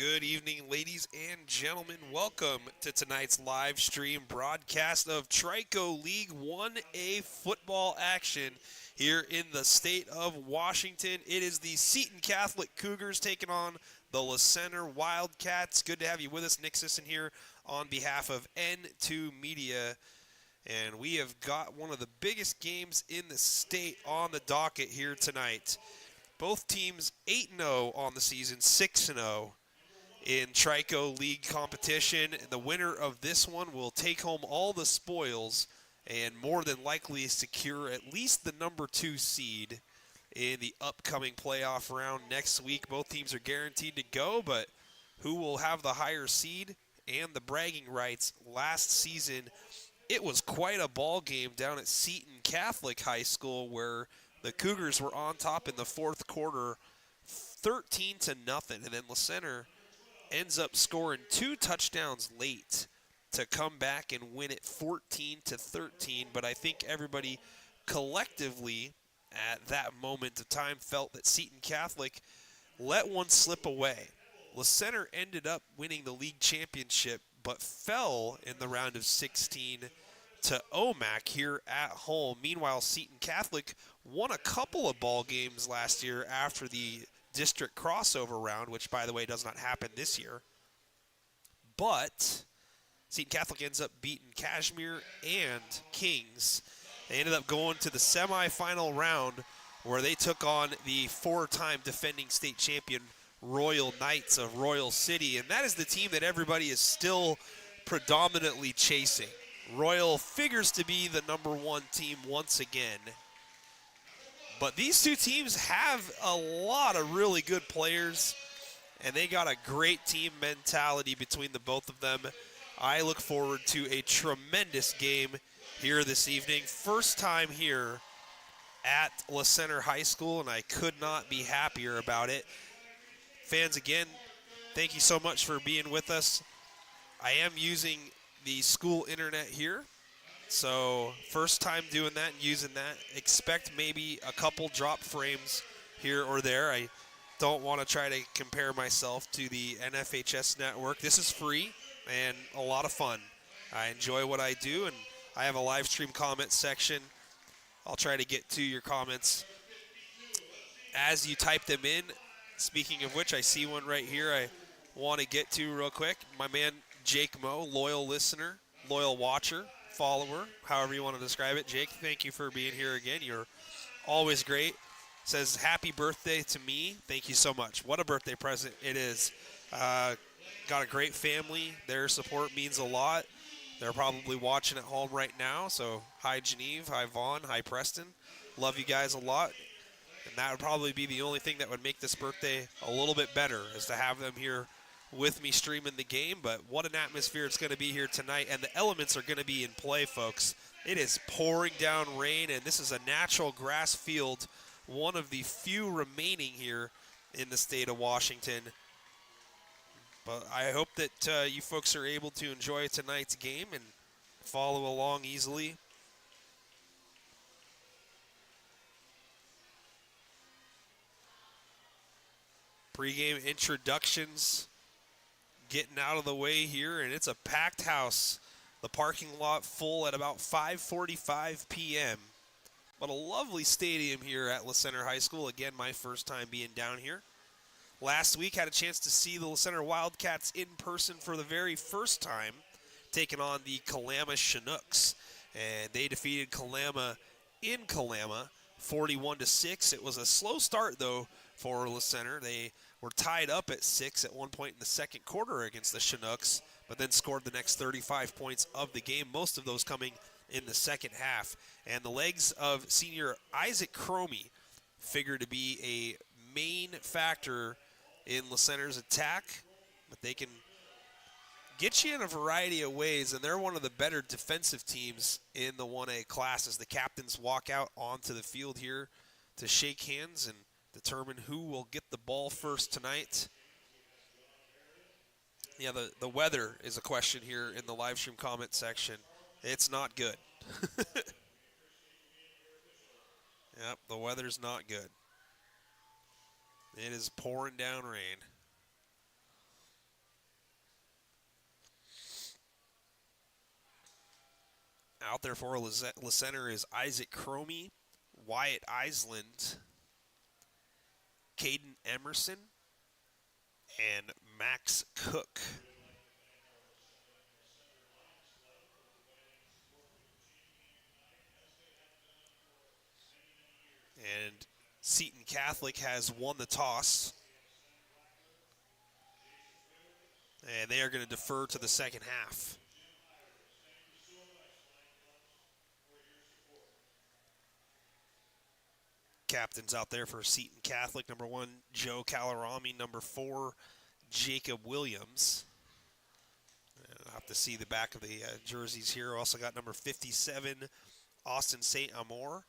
Good evening, ladies and gentlemen. Welcome to tonight's live stream broadcast of Trico League 1A football action here in the state of Washington. It is the Seton Catholic Cougars taking on the Center Wildcats. Good to have you with us. Nick Sisson here on behalf of N2 Media. And we have got one of the biggest games in the state on the docket here tonight. Both teams 8-0 on the season, 6-0 in Trico League competition. The winner of this one will take home all the spoils and more than likely secure at least the number 2 seed in the upcoming playoff round next week. Both teams are guaranteed to go, but who will have the higher seed and the bragging rights? Last season, it was quite a ball game down at Seton Catholic High School where the Cougars were on top in the fourth quarter, 13-0, and then Center ends up scoring 2 touchdowns late to come back and win it 14-13. But I think everybody collectively at that moment of time felt that Seton Catholic let one slip away. Center ended up winning the league championship, but fell in the round of 16 to OMAC here at home. Meanwhile, Seton Catholic won a couple of ball games last year after the district crossover round, which, by the way, does not happen this year. But Seton Catholic ends up beating Kashmir and Kings. They ended up going to the semifinal round where they took on the 4-time defending state champion Royal Knights of Royal City, and that is the team that everybody is still predominantly chasing. Royal figures to be the number 1 team once again. But these two teams have a lot of really good players, and they got a great team mentality between the both of them. I look forward to a tremendous game here this evening. First time here at Center High School, and I could not be happier about it. Fans, again, thank you so much for being with us. I am using the school internet here, so first time doing that and using that. Expect maybe a couple drop frames here or there. I don't want to try to compare myself to the NFHS network. This is free and a lot of fun. I enjoy what I do, and I have a live stream comment section. I'll try to get to your comments as you type them in. Speaking of which, I see one right here I want to get to real quick. My man Jake Moe, loyal listener, loyal watcher, follower, however you want to describe it. Jake, thank you for being here again. You're always great. Says, happy birthday to me. Thank you so much. What a birthday present it is. Got a great family. Their support means a lot. They're probably watching at home right now. So hi, Geneve. Hi, Vaughn. Hi, Preston. Love you guys a lot. And that would probably be the only thing that would make this birthday a little bit better, is to have them here with me streaming the game. But what an atmosphere it's going to be here tonight, and the elements are going to be in play, folks. It is pouring down rain, and this is a natural grass field, one of the few remaining here in the state of Washington. But I hope that you folks are able to enjoy tonight's game and follow along easily. Pre-game introductions getting out of the way here, and it's a packed house. The parking lot full at about 5:45 p.m. But a lovely stadium here at Center High School. Again, my first time being down here. Last week, had a chance to see the Center Wildcats in person for the very first time, taking on the Kalama Chinooks. And they defeated Kalama in Kalama, 41-6. It was a slow start, though, for Center. They were tied up at 6 at one point in the second quarter against the Chinooks, but then scored the next 35 points of the game, most of those coming in the second half. And the legs of senior Isaac Cromie figure to be a main factor in Center's attack, but they can get you in a variety of ways, and they're one of the better defensive teams in the 1A class as the captains walk out onto the field here to shake hands and determine who will get the ball first tonight. Yeah, the weather is a question here in the live stream comment section. It's not good. Yep, the weather's not good. It is pouring down rain. Out there for Le Center is Isaac Cromie, Wyatt Island, Caden Emerson, and Max Cook. And Seton Catholic has won the toss. And they are going to defer to the second half. Captains out there for Seton Catholic. Number 1, Joe Calarami. Number 4, Jacob Williams. I'll have to see the back of the jerseys here. Also got number 57, Austin St. Amour.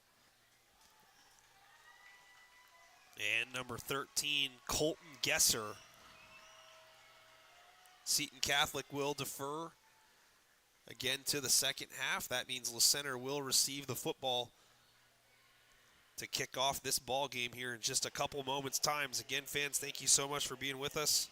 And number 13, Colton Gesser. Seton Catholic will defer again to the second half. That means Le Center will receive the football to kick off this ball game here in just a couple moments' time. Again, fans, thank you so much for being with us.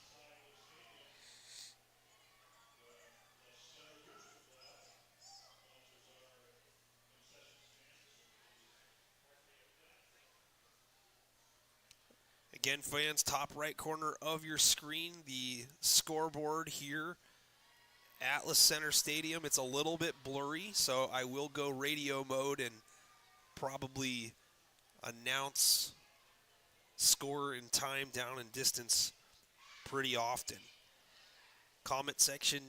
Again, fans, top right corner of your screen, the scoreboard here at Le Center Stadium. It's a little bit blurry, so I will go radio mode and probably announce score and time, down and distance pretty often. Comment section,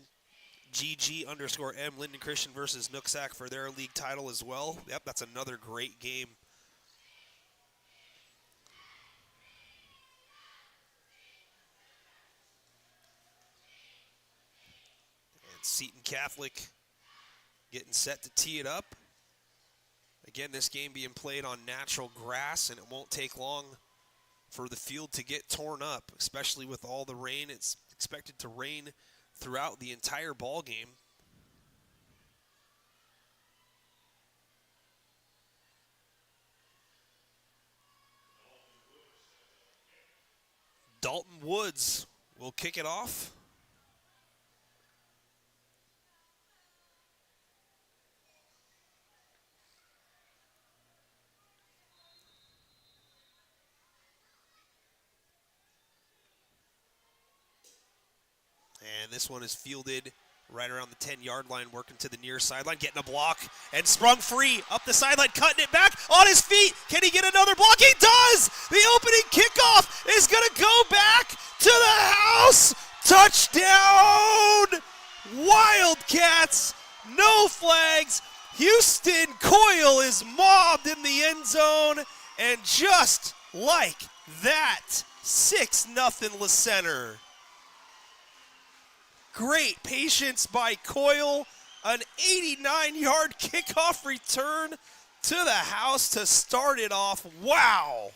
GG_M, Linden Christian versus Nooksack for their league title as well. Yep, that's another great game. Seton Catholic getting set to tee it up. Again, this game being played on natural grass, and it won't take long for the field to get torn up, especially with all the rain. It's expected to rain throughout the entire ball game. Dalton Woods will kick it off. And this one is fielded right around the 10-yard line, working to the near sideline, getting a block, and sprung free up the sideline, cutting it back on his feet. Can he get another block? He does! The opening kickoff is going to go back to the house. Touchdown! Wildcats, no flags. Houston Coyle is mobbed in the end zone, and just like that, 6-0 Le Center. Great patience by Coyle. An 89-yard kickoff return to the house to start it off. Wow.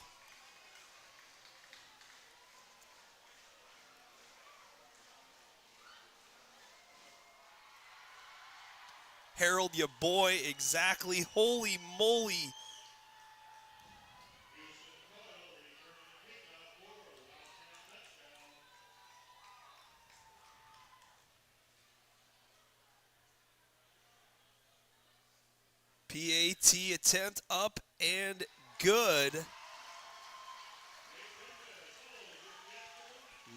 Harold, ya boy, exactly. Holy moly. PAT attempt up and good.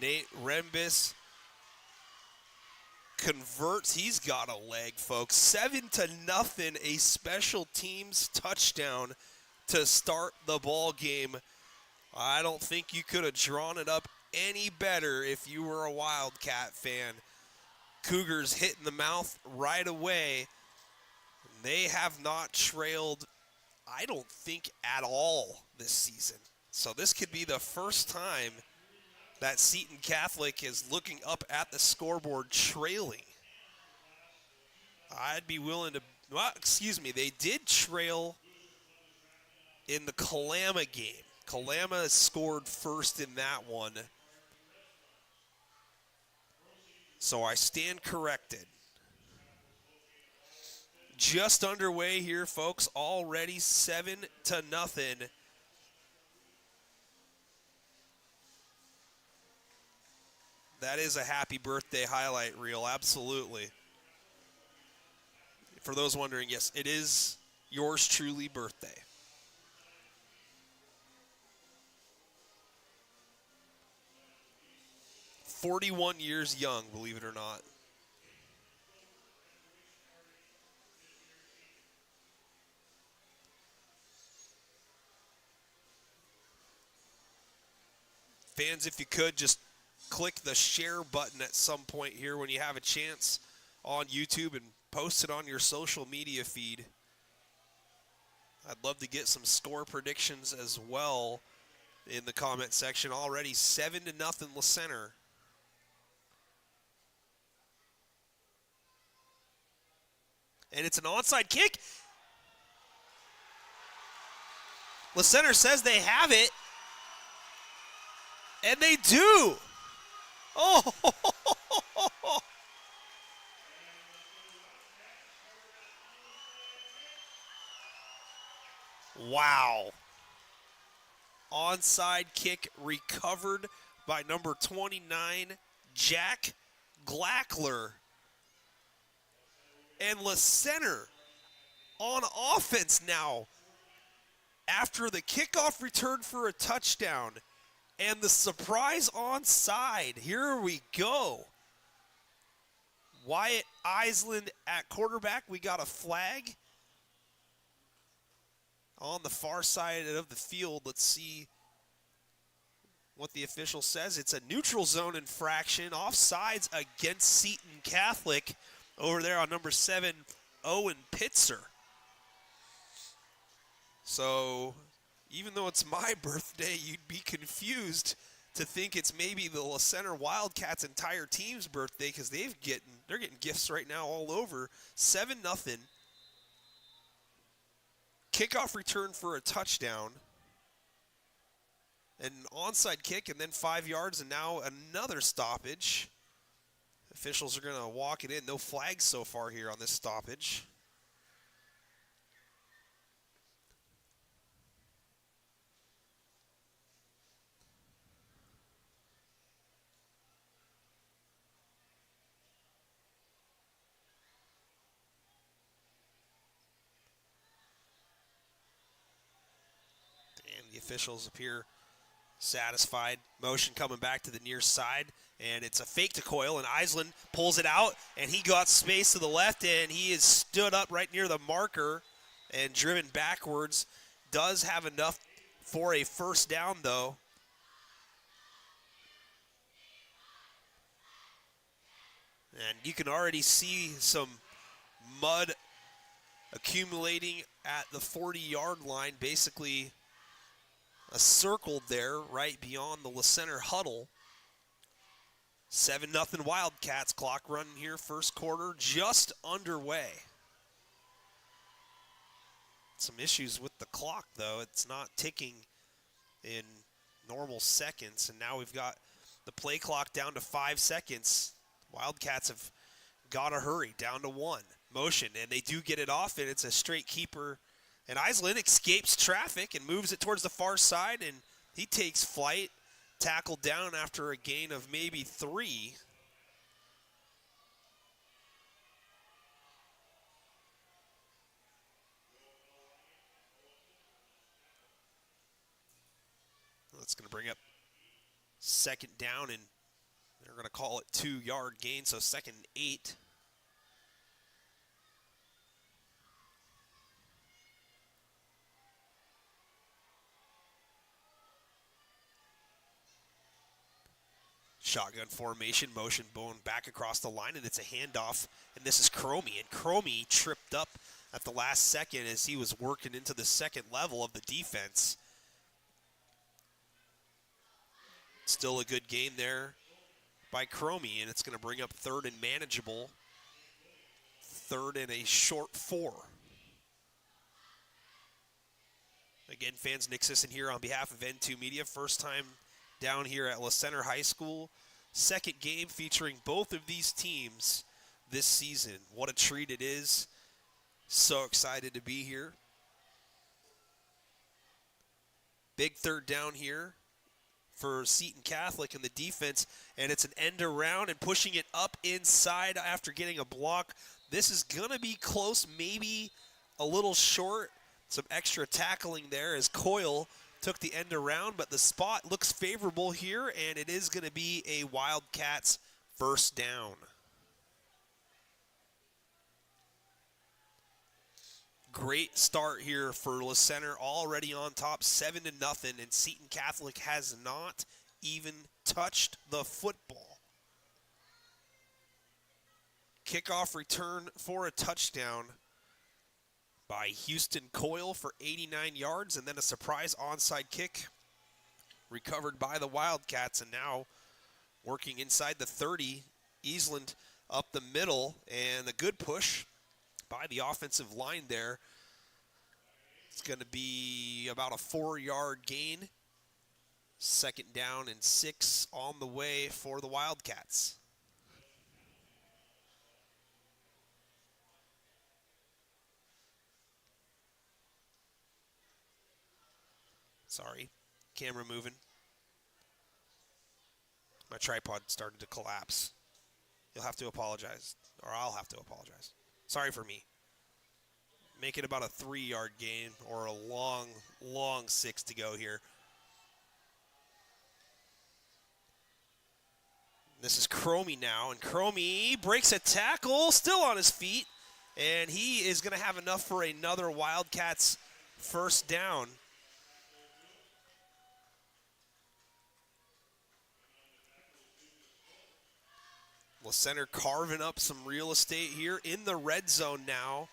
Nate Rembis converts. He's got a leg, folks. 7-0, a special teams touchdown to start the ball game. I don't think you could have drawn it up any better if you were a Wildcat fan. Cougars hit in the mouth right away. They have not trailed, I don't think, at all this season. So this could be the first time that Seton Catholic is looking up at the scoreboard trailing. I'd be willing to, well, excuse me, they did trail in the Kalama game. Kalama scored first in that one. So I stand corrected. Just underway here, folks. Already 7-0. That is a happy birthday highlight reel, absolutely. For those wondering, yes, it is yours truly birthday. "41 years young, believe it or not. Fans, if you could, just click the share button at some point here when you have a chance on YouTube and post it on your social media feed. I'd love to get some score predictions as well in the comment section. Already 7-0 La Center. And it's an onside kick. La Center says they have it. And they do. Oh, wow. Onside kick recovered by number 29, Jack Glackler. And La Center on offense now after the kickoff return for a touchdown. And the surprise onside. Here we go. Wyatt Island at quarterback. We got a flag on the far side of the field. Let's see what the official says. It's a neutral zone infraction. Offsides against Seton Catholic over there on number 7, Owen Pitzer. So even though it's my birthday, you'd be confused to think it's maybe the La Center Wildcats' entire team's birthday, because they're getting gifts right now all over. 7-0. Kickoff return for a touchdown. An onside kick, and then 5 yards, and now another stoppage. Officials are going to walk it in. No flags so far here on this stoppage. The officials appear satisfied. Motion coming back to the near side, and it's a fake to Coyle, and Island pulls it out, and he got space to the left, and he is stood up right near the marker and driven backwards. Does have enough for a first down, though. And you can already see some mud accumulating at the 40-yard line, basically a circle there right beyond the La Center huddle. 7-0 Wildcats. Clock running here, first quarter just underway. Some issues with the clock, though. It's not ticking in normal seconds, and now we've got the play clock down to 5 seconds. Wildcats have got to hurry, down to 1. Motion, and they do get it off, and it's a straight keeper. And Island escapes traffic and moves it towards the far side, and he takes flight, tackled down after a gain of maybe 3. That's going to bring up second down, and they're going to call it 2-yard gain, so 2nd and 8. Shotgun formation, motion bone back across the line, and it's a handoff, and this is Cromie. And Cromie tripped up at the last second as he was working into the second level of the defense. Still a good game there by Cromie, and it's going to bring up 3rd and manageable. 3rd and a short 4. Again, fans, Nick Sisson here on behalf of N2 Media. First time down here at La Center High School. Second game featuring both of these teams this season. What a treat it is. So excited to be here. Big third down here for Seton Catholic in the defense, and it's an end around and pushing it up inside after getting a block. This is going to be close, maybe a little short. Some extra tackling there as Coyle took the end around, but the spot looks favorable here, and it is going to be a Wildcats first down. Great start here for Le Center, already on top, 7-0, and Seton Catholic has not even touched the football. Kickoff return for a touchdown by Houston Coyle for 89 yards, and then a surprise onside kick recovered by the Wildcats, and now working inside the 30, Eastland up the middle, and a good push by the offensive line there. It's going to be about a 4-yard gain. 2nd down and 6 on the way for the Wildcats. Sorry, camera moving. My tripod started to collapse. You'll have to apologize, or I'll have to apologize. Sorry for me. Make it about a 3-yard gain or a long 6 to go here. This is Cromie now, and Cromie breaks a tackle, still on his feet, and he is going to have enough for another Wildcats first down. Le Center carving up some real estate here in the red zone now.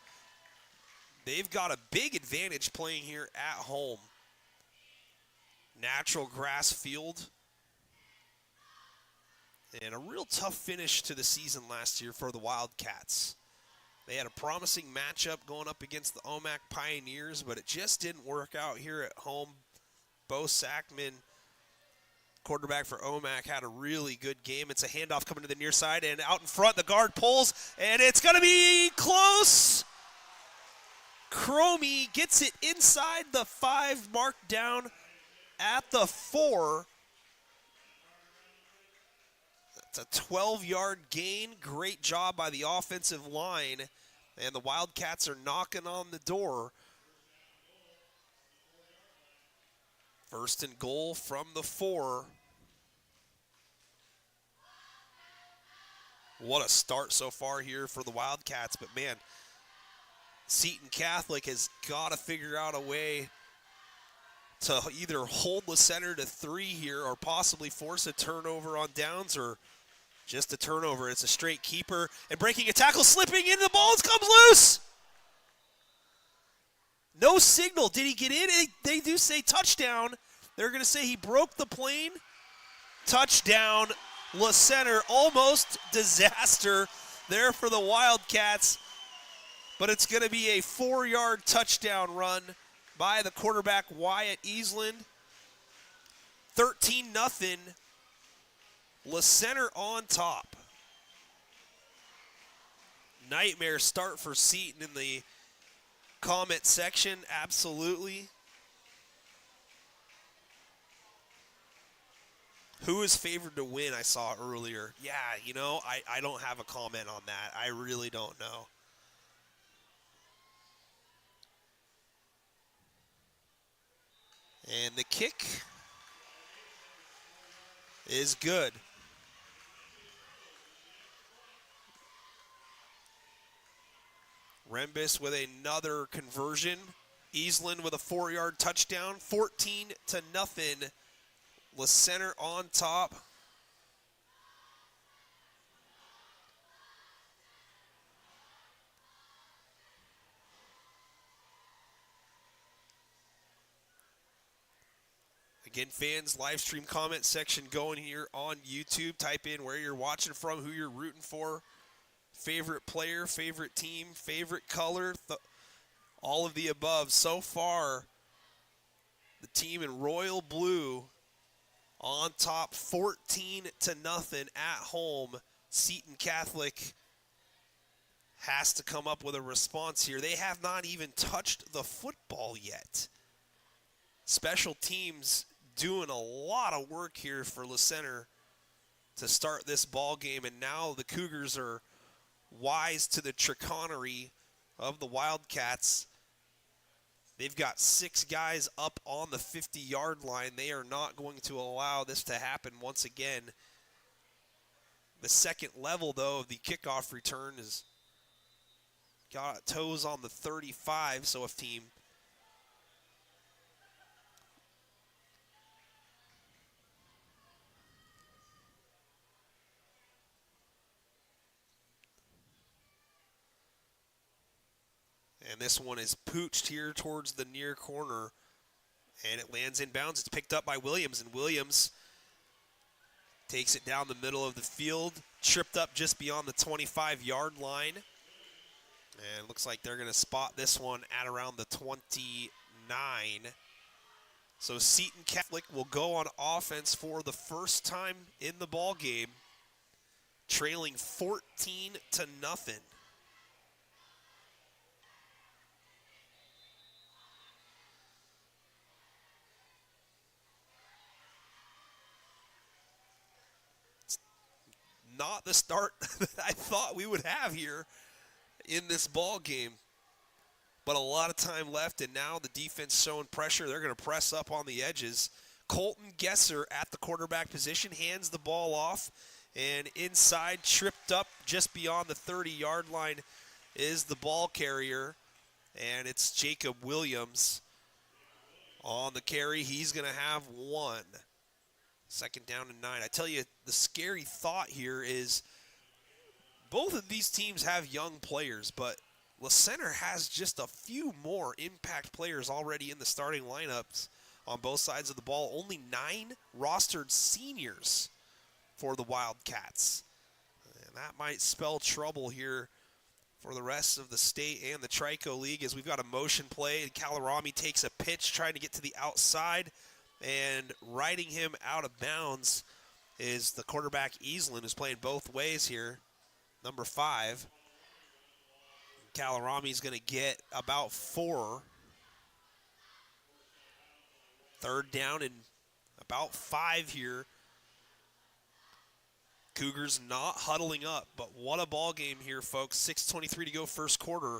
They've got a big advantage playing here at home. Natural grass field. And a real tough finish to the season last year for the Wildcats. They had a promising matchup going up against the OMAC Pioneers, but it just didn't work out here at home. Bo Sackman, quarterback for OMAC, had a really good game. It's a handoff coming to the near side, and out in front, the guard pulls, and it's going to be close. Cromie gets it inside the 5, marked down at the 4. It's a 12-yard gain. Great job by the offensive line, and the Wildcats are knocking on the door. 1st and goal from the 4. What a start so far here for the Wildcats, but man, Seton Catholic has got to figure out a way to either hold the center to 3 here or possibly force a turnover on downs or just a turnover. It's a straight keeper and breaking a tackle, slipping in, the ball comes loose. No signal. Did he get in? They do say touchdown. They're going to say he broke the plane. Touchdown, Le Center. Almost disaster there for the Wildcats. But it's going to be a 4-yard touchdown run by the quarterback, Wyatt Eastland. 13-0. Le Center on top. Nightmare start for Seton in the comment section, absolutely. Who is favored to win, I saw earlier. Yeah, you know, I don't have a comment on that. I really don't know. And the kick is good. Rembis with another conversion. Eastland with a 4-yard touchdown. 14-0. Le Center on top. Again, fans, live stream comment section going here on YouTube. Type in where you're watching from, who you're rooting for, favorite player, favorite team, favorite color, all of the above. So far, the team in royal blue on top, 14-0 at home. Seton Catholic has to come up with a response here. They have not even touched the football yet. Special teams doing a lot of work here for Le Center to start this ball game, and now the Cougars are wise to the chicanery of the Wildcats. They've got 6 guys up on the 50-yard line. They are not going to allow this to happen once again. The second level, though, of the kickoff return is got toes on the 35, so if team and this one is pooched here towards the near corner, and it lands in bounds. It's picked up by Williams, and Williams takes it down the middle of the field, tripped up just beyond the 25-yard line. And it looks like they're going to spot this one at around the 29. So Seton Catholic will go on offense for the first time in the ball game, trailing 14-0. Not the start that I thought we would have here in this ball game, but a lot of time left, and now the defense showing pressure. They're going to press up on the edges. Colton Gesser at the quarterback position hands the ball off, and inside, tripped up just beyond the 30-yard line is the ball carrier, and it's Jacob Williams on the carry. He's going to have 1. Second down and 9. I tell you, the scary thought here is both of these teams have young players, but Le Center has just a few more impact players already in the starting lineups on both sides of the ball. Only 9 rostered seniors for the Wildcats. And that might spell trouble here for the rest of the state and the Trico League, as we've got a motion play, and Kalarami takes a pitch trying to get to the outside. And riding him out of bounds is the quarterback Easlin, who's playing both ways here, number 5. Kalarami's going to get about 4. Third down and about 5 here. Cougars not huddling up, but what a ball game here, folks. 6:23 to go first quarter.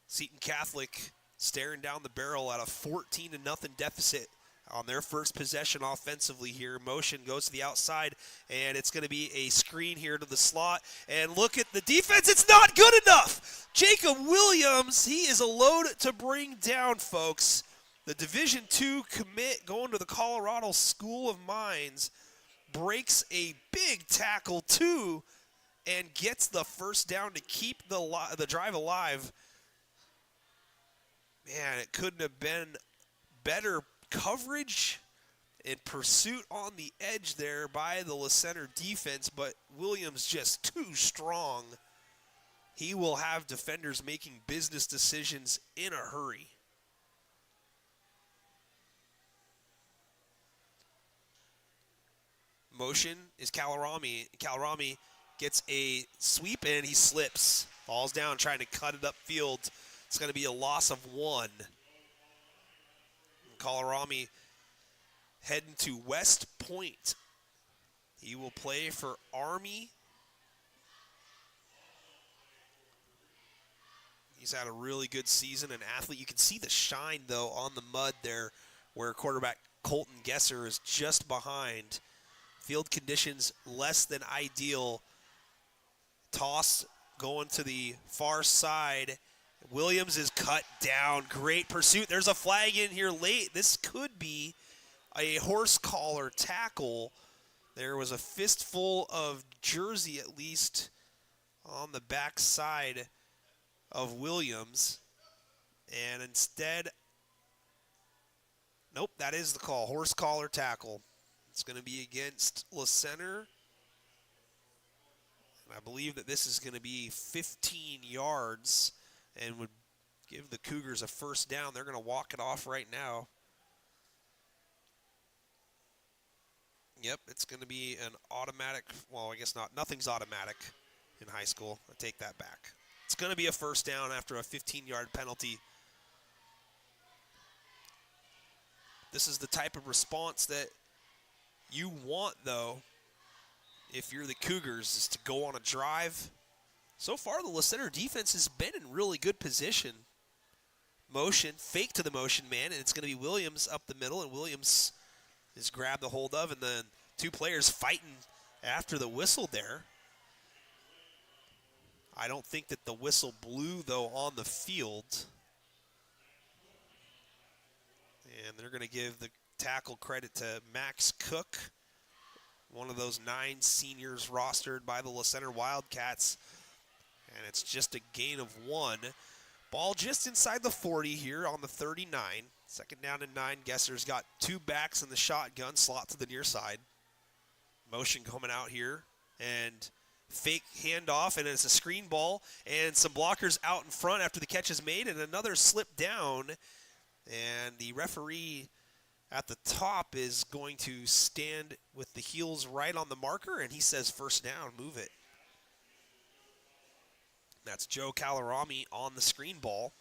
Seton Catholic staring down the barrel at a 14-0 deficit on their first possession offensively here. Motion goes to the outside, and it's going to be a screen here to the slot. And look at the defense. It's not good enough. Jacob Williams, he is a load to bring down, folks. The Division II commit going to the Colorado School of Mines breaks a big tackle, too, and gets the first down to keep the drive alive. Man, it couldn't have been better coverage and pursuit on the edge there by the Le Center defense, but Williams just too strong. He will have defenders making business decisions in a hurry. Motion is Kalarami. Kalarami gets a sweep and he slips. Falls down trying to cut it upfield. It's going to be a loss of 1. Kalarami heading to West Point. He will play for Army. He's had a really good season, an athlete. You can see the shine, though, on the mud there where quarterback Colton Gesser is just behind. Field conditions less than ideal. Toss going to the far side. Williams is cut down. Great pursuit. There's a flag in here late. This could be a horse collar tackle. There was a fistful of jersey, at least, on the back side of Williams. And instead, nope, that is the call. Horse collar tackle. It's going to be against Le Center. And I believe that this is going to be 15 yards. And would give the Cougars a first down. They're going to walk it off right now. Yep, it's going to be an automatic. Well, I guess not. Nothing's automatic in high school. I take that back. It's going to be a first down after a 15-yard penalty. This is the type of response that you want, though, if you're the Cougars, is to go on a drive. So far, the Center defense has been in really good position. Motion, fake to the motion man, and it's going to be Williams up the middle, and Williams is grabbed a hold of, and then two players fighting after the whistle there. I don't think that the whistle blew, though, on the field. And they're going to give the tackle credit to Max Cook, one of those 9 seniors rostered by the Center Wildcats. And it's just a gain of 1. Ball just inside the 40 here on the 39. Second down and 9. Gesser's got 2 backs in the shotgun, slot to the near side. Motion coming out here, and fake handoff, and it's a screen ball, and some blockers out in front after the catch is made, and another slip down, and the referee at the top is going to stand with the heels right on the marker, and he says first down, move it. That's Joe Calarami on the screen ball.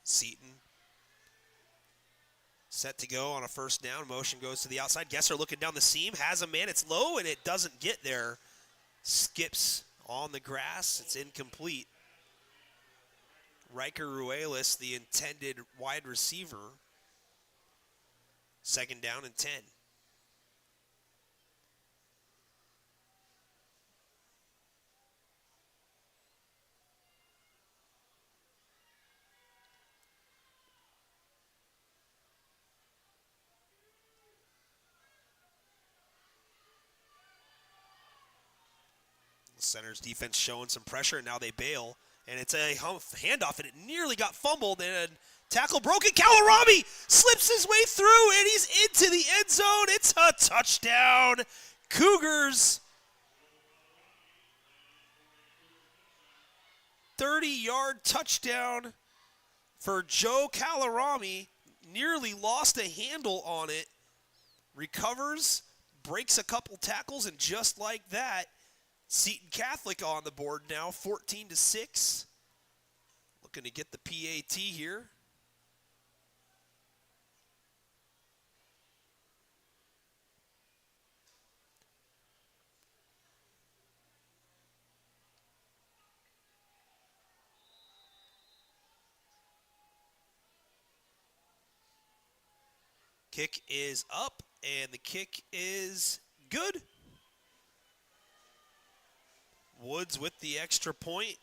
Seton set to go on a first down. Motion goes to the outside. Gesser looking down the seam. Has a man. It's low, and it doesn't get there. Skips on the grass. It's incomplete. Riker Ruelas, the intended wide receiver. Second down and 10. Center's defense showing some pressure, and now they bail. And it's a handoff, and it nearly got fumbled, and tackle broken. Calarami slips his way through, and he's into the end zone. It's a touchdown. Cougars. 30-yard touchdown for Joe Calarami. Nearly lost a handle on it. Recovers, breaks a couple tackles, and just like that, Seton Catholic on the board now, 14-6. Looking to get the PAT here. Kick is up, and the kick is good. Woods with the extra point.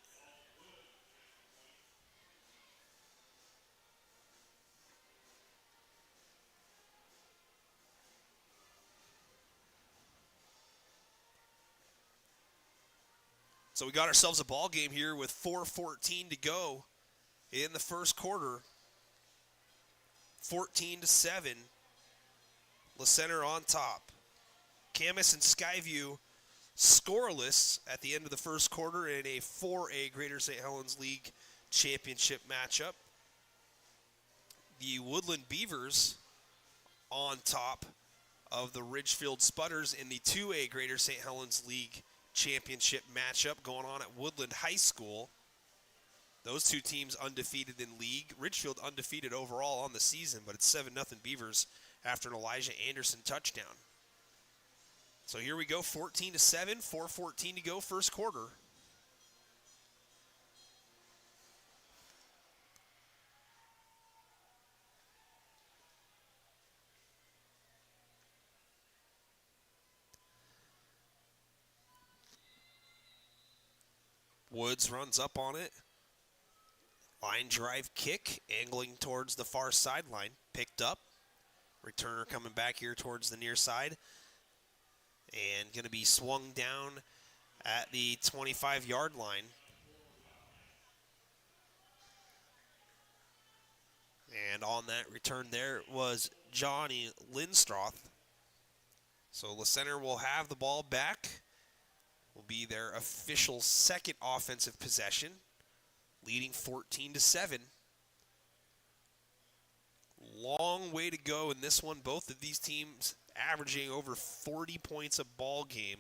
So we got ourselves a ball game here with 4:14 to go in the first quarter. 14-7. Center on top. Camas and Skyview scoreless at the end of the first quarter in a 4A Greater St. Helens League championship matchup. The Woodland Beavers on top of the Ridgefield Spudders in the 2A Greater St. Helens League championship matchup going on at Woodland High School. Those two teams undefeated in league. Ridgefield undefeated overall on the season, but it's 7-0 Beavers after an Elijah Anderson touchdown. So here we go, 14-7, 4:14 to go, first quarter. Woods runs up on it. Line drive kick, angling towards the far sideline. Picked up. Returner coming back here towards the near side. And going to be swung down at the 25-yard line. And on that return there was Johnny Lindstroth. So Center will have the ball back will be their official second offensive possession, leading 14-7. Long way to go in this one. Both of these teams averaging over 40 points a ball game.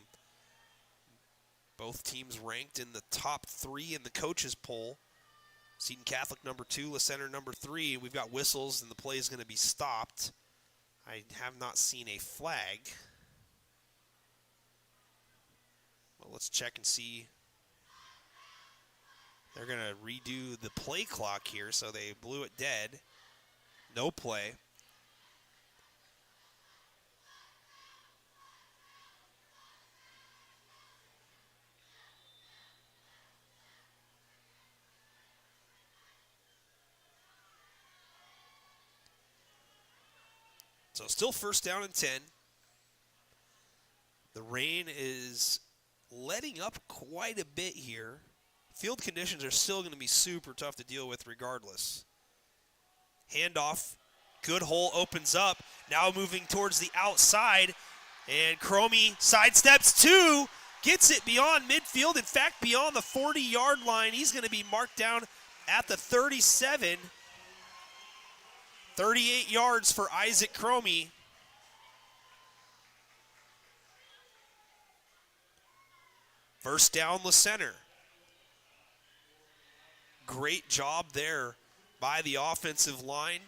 Both teams ranked in the top 3 in the coaches poll. Seton Catholic number 2, La Center number 3. We've got whistles, and the play is going to be stopped. I have not seen a flag. Well, let's check and see. They're going to redo the play clock here, so they blew it dead. No play. So still first down and 10. The rain is letting up quite a bit here. Field conditions are still going to be super tough to deal with regardless. Handoff. Good hole opens up. Now moving towards the outside. And Cromie sidesteps 2. Gets it beyond midfield. In fact, beyond the 40-yard line. He's going to be marked down at the 37. 38 yards for Isaac Cromie. First down, La Center. Great job there by the offensive line.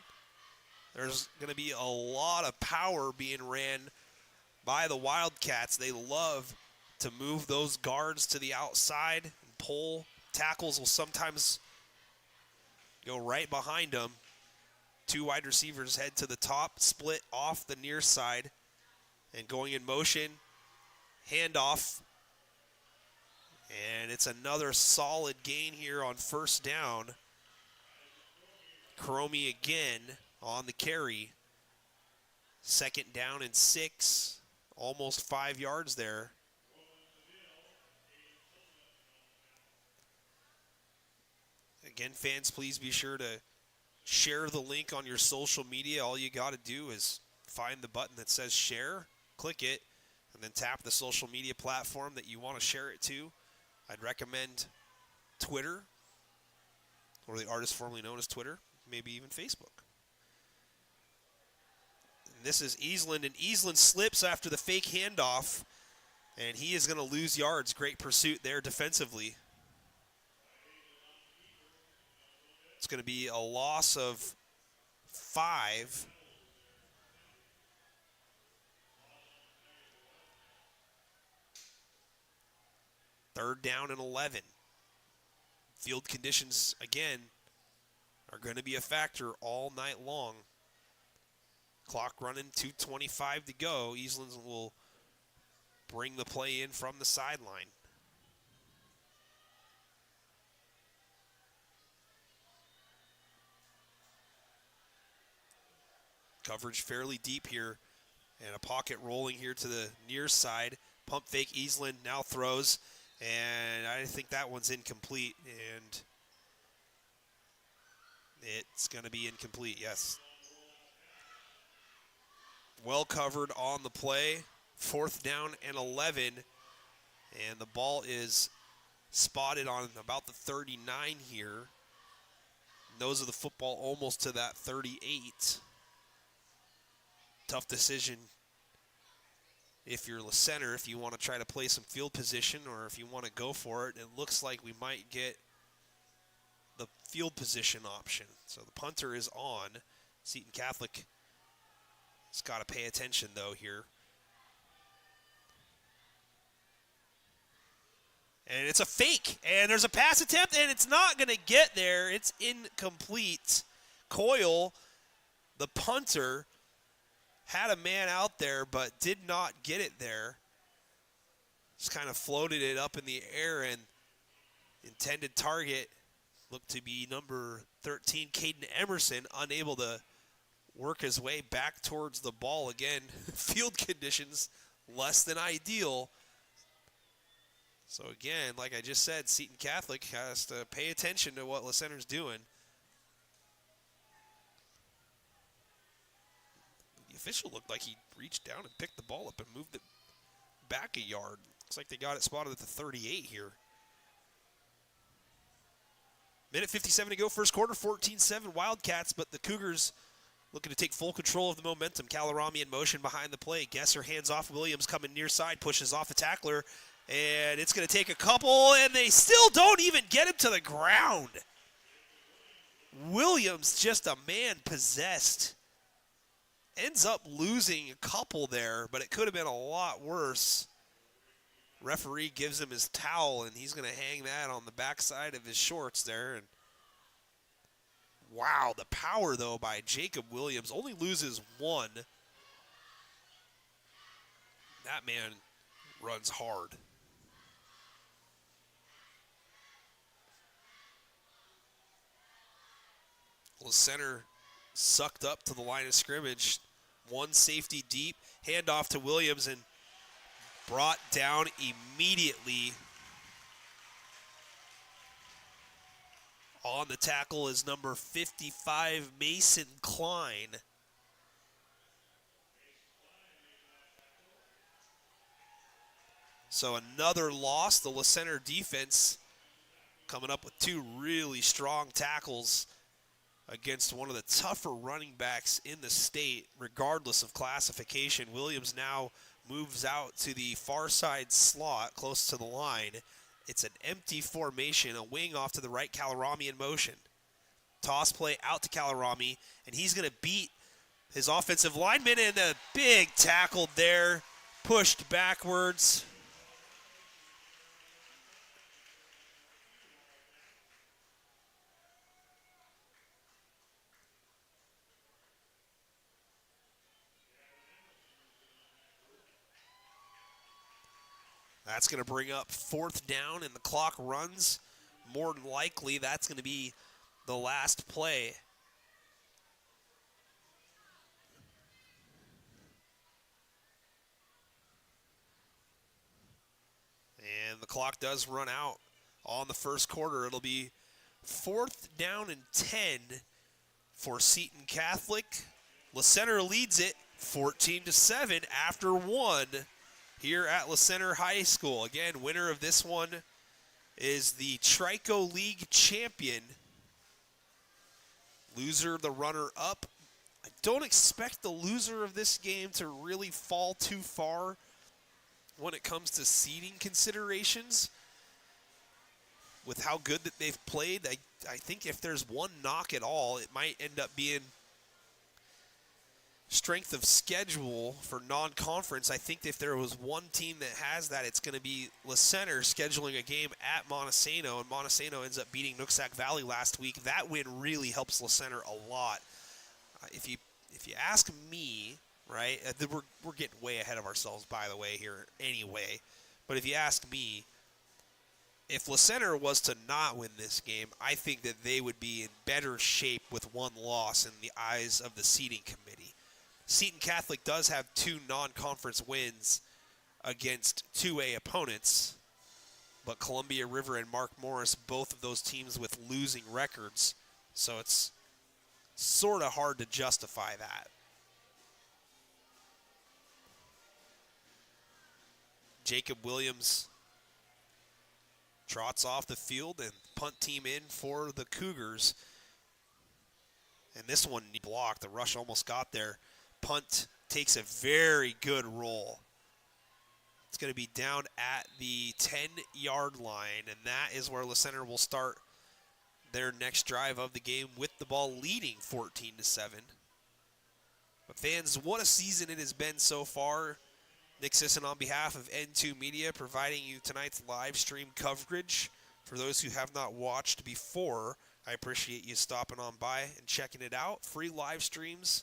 There's going to be a lot of power being ran by the Wildcats. They love to move those guards to the outside and pull. Tackles will sometimes go right behind them. 2 wide receivers head to the top, split off the near side, and going in motion, handoff. And it's another solid gain here on first down. Cromie again on the carry. Second down and 6, almost 5 yards there. Again, fans, please be sure to share the link on your social media. All you got to do is find the button that says share, click it, and then tap the social media platform that you want to share it to. I'd recommend Twitter, or the artist formerly known as Twitter, maybe even Facebook. And this is Eastland, and Eastland slips after the fake handoff, and he is going to lose yards. Great pursuit there defensively. It's going to be a loss of 5. Third down and 11. Field conditions, again, are going to be a factor all night long. Clock running, 2:25 to go. Eastland will bring the play in from the sideline. Coverage fairly deep here, and a pocket rolling here to the near side. Pump fake, Eastland now throws, and I think that one's incomplete, and it's going to be incomplete, yes. Well covered on the play. Fourth down and 11, and the ball is spotted on about the 39 here. Nose of the football almost to that 38. Tough decision if you're La Center, if you want to try to play some field position or if you want to go for it. It looks like we might get the field position option. So the punter is on. Seton Catholic has got to pay attention, though, here. And it's a fake, and there's a pass attempt, and it's not going to get there. It's incomplete. Coyle, the punter, had a man out there but did not get it there. Just kind of floated it up in the air, and intended target looked to be number 13, Caden Emerson, unable to work his way back towards the ball. Again, field conditions less than ideal. So again, like I just said, Seton Catholic has to pay attention to what La Center's doing. The official looked like he reached down and picked the ball up and moved it back a yard. Looks like they got it spotted at the 38 here. Minute 57 to go, first quarter, 14-7 Wildcats, but the Cougars looking to take full control of the momentum. Kalarami in motion behind the play. Gesser hands off. Williams coming near side, pushes off a tackler, and it's going to take a couple, and they still don't even get him to the ground. Williams, just a man possessed. Ends up losing a couple there, but it could have been a lot worse. Referee gives him his towel, and he's going to hang that on the backside of his shorts there. And wow, the power, though, by Jacob Williams. Only loses one. That man runs hard. Center sucked up to the line of scrimmage. One safety deep. Handoff to Williams and brought down immediately. On the tackle is number 55, Mason Klein. So another loss. The Center defense coming up with two really strong tackles against one of the tougher running backs in the state, regardless of classification. Williams now moves out to the far side slot, close to the line. It's an empty formation, a wing off to the right, Kalarami in motion. Toss play out to Kalarami, and he's going to beat his offensive lineman, and a big tackle there, pushed backwards. That's going to bring up fourth down, and the clock runs. More than likely, that's going to be the last play. And the clock does run out on the first quarter. It'll be fourth down and 10 for Seton Catholic. Center leads it 14-7 after one here at Center High School. Again, winner of this one is the Trico League champion. Loser, the runner-up. I don't expect the loser of this game to really fall too far when it comes to seeding considerations. With how good that they've played, I think if there's one knock at all, it might end up being strength of schedule for non-conference. I think if there was one team that has that, it's going to be Center scheduling a game at Montesano, and Montesano ends up beating Nooksack Valley last week. That win really helps Center a lot. If you ask me, right, we're getting way ahead of ourselves, by the way, here anyway. But if you ask me, if Center was to not win this game, I think that they would be in better shape with one loss in the eyes of the seeding committee. Seton Catholic does have two non-conference wins against 2A opponents, but Columbia River and Mark Morris, both of those teams with losing records, so it's sort of hard to justify that. Jacob Williams trots off the field, and punt team in for the Cougars. And this one blocked. The rush almost got there. Punt takes a very good roll. It's going to be down at the 10-yard line, and that is where Center will start their next drive of the game with the ball leading 14-7. But fans, what a season it has been so far. Nick Sisson on behalf of N2 Media providing you tonight's live stream coverage. For those who have not watched before, I appreciate you stopping on by and checking it out. Free live streams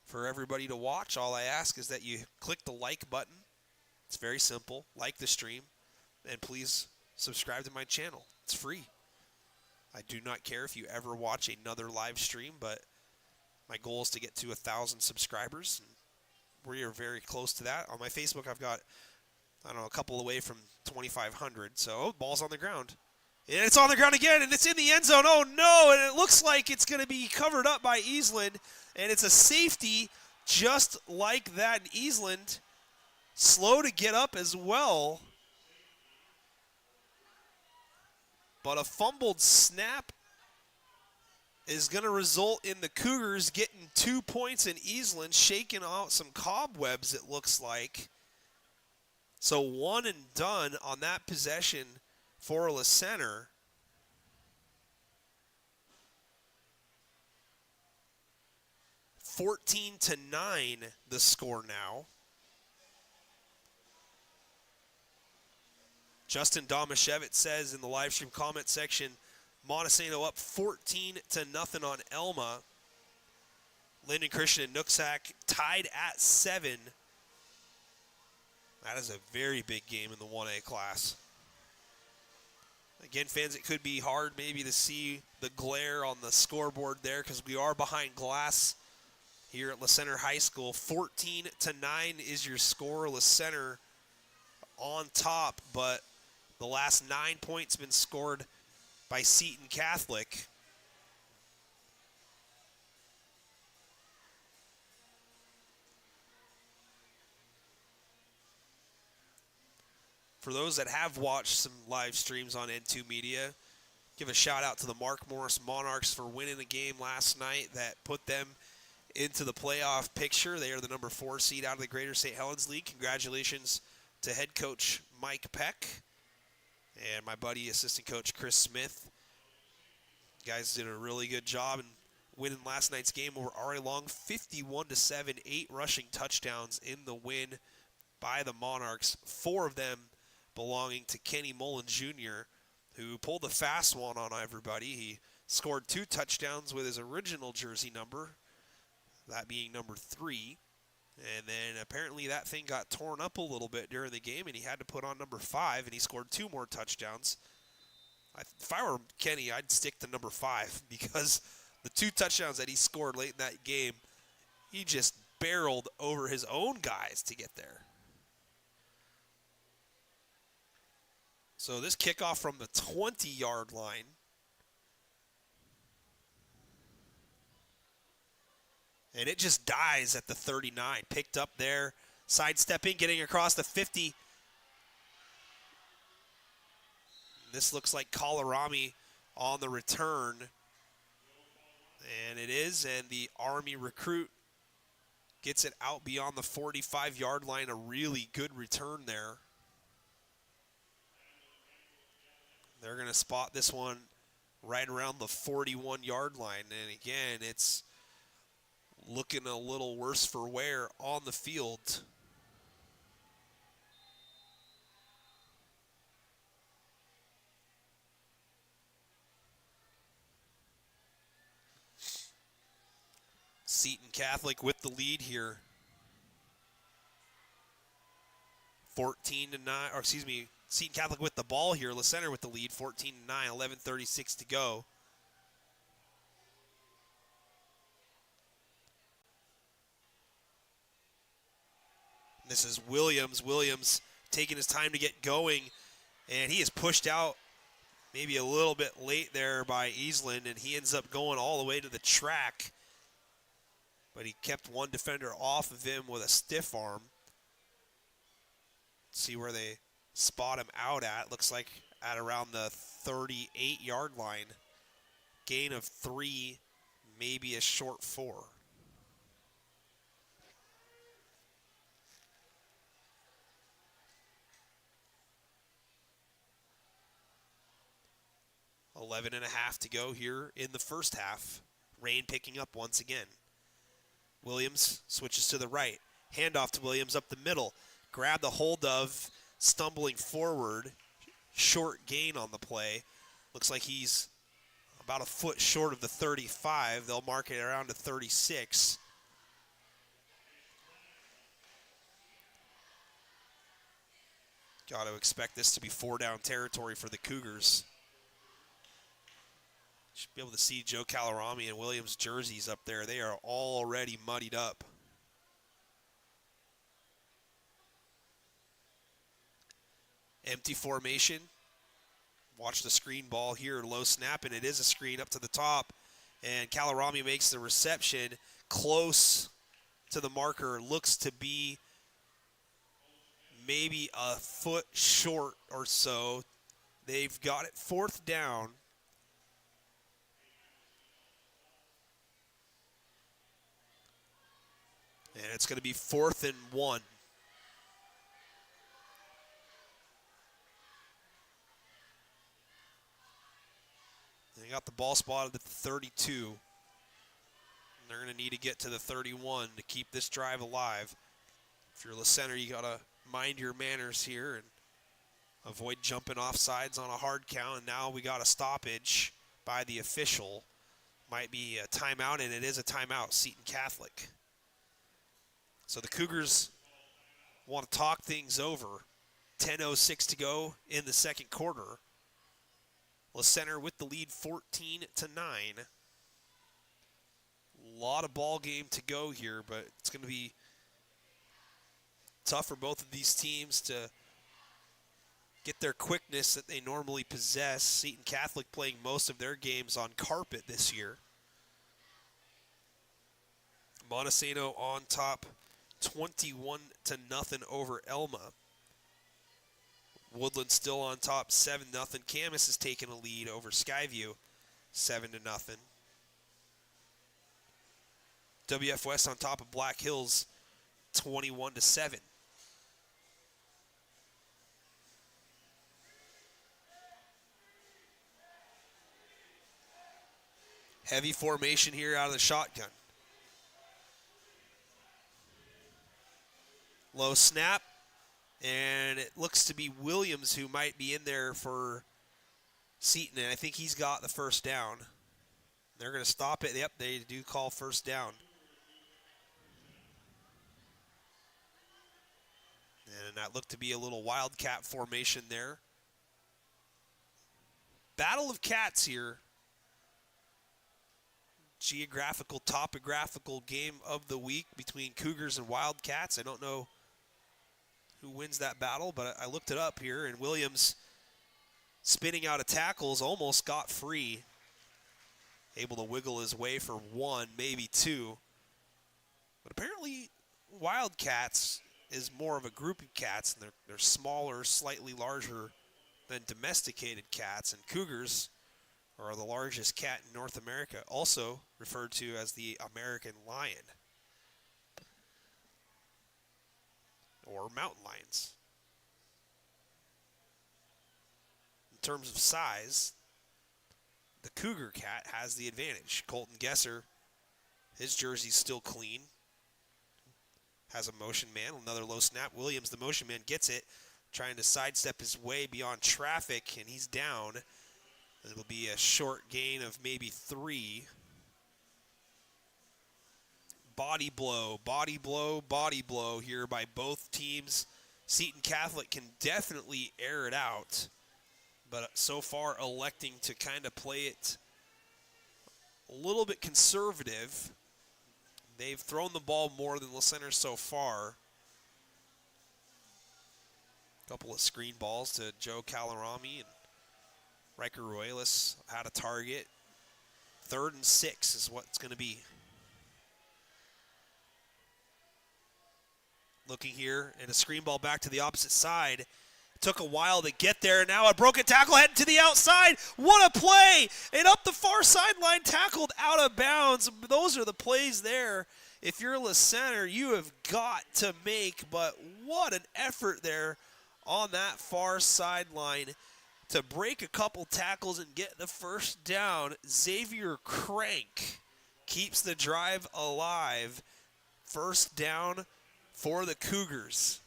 for everybody to watch. All I ask is that you click the like button. It's very simple. Like the stream, and please subscribe to my channel. It's free. I do not care if you ever watch another live stream, but my goal is to get to 1,000 subscribers. We are very close to that. On my Facebook, I've got, I don't know, a couple away from 2,500. So, ball's on the ground. And it's on the ground again, and it's in the end zone. Oh, no, and it looks like it's going to be covered up by Eastland. And it's a safety just like that. And Eastland slow to get up as well. but a fumbled snap is going to result in the Cougars getting 2 points and Eastland shaking out some cobwebs, it looks like. So one and done on that possession for Le Center. (14-9) the score now. Justin Domashevitz says in the live stream comment section, Montesano up 14-0 on Elma. Linden Christian and Nooksack tied at 7. That is a very big game in the 1A class. Again, fans, it could be hard maybe to see the glare on the scoreboard there because we are behind glass here at Le Center High School. 14-9 is your score. Le Center on top, but the last 9 points been scored by Seton Catholic. For those that have watched some live streams on N2 Media, give a shout out to the Mark Morris Monarchs for winning the game last night that put them into the playoff picture. They are the number 4 seed out of the Greater St. Helens League. Congratulations to head coach Mike Peck and my buddy assistant coach Chris Smith. You guys did a really good job in winning last night's game over RA Long, 51-7, 8 rushing touchdowns in the win by the Monarchs, 4 of them belonging to Kenny Mullen Jr., who pulled the fast one on everybody. He scored 2 touchdowns with his original jersey number, that being number 3. And then apparently that thing got torn up a little bit during the game, and he had to put on number 5, and he scored 2 more touchdowns. If I were Kenny, I'd stick to number 5 because the 2 touchdowns that he scored late in that game, he just barreled over his own guys to get there. So this kickoff from the 20-yard line. And it just dies at the 39. Picked up there, sidestepping, getting across the 50. This looks like Kalarami on the return. And it is, and the Army recruit gets it out beyond the 45-yard line. A really good return there. They're going to spot this one right around the 41-yard line. And again, it's looking a little worse for wear on the field. Seton Catholic with the lead here. 14-9, or excuse me, Seton Catholic with the ball here. Le Center with the lead, 14-9, 11:36 to go. This is Williams. Williams taking his time to get going, and he is pushed out maybe a little bit late there by Eastland, and he ends up going all the way to the track. But he kept one defender off of him with a stiff arm. See where they spot him out at. Looks like at around the 38-yard line. Gain of 3, maybe a short 4. $11.5 to go here in the first half. Rain picking up once again. Williams switches to the right. Handoff to Williams up the middle. Grab the hold of, stumbling forward. Short gain on the play. Looks like he's about a foot short of the 35. They'll mark it around to 36. Got to expect this to be 4-down territory for the Cougars. Should be able to see Joe Kalarami and Williams' jerseys up there. They are already muddied up. Empty formation. Watch the screen ball here. Low snap, and it is a screen up to the top. And Kalarami makes the reception close to the marker. Looks to be maybe a foot short or so They've got it 4th down. And it's going to be 4th and 1. They got the ball spotted at the 32. And they're going to need to get to the 31 to keep this drive alive. If you're the center, you got to mind your manners here and avoid jumping off sides on a hard count. And now we got a stoppage by the official. Might be a timeout, and it is a timeout, Seton Catholic. So the Cougars want to talk things over. 10:06 to go in the second quarter. La Center with the lead 14-9. A lot of ball game to go here, but it's going to be tough for both of these teams to get their quickness that they normally possess. Seton Catholic playing most of their games on carpet this year. Montesano on top 21-0 over Elma. Woodland still on top 7-0. Camas has taken a lead over Skyview 7-0. WF West on top of Black Hills 21-7. Heavy formation here out of the shotgun. Low snap, and it looks to be Williams who might be in there for Seton, and I think he's got the first down. They're going to stop it. Yep, they do call first down. And that looked to be a little Wildcat formation there. Battle of Cats here. Geographical, topographical game of the week between Cougars and Wildcats. I don't know who wins that battle, but I looked it up here, and Williams, spinning out of tackles, almost got free. Able to wiggle his way for 1, maybe 2. But apparently Wildcats is more of a group of cats, and they're smaller, slightly larger than domesticated cats, and Cougars are the largest cat in North America, also referred to as the American lion, or mountain lions. In terms of size, the Cougar cat has the advantage. Colton Gesser, his jersey's still clean. Has a motion man, another low snap. Williams, the motion man, gets it, trying to sidestep his way beyond traffic, and he's down. It'll be a short gain of maybe 3. Body blow, body blow, body blow here by both teams. Seton Catholic can definitely air it out, but so far electing to kind of play it a little bit conservative. They've thrown the ball more than La Center so far. A couple of screen balls to Joe Calarami, and Riker Royales had a target. 3rd and 6 is what it's going to be. Looking here, and a screen ball back to the opposite side. Took a while to get there. Now a broken tackle heading to the outside. What a play! And up the far sideline, tackled out of bounds. Those are the plays there. If you're La Center, you have got to make, but what an effort there on that far sideline to break a couple tackles and get the first down. Xavier Crank keeps the drive alive. First down for the Cougars.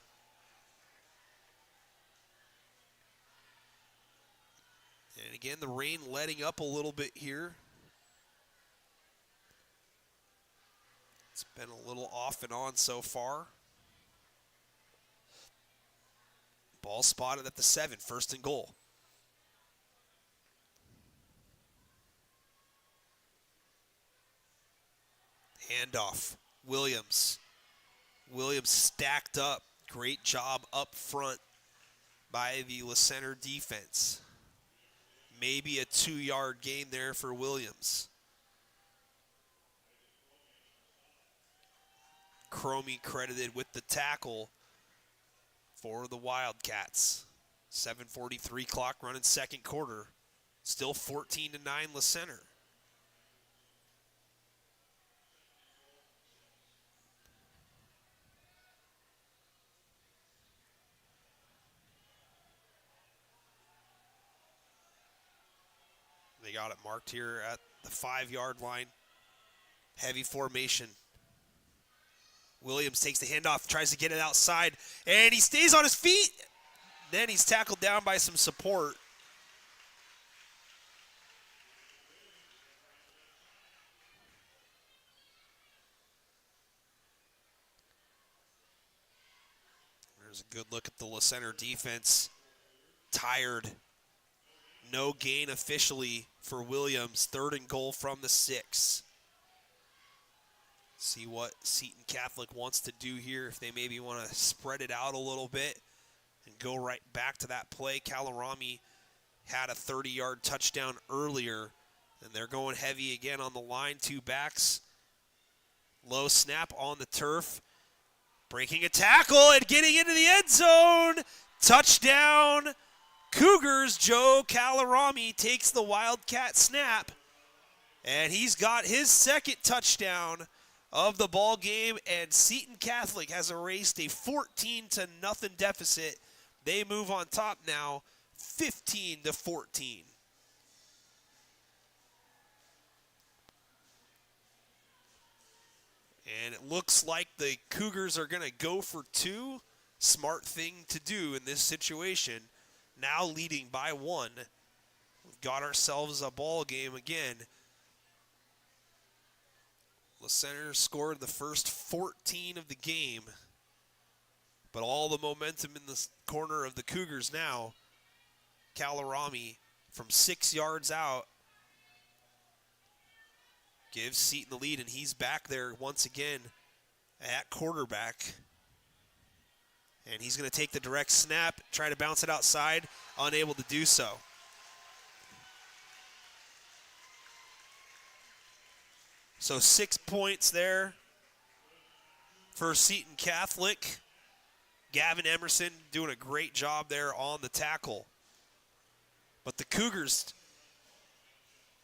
And again, the rain letting up a little bit here. It's been a little off and on so far. Ball spotted at the 7, 1st and goal. Handoff, Williams. Williams stacked up. Great job up front by the La Center defense. Maybe a 2-yard gain there for Williams. Cromie credited with the tackle for the Wildcats. 7:43 clock running second quarter. Still 14-9 La Center. They got it marked here at the 5-yard line. Heavy formation. Williams takes the handoff, tries to get it outside, and he stays on his feet. Then he's tackled down by some support. There's a good look at the La Center defense. Tired. No gain officially for Williams. 3rd and goal from the 6. See what Seton Catholic wants to do here, if they maybe want to spread it out a little bit and go right back to that play. Kalarami had a 30-yard touchdown earlier, and they're going heavy again on the line. 2 backs. Low snap on the turf. Breaking a tackle and getting into the end zone. Touchdown, Cougars. Joe Kalarami takes the Wildcat snap, and he's got his 2nd touchdown of the ball game, and Seton Catholic has erased a 14-0 deficit. They move on top now, 15-14. And it looks like the Cougars are going to go for 2. Smart thing to do in this situation. Now leading by 1. We've got ourselves a ball game again. La Center scored the first 14 of the game, but all the momentum in the corner of the Cougars now. Kalarami from 6 yards out gives Seton the lead, and he's back there once again at quarterback. And he's going to take the direct snap, try to bounce it outside, unable to do so. So 6 points there for Seton Catholic. Gavin Emerson doing a great job there on the tackle. But the Cougars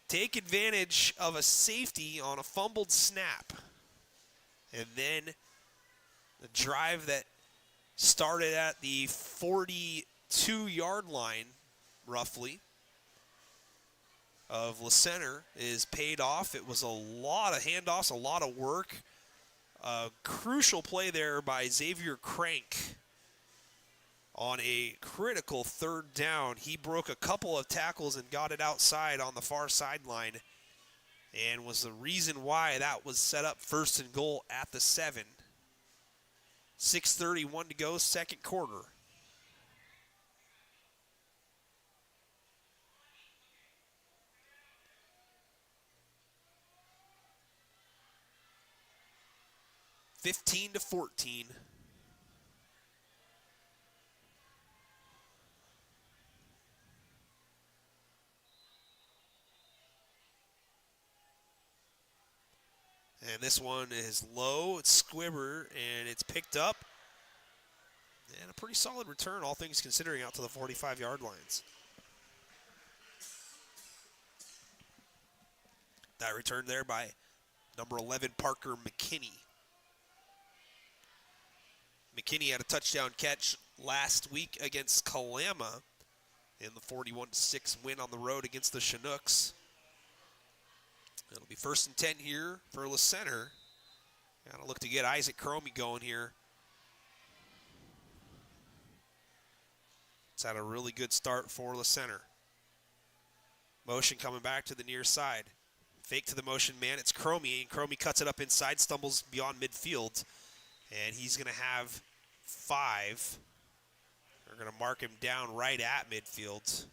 take advantage of a safety on a fumbled snap. And then the drive that started at the 42-yard line, roughly, of La Center is paid off. It was a lot of handoffs, a lot of work. A crucial play there by Xavier Crank on a critical 3rd down. He broke a couple of tackles and got it outside on the far sideline, and was the reason why that was set up 1st and goal at the 7. 6:31 to go, second quarter. (15-14). And this one is low, it's Squibber, and it's picked up. And a pretty solid return, all things considering, out to the 45-yard lines. That return there by number 11, Parker McKinney. McKinney had a touchdown catch last week against Kalama in the 41-6 win on the road against the Chinooks. It'll be 1st and 10 here for La Center. Gotta look to get Isaac Cromie going here. It's had a really good start for La Center. Motion coming back to the near side. Fake to the motion man, it's Cromie, and Cromie cuts it up inside, stumbles beyond midfield. And he's going to have 5. They're going to mark him down right at midfield.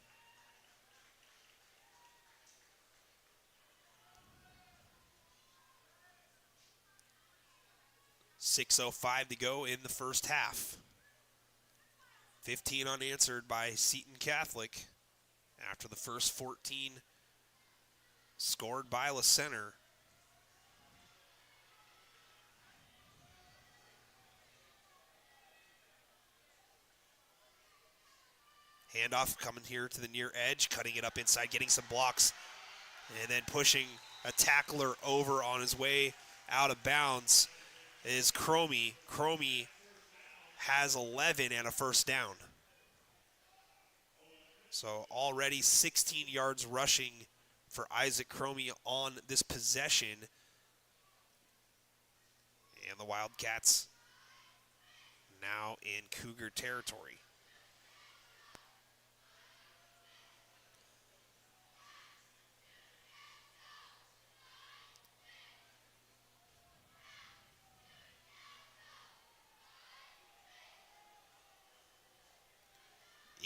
.6:05 to go in the first half. 15 unanswered by Seton Catholic after the first 14 scored by La Center. Handoff coming here to the near edge, cutting it up inside, getting some blocks, and then pushing a tackler over on his way out of bounds is Cromie. Cromie has 11 and a first down. So already 16 yards rushing for Isaac Cromie on this possession. And the Wildcats now in Cougar territory.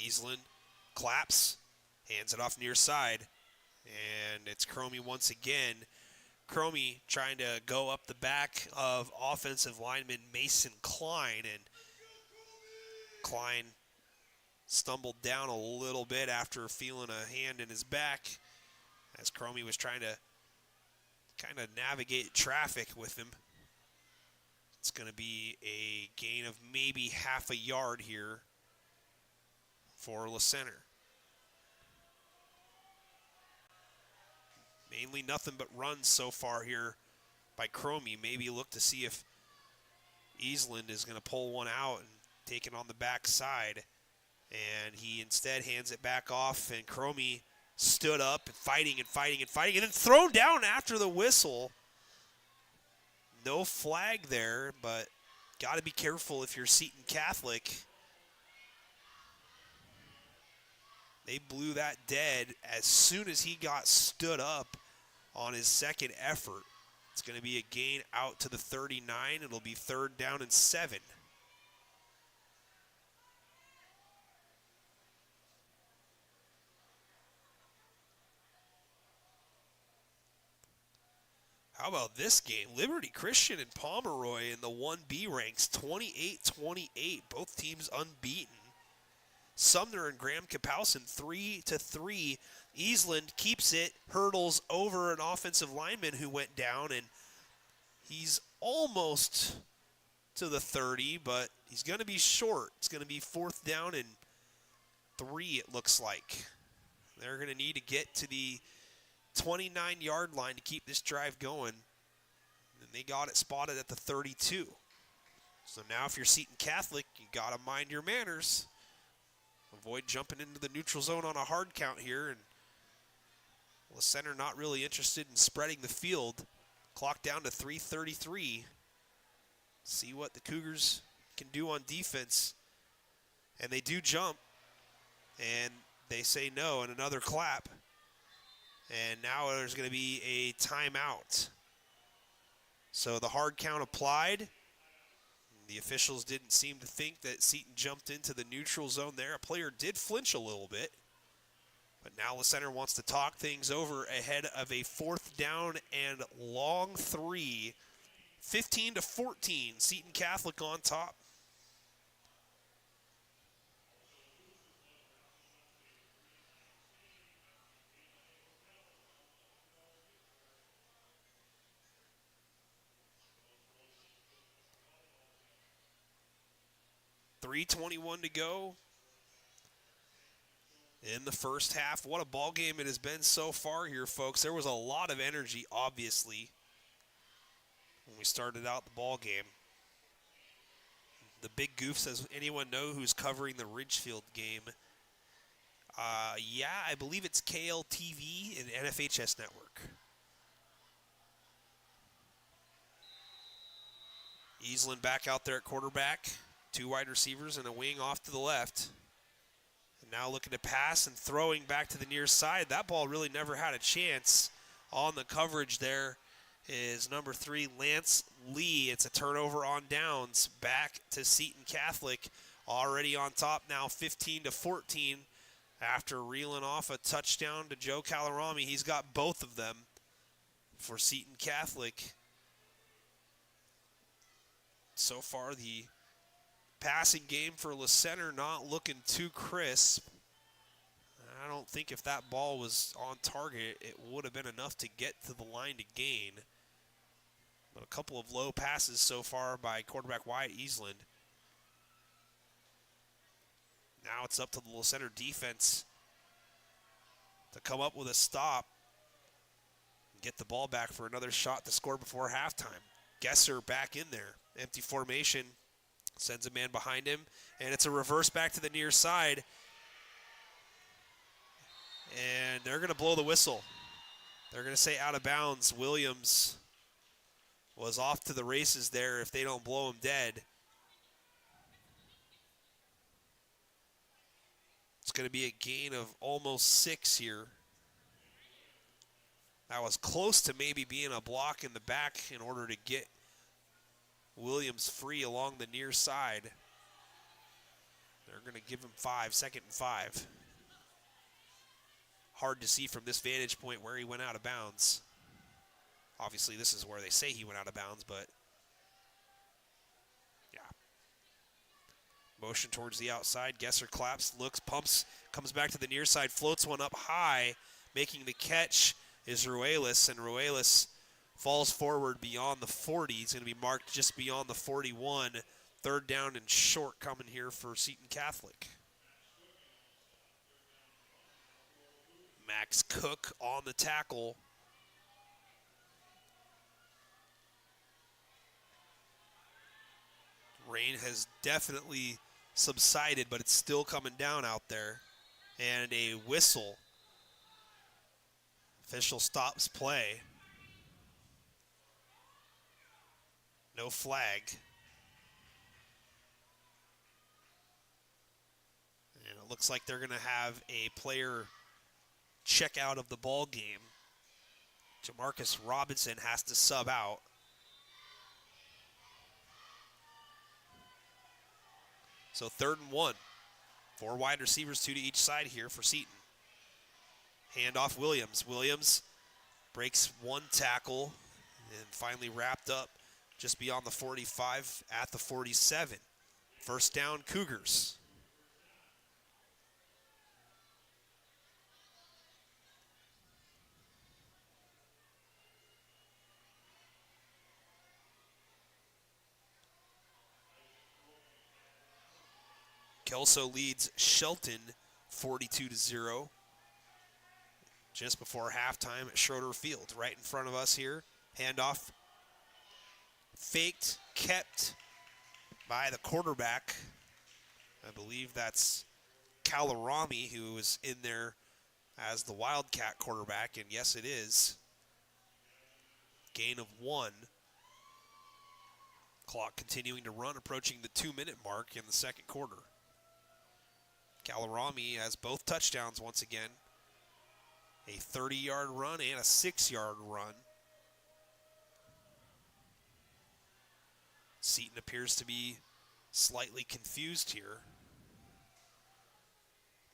Eastland claps, hands it off near side, and it's Cromie once again. Cromie trying to go up the back of offensive lineman Mason Klein, and Klein stumbled down a little bit after feeling a hand in his back as Cromie was trying to kind of navigate traffic with him. It's going to be a gain of maybe half a yard here for La Center. Mainly nothing but runs so far here by Cromie. Maybe look to see if Eastland is going to pull one out and take it on the backside. And he instead hands it back off, and Cromie stood up and fighting, and then thrown down after the whistle. No flag there, but got to be careful if you're Seton Catholic. They blew that dead as soon as he got stood up on his second effort. It's going to be a gain out to the 39. It'll be 3rd down and 7. How about this game? Liberty Christian and Pomeroy in the 1B ranks, 28-28. Both teams unbeaten. Sumner and Graham Kapowson 3-3. Eastland keeps it, hurdles over an offensive lineman who went down, and he's almost to the 30, but he's going to be short. It's going to be 4th down and 3, it looks like. They're going to need to get to the 29-yard line to keep this drive going, and they got it spotted at the 32. So now if you're Seton Catholic, you got to mind your manners. Avoid jumping into the neutral zone on a hard count here, and La Center not really interested in spreading the field. Clock down to 3:33. See what the Cougars can do on defense. And they do jump, and they say no, and another clap. And now there's going to be a timeout. So the hard count applied. The officials didn't seem to think that Seton jumped into the neutral zone there. A player did flinch a little bit. But now La Center wants to talk things over ahead of a 4th down and long 3. 15-14, Seton Catholic on top. .321 to go in the first half. What a ball game it has been so far here, folks. There was a lot of energy, obviously, when we started out the ball game. The Big Goof says, anyone know who's covering the Ridgefield game? Yeah, I believe it's KLTV and NFHS Network. Eastland back out there at quarterback. 2 wide receivers and a wing off to the left. And now looking to pass and throwing back to the near side. That ball really never had a chance. On the coverage there is number 3, Lance Lee. It's a turnover on downs. Back to Seton Catholic. Already on top now, 15-14. After reeling off a touchdown to Joe Calarami. He's got both of them for Seton Catholic. So far, the passing game for La Center not looking too crisp. I don't think if that ball was on target, it would have been enough to get to the line to gain. But a couple of low passes so far by quarterback Wyatt Eastland. Now now it's up to the Little Center defense to come up with a stop and get the ball back for another shot to score before halftime. Gesser back in there. Empty formation. Sends a man behind him. And it's a reverse back to the near side. And they're going to blow the whistle. They're going to say out of bounds. Williams was off to the races there if they don't blow him dead. It's going to be a gain of almost 6 here. That was close to maybe being a block in the back in order to get Williams free along the near side. They're going to give him 5, 2nd and 5. Hard to see from this vantage point where he went out of bounds. Obviously, this is where they say he went out of bounds, but yeah. Motion towards the outside. Gesser claps, looks, pumps, comes back to the near side, floats one up high. Making the catch is Ruelas, and Ruelas falls forward beyond the 40. He's going to be marked just beyond the 41. 3rd down and short coming here for Seton Catholic. Max Cook on the tackle. Rain has definitely subsided, but it's still coming down out there. And a whistle. Official stops play. No flag. And it looks like they're going to have a player check out of the ball game. Jamarcus Robinson has to sub out. So 3rd and 1. 4 wide receivers, 2 to each side here for Seton. Handoff Williams. Williams breaks 1 tackle and finally wrapped up just beyond the 45 at the 47. 1st down, Cougars. Kelso leads Shelton 42-0 just before halftime at Schroeder Field. Right in front of us here. Handoff faked, kept by the quarterback. I believe that's Kalarami, who was in there as the Wildcat quarterback, and yes, it is. Gain of 1. Clock continuing to run, approaching the 2-minute mark in the 2nd quarter. Kalarami has both touchdowns once again. A 30-yard run and a 6-yard run. Seton appears to be slightly confused here.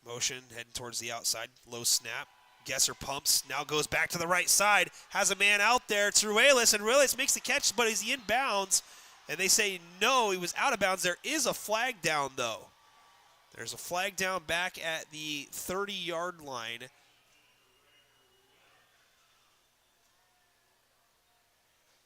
Motion heading towards the outside. Low snap. Gesser pumps. Now goes back to the right side. Has a man out there. It's Ruelas, and Ruelas makes the catch, but is he in bounds? And they say no, he was out of bounds. There is a flag down, though. There's a flag down back at the 30-yard line.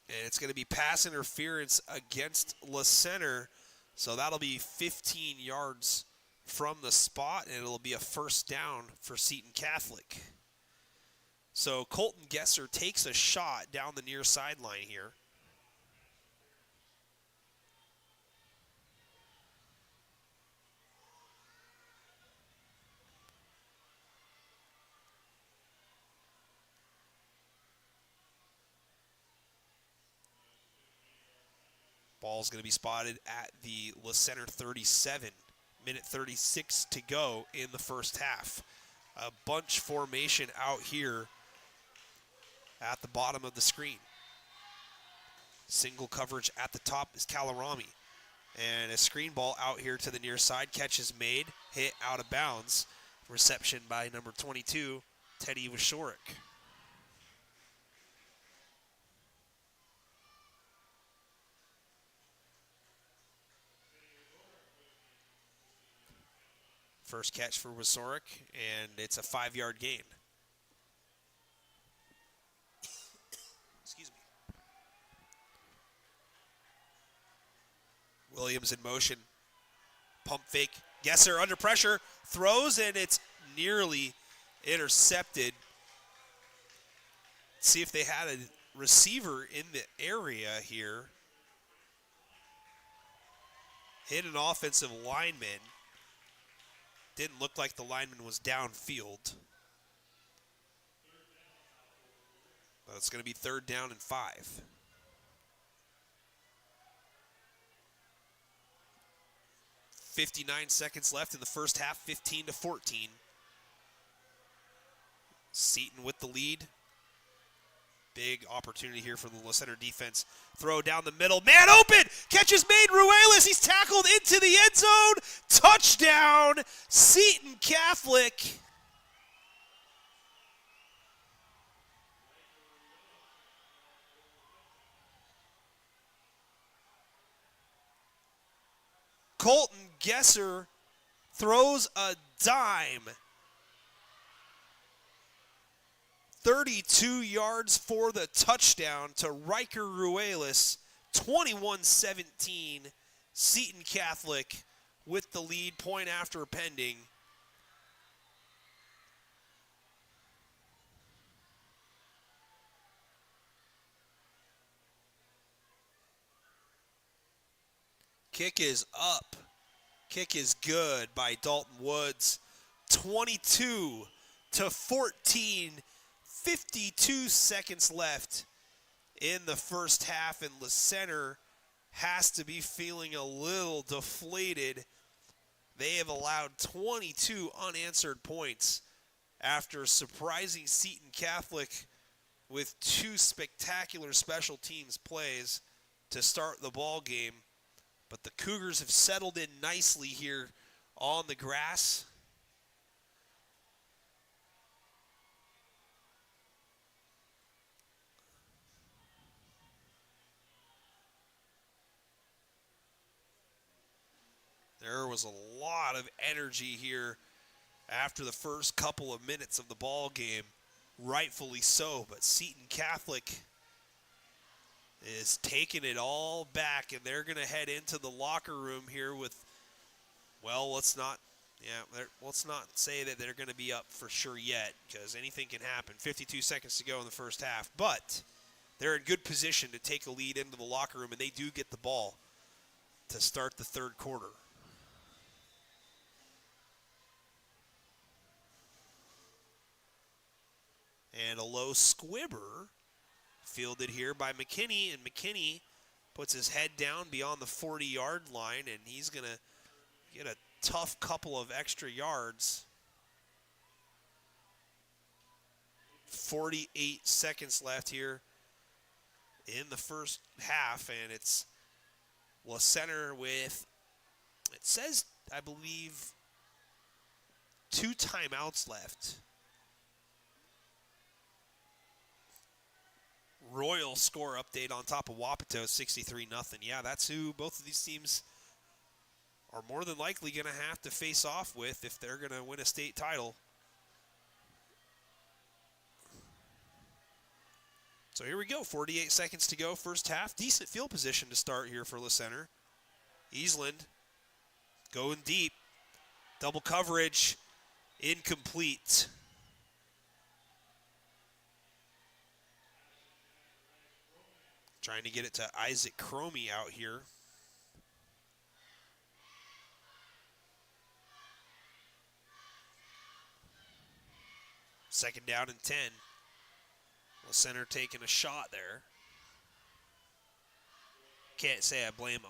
And it's going to be pass interference against Le Center. So that'll be 15 yards from the spot, and it'll be a 1st down for Seton Catholic. So Colton Gesser takes a shot down the near sideline here. Ball's going to be spotted at the Le Center 37. Minute 36 to go in the 1st half. A bunch formation out here at the bottom of the screen. Single coverage at the top is Kalarami. And a screen ball out here to the near side. Catch is made, hit out of bounds. Reception by number 22, Teddy Washorik. First catch for Wasorick, and it's a 5-yard gain. Excuse me. Williams in motion. Pump fake. Gesser under pressure, throws, and it's nearly intercepted. See if they had a receiver in the area here. Hit an offensive lineman. Didn't look like the lineman was downfield. But it's going to be 3rd down and 5. .59 seconds left in the first half, 15-14. Seton with the lead. Big opportunity here for the Center defense. Throw down the middle. Man open! Catch is made. Ruelas. He's tackled into the end zone. Touchdown, Seton Catholic. Colton Gesser throws a dime. 32 yards for the touchdown to Riker Ruelas. 21-17. Seton Catholic with the lead, point after pending. Kick is up. Kick is good by Dalton Woods. 22-14. 52 seconds left in the first half, and Center has to be feeling a little deflated. They have allowed 22 unanswered points after surprising Seton Catholic with 2 spectacular special teams plays to start the ball game. But the Cougars have settled in nicely here on the grass. There was a lot of energy here after the first couple of minutes of the ball game, rightfully so, but Seton Catholic is taking it all back, and they're going to head into the locker room here with, well, let's not say that they're going to be up for sure yet, because anything can happen. 52 seconds to go in the first half, but they're in good position to take a lead into the locker room, and they do get the ball to start the third quarter. And a low squibber fielded here by McKinney, and McKinney puts his head down beyond the 40-yard line, and he's going to get a tough couple of extra yards. 48 seconds left here in the first half, and it's Center with, it says, I believe, 2 timeouts left. Royal score update on top of Wapato, 63-0. Yeah, that's who both of these teams are more than likely going to have to face off with if they're going to win a state title. So here we go, 48 seconds to go, first half. Decent field position to start here for Center. Eastland going deep. Double coverage, incomplete. Trying to get it to Isaac Cromie out here. Second down and 10. Center taking a shot there. Can't say I blame him.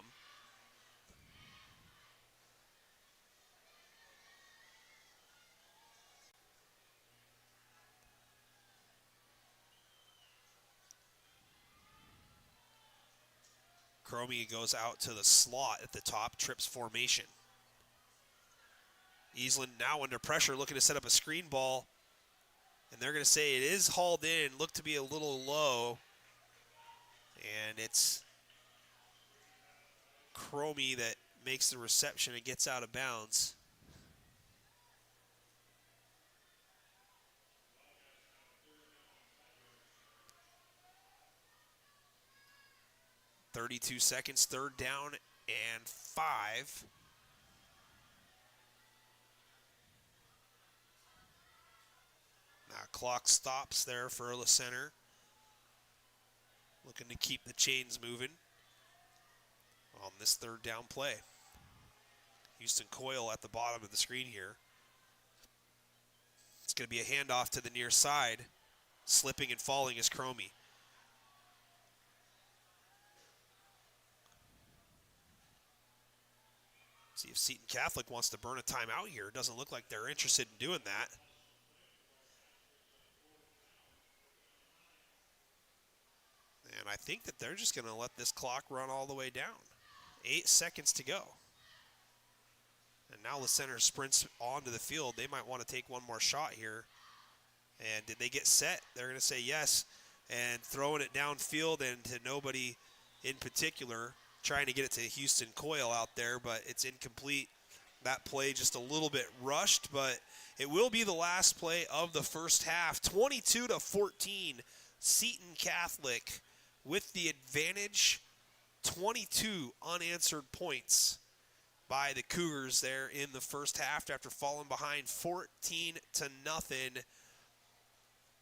Cromie goes out to the slot at the top, trips formation. Eastland now under pressure, looking to set up a screen ball. And they're going to say it is hauled in, looked to be a little low. And it's Cromie that makes the reception and gets out of bounds. .32 seconds, third down and 5. clock stops there for the center. Looking to keep the chains moving on this third down play. Houston Coyle at the bottom of the screen here. It's going to be a handoff to the near side. Slipping and falling is Cromie. See if Seton Catholic wants to burn a timeout here. It doesn't look like they're interested in doing that. And I think that they're just going to let this clock run all the way down. 8 seconds to go. And now the center sprints onto the field. They might want to take one more shot here. And did they get set? They're going to say yes. And throwing it downfield and to nobody in particular. Trying to get it to Houston Coyle out there, but it's incomplete. That play just a little bit rushed, but it will be the last play of the first half. 22-14, Seton Catholic with the advantage. 22 unanswered points by the Cougars there in the first half after falling behind 14-0.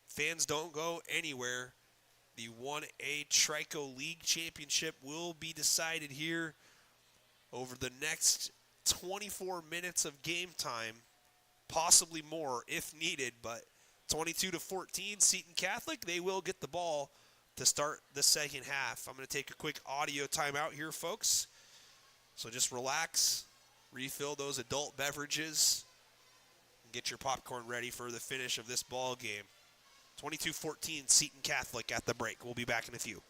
Fans, don't go anywhere. The 1A Trico League Championship will be decided here over the next 24 minutes of game time, possibly more if needed, but 22-14, Seton Catholic, they will get the ball to start the second half. I'm going to take a quick audio timeout here, folks. So just relax, refill those adult beverages, and get your popcorn ready for the finish of this ball game. 22-14, Seton Catholic at the break. We'll be back in a few.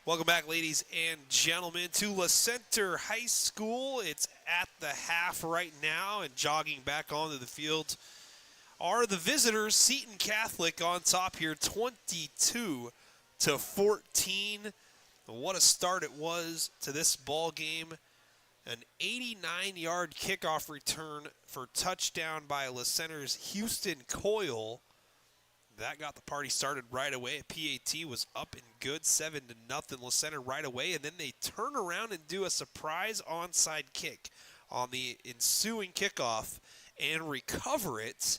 Welcome back, ladies and gentlemen, to La Center High School. It's at the half right now, and jogging back onto the field are the visitors, Seton Catholic, on top here, 22-14. What a start it was to this ball game. An 89-yard kickoff return for touchdown by La Center's Houston Coyle. That got the party started right away. PAT was up and good, 7-0 La Center right away, and then they turn around and do a surprise onside kick on the ensuing kickoff and recover it.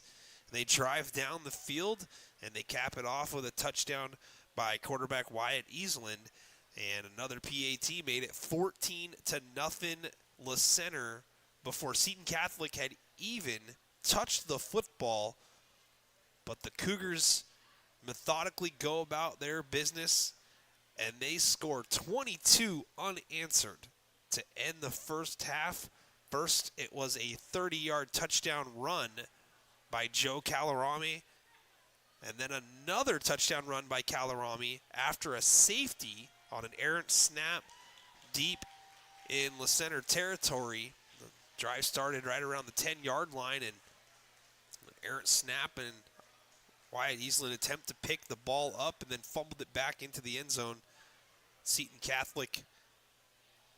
They drive down the field, and they cap it off with a touchdown by quarterback Wyatt Eastland, and another PAT made it 14-0 La Center before Seton Catholic had even touched the football. But the Cougars methodically go about their business, and they score 22 unanswered to end the first half. First, it was a 30-yard touchdown run by Joe Calarami, and then another touchdown run by Calarami after a safety on an errant snap deep in La Center territory. The drive started right around the 10-yard line, and an errant snap, and Wyatt Eastland attempt to pick the ball up and then fumbled it back into the end zone. Seton Catholic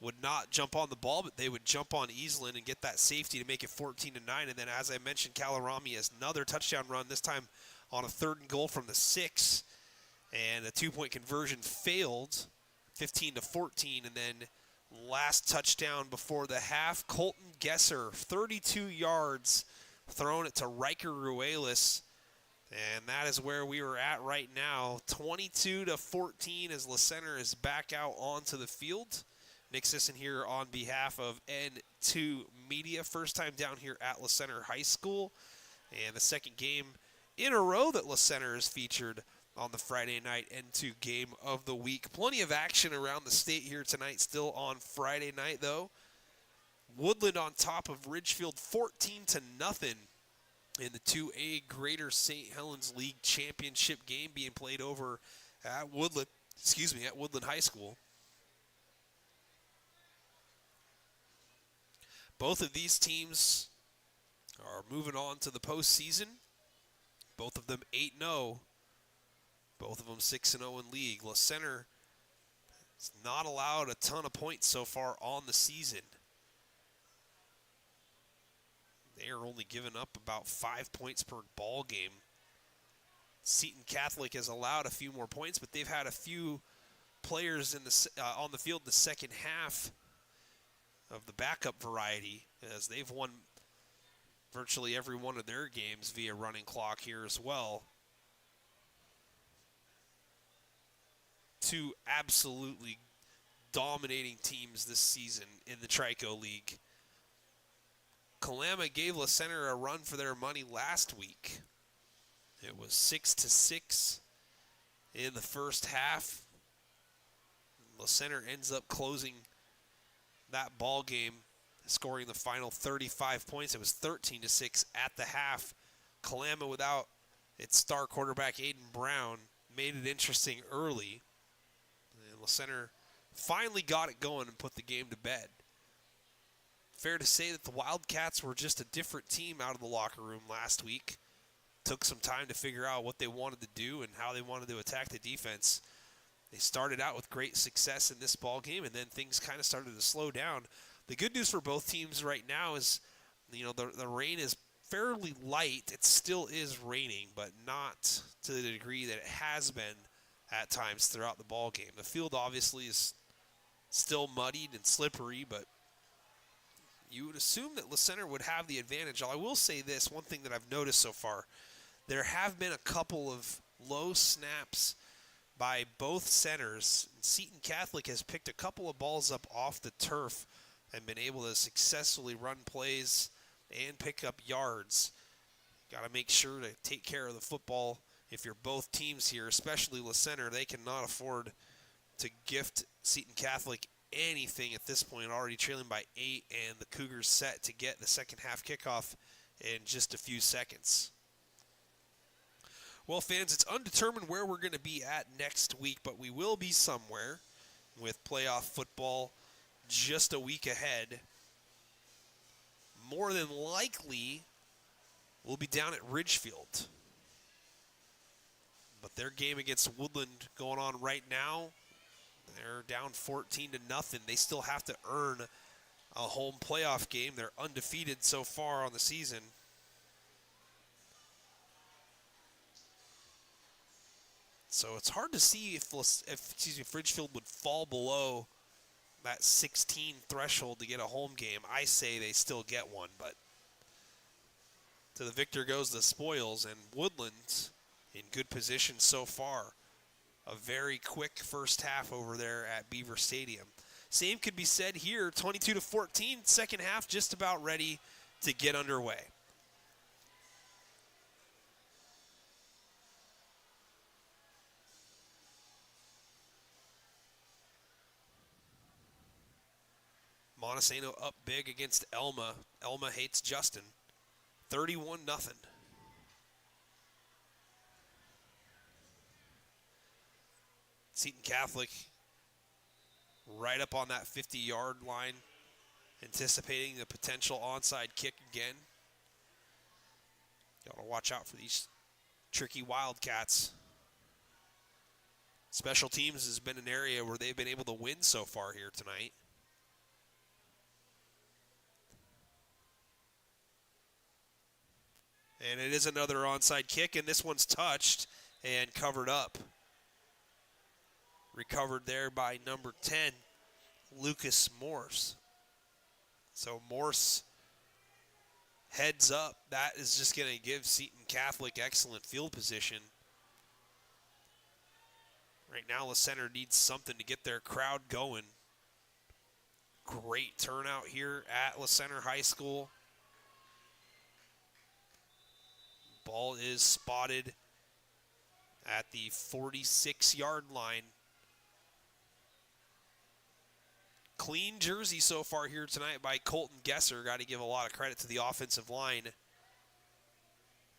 would not jump on the ball, but they would jump on Eastland and get that safety to make it 14-9. And then, as I mentioned, Calarami has another touchdown run, this time on a 3rd and goal from the 6. And a 2-point conversion failed, 15-14. And then last touchdown before the half, Colton Gesser, 32 yards, throwing it to Riker Ruelas. And that is where we were at right now, 22-14 as La Center is back out onto the field. Nick Sisson here on behalf of N2 Media. First time down here at La Center High School. And the second game in a row that La Center is featured on the Friday night N2 game of the week. Plenty of action around the state here tonight, still on Friday night though. Woodland on top of Ridgefield 14-0 in the 2A Greater St. Helens League Championship game being played over at Woodland High School. Both of these teams are moving on to the postseason. Both of them 8-0. Both of them 6-0 in league. La Center has not allowed a ton of points so far on the season. They are only giving up about 5 points per ball game. Seton Catholic has allowed a few more points, but they've had a few players in the on the field in the second half of the backup variety, as they've won virtually every one of their games via running clock here as well. Two absolutely dominating teams this season in the Trico League. Kalama gave La Center a run for their money last week. It was 6-6 in the first half. La Center ends up closing that ball game, scoring the final 35 points. It was 13-6 at the half. Kalama, without its star quarterback Aiden Brown, made it interesting early. And La Center finally got it going and put the game to bed. Fair to say that the Wildcats were just a different team out of the locker room last week. Took some time to figure out what they wanted to do and how they wanted to attack the defense. They started out with great success in this ball game, and then things kind of started to slow down. The good news for both teams right now is, the rain is fairly light. It still is raining, but not to the degree that it has been at times throughout the ball game. The field obviously is still muddied and slippery, but you would assume that La Center would have the advantage. I will say this, one thing that I've noticed so far, there have been a couple of low snaps by both centers. Seton Catholic has picked a couple of balls up off the turf and been able to successfully run plays and pick up yards. Got to make sure to take care of the football if you're both teams here, especially La Center. They cannot afford to gift Seton Catholic anything at this point, already trailing by 8, and the Cougars set to get the second half kickoff in just a few seconds. Well, fans, it's undetermined where we're going to be at next week, but we will be somewhere. with playoff football just a week ahead. More than likely, we'll be down at Ridgefield. But their game against Woodland going on right now, they're down 14-0. They still have to earn a home playoff game. They're undefeated so far on the season. So it's hard to see if Ridgefield would fall below that 16 threshold to get a home game. I say they still get one, but to the victor goes the spoils, and Woodland's in good position so far. A very quick first half over there at Beaver Stadium. Same could be said here, 22-14, second half just about ready to get underway. Montesano up big against Elma. Elma hates Justin. 31-0. Seton Catholic right up on that 50-yard line, anticipating the potential onside kick again. Got to watch out for these tricky Wildcats. Special teams has been an area where they've been able to win so far here tonight. And it is another onside kick, and this one's touched and covered up. Recovered there by number 10, Lucas Morse. So Morse heads up. That is just going to give Seton Catholic excellent field position. Right now, the center needs something to get their crowd going. Great turnout here at La Center High School. Ball is spotted at the 46-yard line. Clean jersey so far here tonight by Colton Gesser. Got to give a lot of credit to the offensive line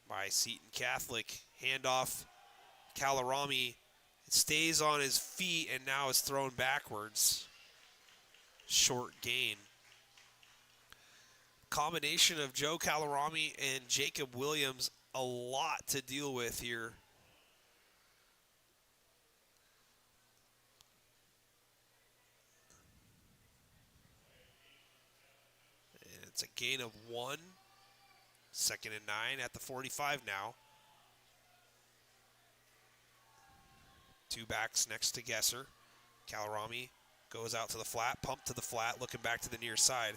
by Seton Catholic. Handoff, Kalarami stays on his feet and now is thrown backwards. Short gain. Combination of Joe Kalarami and Jacob Williams, a lot to deal with here. And it's a gain of 1. 2nd and 9 at the 45 now. 2 backs next to Gesser. Kalarami goes out to the flat, pump to the flat, looking back to the near side.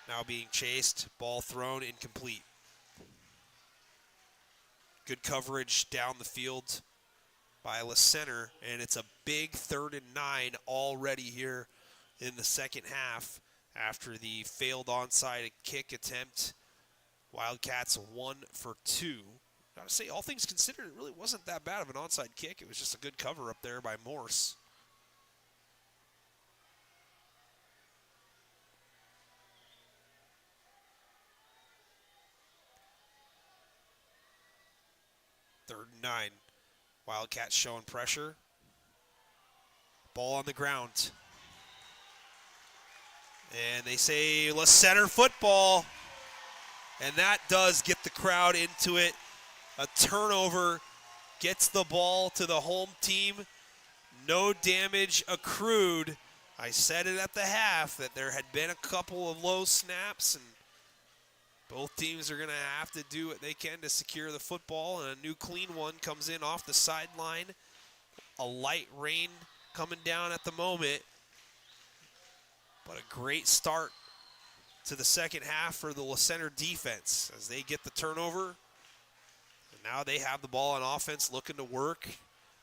Now being chased, ball thrown, incomplete. Good coverage down the field by La Center, and it's a big 3rd and 9 already here in the second half after the failed onside kick attempt. Wildcats 1 for 2. Gotta say, all things considered, it really wasn't that bad of an onside kick. It was just a good cover up there by Morse. Third and 9. Wildcats showing pressure. Ball on the ground. And they say La Center football. And that does get the crowd into it. A turnover gets the ball to the home team. No damage accrued. I said it at the half that there had been a couple of low snaps, and both teams are going to have to do what they can to secure the football, and a new clean one comes in off the sideline. A light rain coming down at the moment, but a great start to the second half for the La Center defense as they get the turnover. And now they have the ball on offense, looking to work,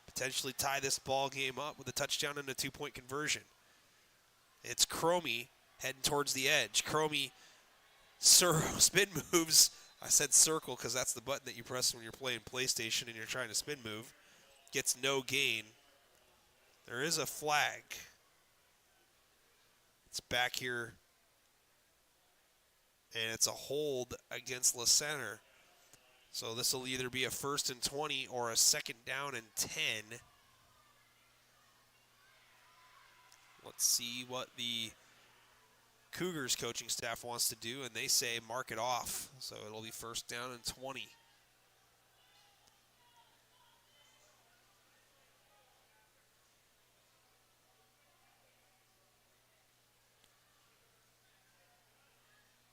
potentially tie this ball game up with a touchdown and a 2-point conversion. It's Cromie heading towards the edge. Cromie spin moves. I said circle because that's the button that you press when you're playing PlayStation and you're trying to spin move. Gets no gain. There is a flag. It's back here. And it's a hold against La Center. So this will either be a 1st and 20 or a 2nd down and 10. Let's see what the Cougars coaching staff wants to do, and they say mark it off. So it'll be first down and 20.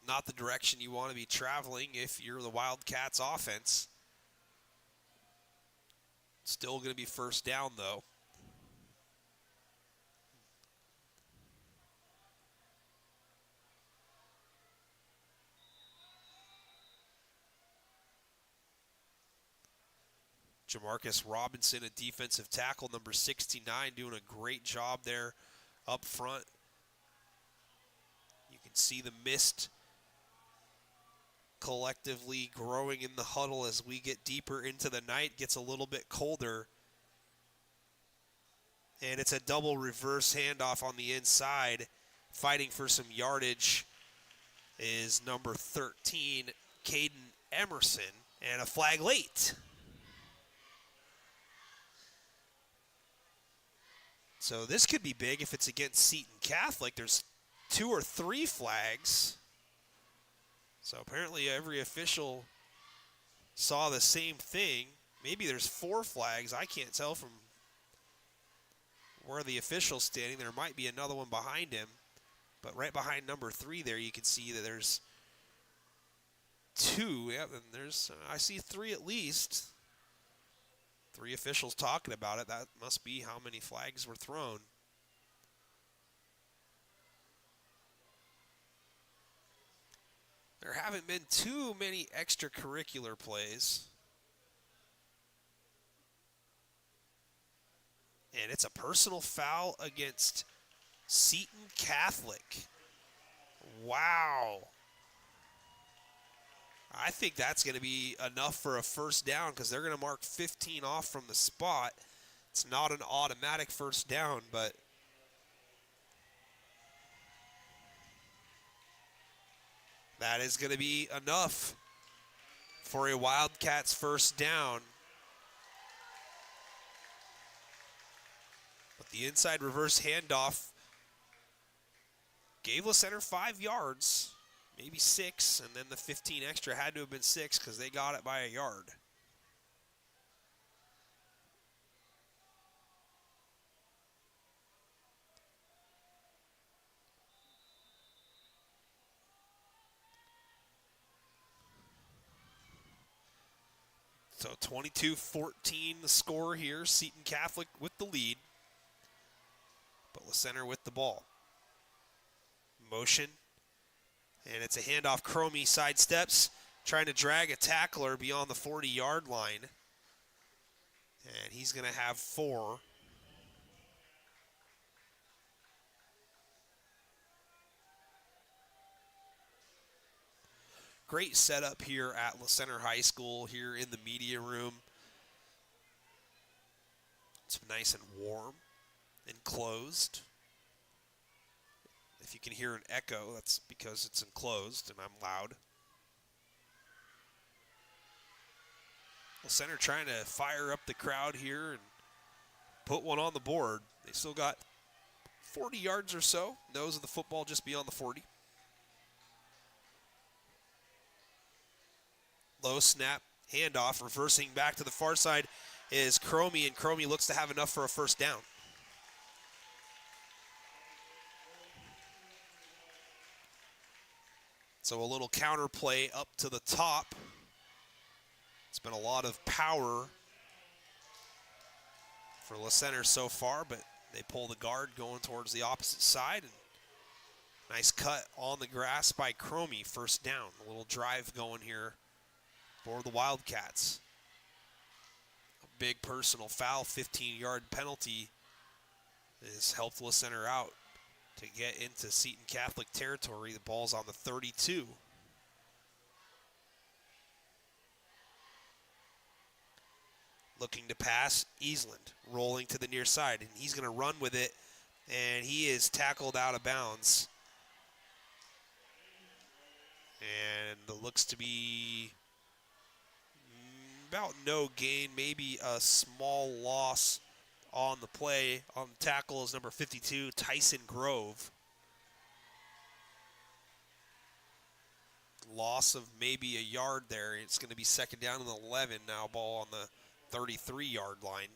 Not the direction you want to be traveling if you're the Wildcats offense. Still going to be first down, though. Jamarcus Robinson, a defensive tackle, number 69, doing a great job there up front. You can see the mist collectively growing in the huddle as we get deeper into the night. Gets a little bit colder. And it's a double reverse handoff on the inside. Fighting for some yardage is number 13, Caden Emerson, and a flag late. So this could be big if it's against Seton Catholic. There's 2 or 3 flags. So apparently every official saw the same thing. Maybe there's 4 flags. I can't tell from where the official's standing. There might be another one behind him. But right behind number 3 there, you can see that there's 2. Yeah, and there's, I see 3 at least. 3 officials talking about it. That must be how many flags were thrown. There haven't been too many extracurricular plays. And it's a personal foul against Seton Catholic. Wow. I think that's going to be enough for a first down because they're going to mark 15 off from the spot. It's not an automatic first down, but that is going to be enough for a Wildcats first down. But the inside reverse handoff gave Center 5 yards. Maybe 6, and then the 15 extra had to have been 6 because they got it by a yard. So 22-14 the score here. Seton Catholic with the lead, but Center with the ball. Motion. And it's a handoff. Cromie sidesteps, trying to drag a tackler beyond the 40-yard line. And he's going to have 4. Great setup here at Center High School here in the media room. It's nice and warm, enclosed. If you can hear an echo, that's because it's enclosed and I'm loud. Center trying to fire up the crowd here and put one on the board. They still got 40 yards or so. Nose of the football just beyond the 40. Low snap, handoff, reversing back to the far side is Cromie, and Cromie looks to have enough for a first down. So a little counter play up to the top. It's been a lot of power for Center so far, but they pull the guard going towards the opposite side. And nice cut on the grass by Cromie, first down. A little drive going here for the Wildcats. A big personal foul, 15-yard penalty has helped Center out to get into Seton Catholic territory. The ball's on the 32. Looking to pass, Eastland rolling to the near side, and he's going to run with it, and he is tackled out of bounds. And it looks to be about no gain, maybe a small loss on the play. On the tackle is number 52, Tyson Grove. Loss of maybe a yard there. It's going to be second down and 11 now, ball on the 33-yard line.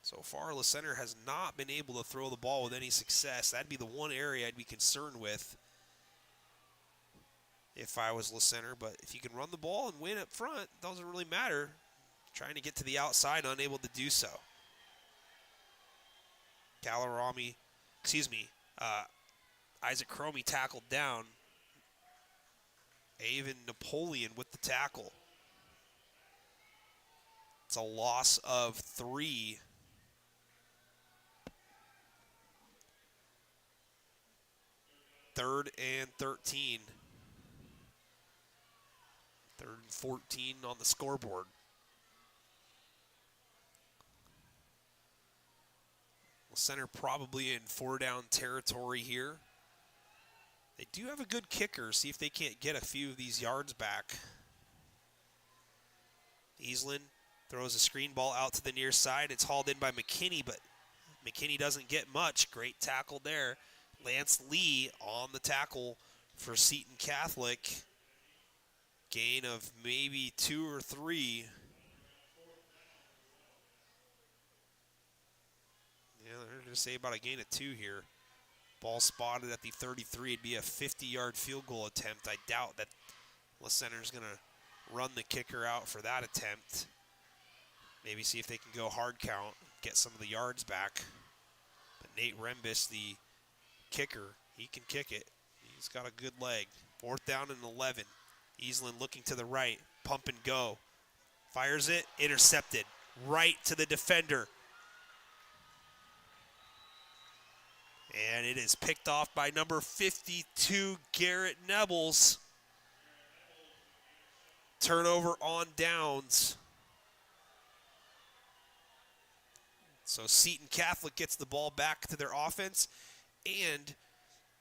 So far, Le Center has not been able to throw the ball with any success. That'd be the one area I'd be concerned with if I was Le Center. But if you can run the ball and win up front, it doesn't really matter. Trying to get to the outside, unable to do so. Isaac Cromie tackled down. Avon Napoleon with the tackle. It's a loss of 3. Third and 13. Third and 14 on the scoreboard. The Center probably in 4-down territory here. They do have a good kicker. See if they can't get a few of these yards back. Easlin throws a screen ball out to the near side. It's hauled in by McKinney, but McKinney doesn't get much. Great tackle there. Lance Lee on the tackle for Seton Catholic. Gain of maybe 2 or 3. Yeah, they're going to say about a gain of 2 here. Ball spotted at the 33. It'd be a 50-yard field goal attempt. I doubt that Le Center's going to run the kicker out for that attempt. Maybe see if they can go hard count, get some of the yards back. But Nate Rembis, the kicker, he can kick it. He's got a good leg. 4th down and 11. Easlin looking to the right. Pump and go. Fires it. Intercepted. Right to the defender. And it is picked off by number 52, Garrett Nebels. Turnover on downs. So Seton Catholic gets the ball back to their offense and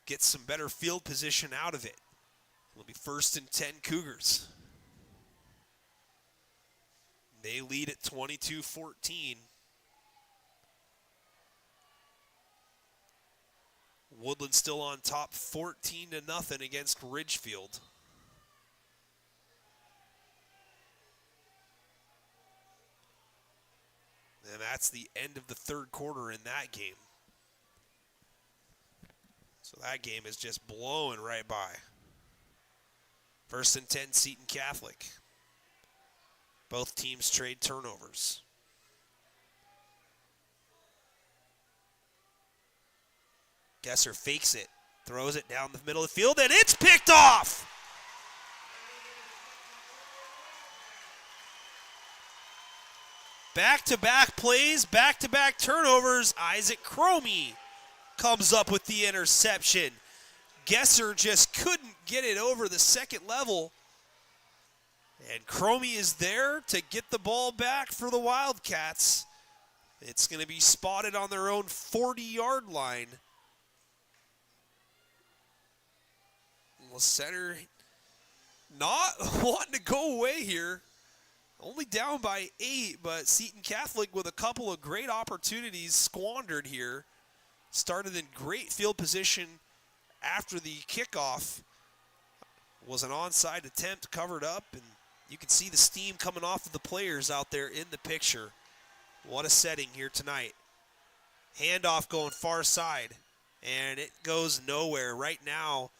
gets some better field position out of it. It'll be 1st and 10 Cougars. They lead at 22-14. Woodland still on top 14-0 against Ridgefield. And that's the end of the 3rd quarter in that game. So that game is just blowing right by. 1st and 10 Seton Catholic. Both teams trade turnovers. Gesser fakes it, throws it down the middle of the field, and it's picked off! Back-to-back plays, back-to-back turnovers. Isaac Cromie comes up with the interception. Gesser just couldn't get it over the second level. And Cromie is there to get the ball back for the Wildcats. It's going to be spotted on their own 40-yard line. Le Center not wanting to go away here. Only down by 8, but Seton Catholic with a couple of great opportunities squandered here. Started in great field position after the kickoff. Was an onside attempt covered up, and you can see the steam coming off of the players out there in the picture. What a setting here tonight. Handoff going far side, and it goes nowhere. Right now,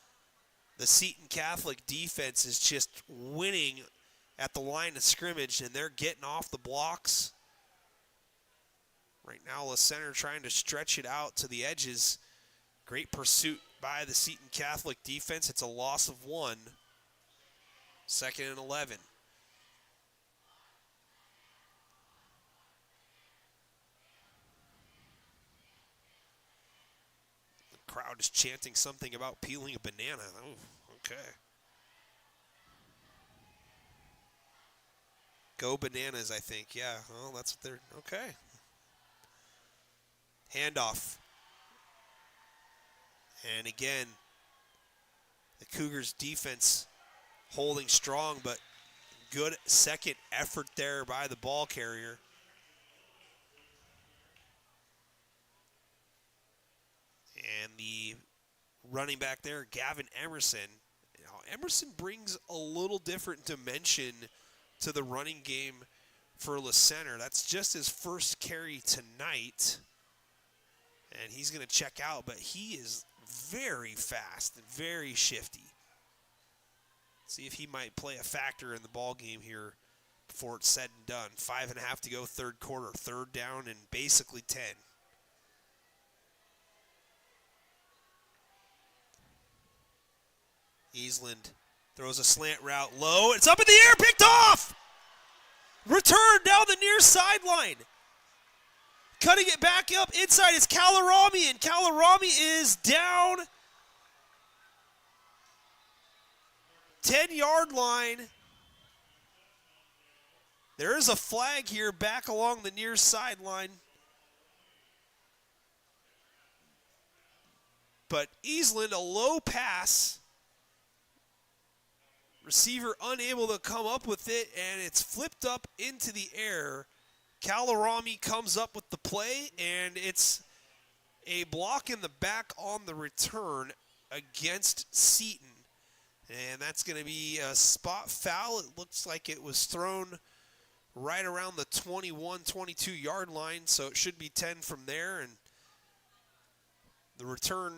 the Seton Catholic defense is just winning at the line of scrimmage, and they're getting off the blocks. Right now, Le Center trying to stretch it out to the edges. Great pursuit by the Seton Catholic defense. It's a loss of 1. 2nd and 11. The crowd is chanting something about peeling a banana. Oh, okay. Go Bananas, I think. Yeah, well, that's what they're, okay. Handoff. And again, the Cougars defense holding strong, but good second effort there by the ball carrier. And the running back there, Gavin Emerson. Emerson brings a little different dimension to the running game for Le Center. That's just his first carry tonight. And he's going to check out, but he is very fast and very shifty. See if he might play a factor in the ball game here before it's said and done. 5.5 to go, third quarter. Third down and basically 10. Eastland throws a slant route low. It's up in the air, picked off! Return down the near sideline. Cutting it back up inside is Kalarami, and Kalarami is down 10-yard line. There is a flag here back along the near sideline. But Eastland, a low pass. Receiver unable to come up with it, and it's flipped up into the air. Kalarami comes up with the play, and it's a block in the back on the return against Seton. And that's going to be a spot foul. It looks like it was thrown right around the 21, 22-yard line, so it should be 10 from there. And the return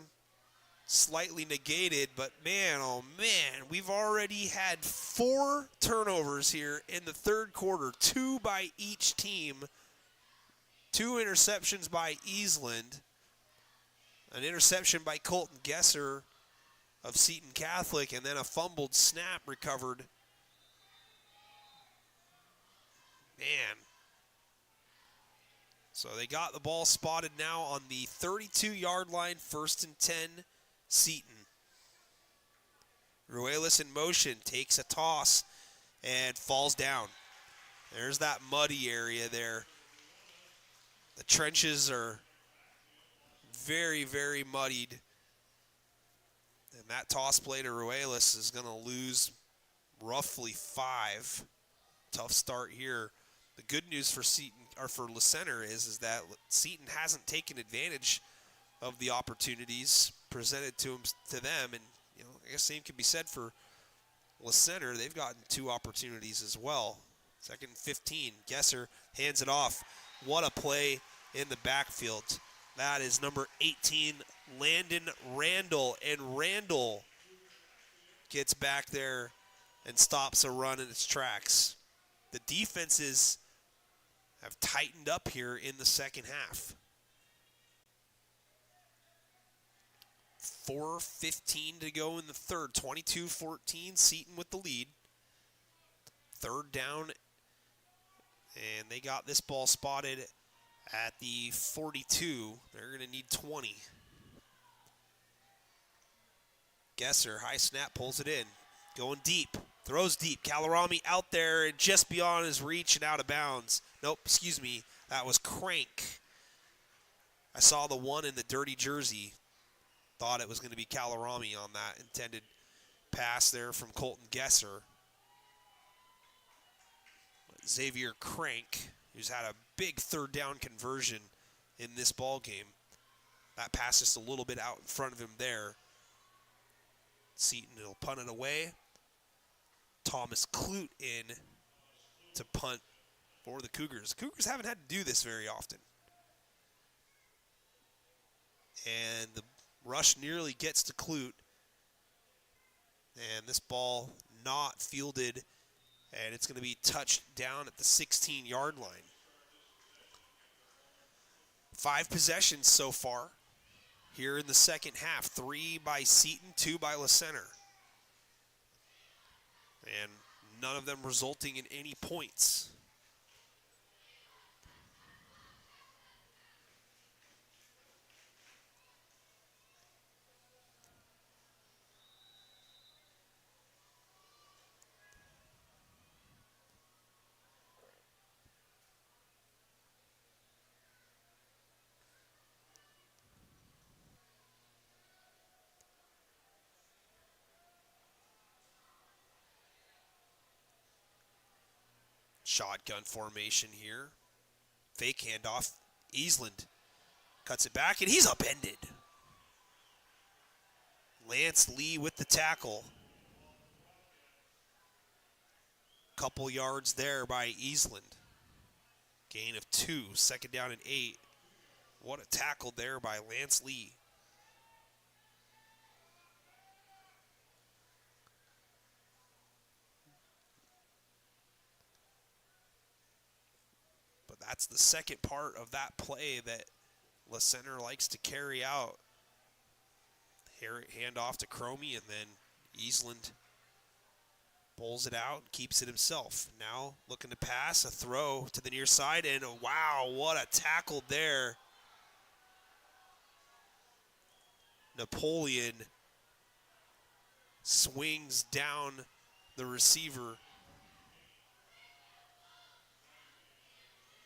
slightly negated, but man, oh man, we've already had 4 turnovers here in the third quarter, 2 by each team, 2 interceptions by Eastland, an interception by Colton Gesser of Seton Catholic, and then a fumbled snap recovered. Man. So they got the ball spotted now on the 32-yard line, 1st and 10. Seton. Ruelas in motion, takes a toss, and falls down. There's that muddy area there. The trenches are very, very muddied. And that toss play to Ruelas is going to lose roughly 5. Tough start here. The good news for Seton, or for Le Center is that Seton hasn't taken advantage of the opportunities presented to them, and I guess same can be said for Le Center. They've gotten 2 opportunities as well. 2nd and 15. Gesser hands it off. What a play in the backfield. That is number 18, Landon Randall, and Randall gets back there and stops a run in its tracks. The defenses have tightened up here in the second half. 4:15 to go in the third. 22-14, Seton with the lead. Third down, and they got this ball spotted at the 42. They're going to need 20. Gesser, high snap, pulls it in. Going deep, throws deep. Kalarami out there and just beyond his reach and out of bounds. Nope, excuse me, that was Crank. I saw the one in the dirty jersey. Thought it was going to be Kalarami on that intended pass there from Colton Gesser. Xavier Crank, who's had a big third down conversion in this ball game. That pass just a little bit out in front of him there. Seton will punt it away. Thomas Clute in to punt for the Cougars. The Cougars haven't had to do this very often. And the rush nearly gets to Clute. And this ball not fielded, and it's going to be touched down at the 16-yard line. 5 possessions so far here in the second half. 3 by Seton, 2 by Le Center. And none of them resulting in any points. Shotgun formation here. Fake handoff. Eastland cuts it back, and he's upended. Lance Lee with the tackle. Couple yards there by Eastland. Gain of 2, second down and 8. What a tackle there by Lance Lee. But that's the second part of that play that Le Center likes to carry out. Hand off to Cromie, and then Eastland pulls it out and keeps it himself. Now looking to pass, a throw to the near side, and wow, what a tackle there. Napoleon swings down the receiver.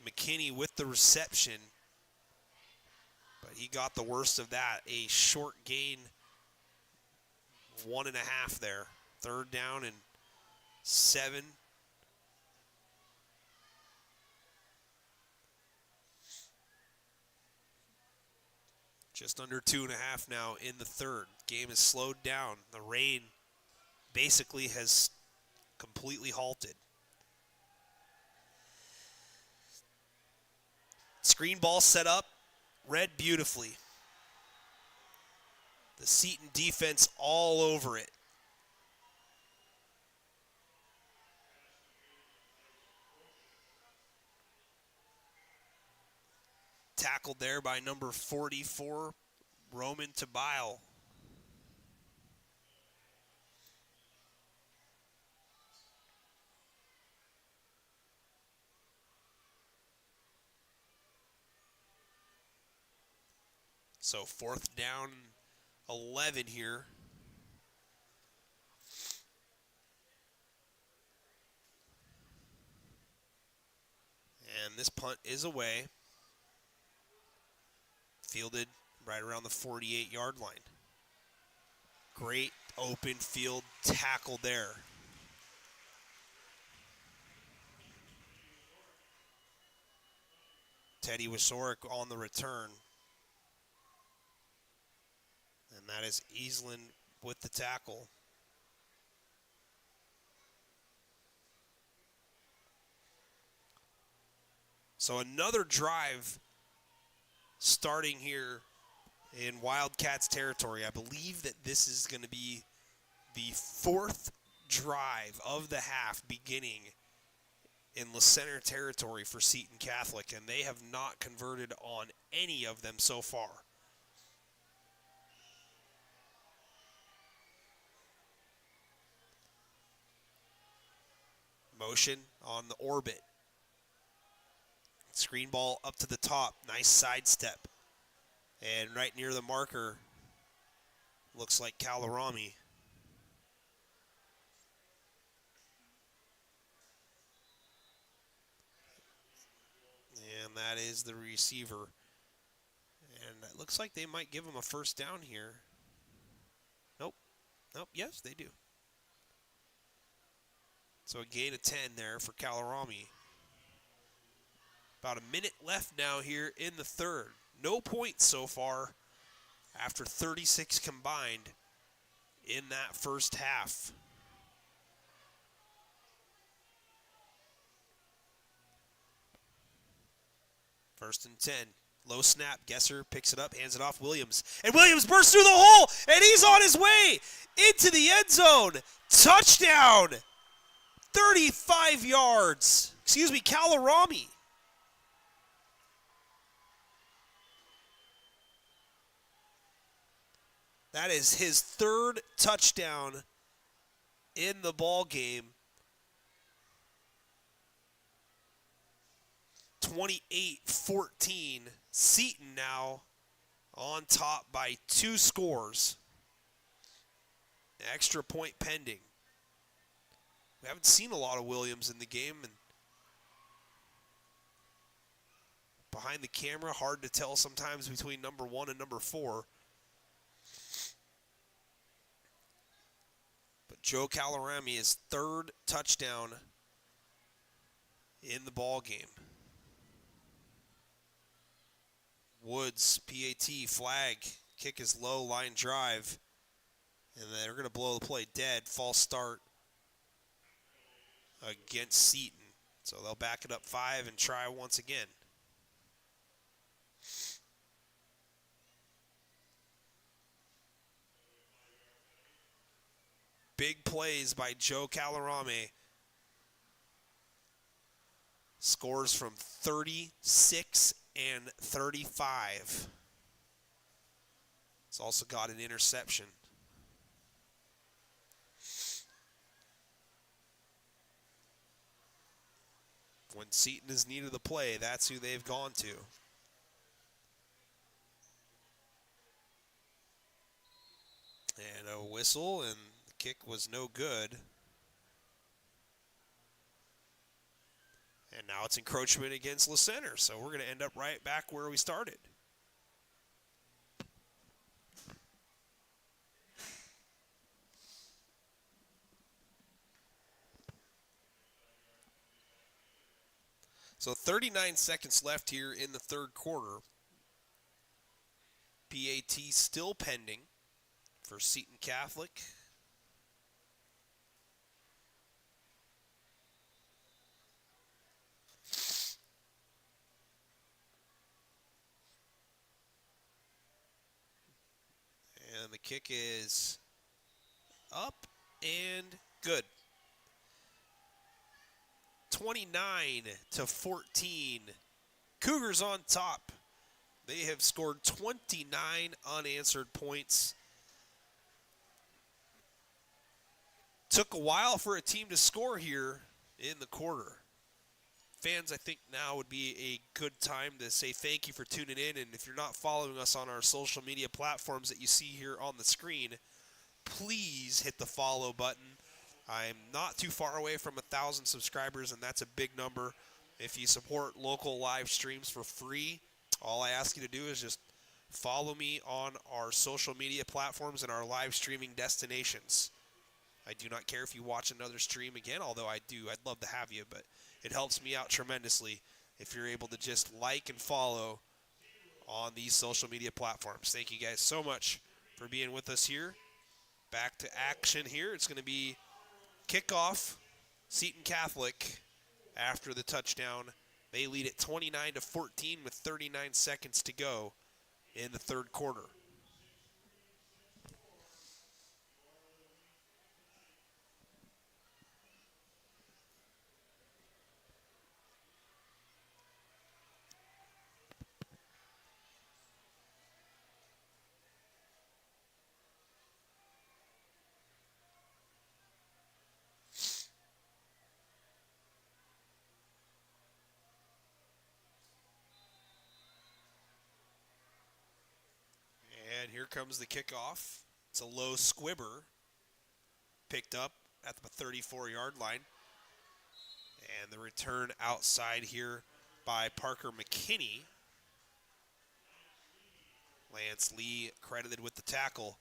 McKinney with the reception, but he got the worst of that. A short gain, 1.5 there. Third down and 7. Just under 2.5 now in the third. Game is slowed down. The rain basically has completely halted. Screen ball set up, read beautifully. The Seton defense all over it. Tackled there by number 44, Roman Tabile. So fourth down, 11 here. And this punt is away. Fielded right around the 48-yard line. Great open field tackle there. Teddy Wisorek on the return. And that is Eastland with the tackle. So another drive starting here in Wildcats territory. I believe that this is going to be the fourth drive of the half beginning in Le Center territory for Seton Catholic, and they have not converted on any of them so far. Motion on the orbit. Screen ball up to the top. Nice sidestep. And right near the marker, looks like Kalarami. And that is the receiver. And it looks like they might give him a first down here. Nope. Nope. Yes, they do. So a gain of 10 there for Kalarami. About a minute left now here in the third. No points so far after 36 combined in that first half. First and 10. Low snap. Gesser picks it up, hands it off. Williams. And Williams bursts through the hole, and he's on his way into the end zone. Touchdown! 35 yards. Excuse me, Kalarami. That is his third touchdown in the ball game. 28-14. Seton now on top by 2 scores. Extra point pending. We haven't seen a lot of Williams in the game, and behind the camera, hard to tell sometimes between number 1 and number 4. But Joe Kalarami, his third touchdown in the ball game. Woods, PAT, flag, kick is low, line drive, and they're going to blow the play dead. False start against Seton. So they'll back it up 5 and try once again. Big plays by Joe Calarame. Scores from 36 and 35. It's also got an interception. When Seton is needed the play, that's who they've gone to. And a whistle, and the kick was no good. And now it's encroachment against Le Center, so we're going to end up right back where we started. So 39 seconds left here in the third quarter. PAT still pending for Seton Catholic. And the kick is up and good. 29-14. Cougars on top. They have scored 29 unanswered points. Took a while for a team to score here in the quarter. Fans, I think now would be a good time to say thank you for tuning in. And if you're not following us on our social media platforms that you see here on the screen, please hit the follow button. I'm not too far away from 1,000 subscribers, and that's a big number. If you support local live streams for free, all I ask you to do is just follow me on our social media platforms and our live streaming destinations. I do not care if you watch another stream again, although I do. I'd love to have you, but it helps me out tremendously if you're able to just like and follow on these social media platforms. Thank you guys so much for being with us here. Back to action here. It's going to be kickoff, Seton Catholic after the touchdown. They lead it 29-14 with 39 seconds to go in the third quarter. And here comes the kickoff. It's a low squibber. Picked up at the 34-yard line. And the return outside here by Parker McKinney. Lance Lee credited with the tackle.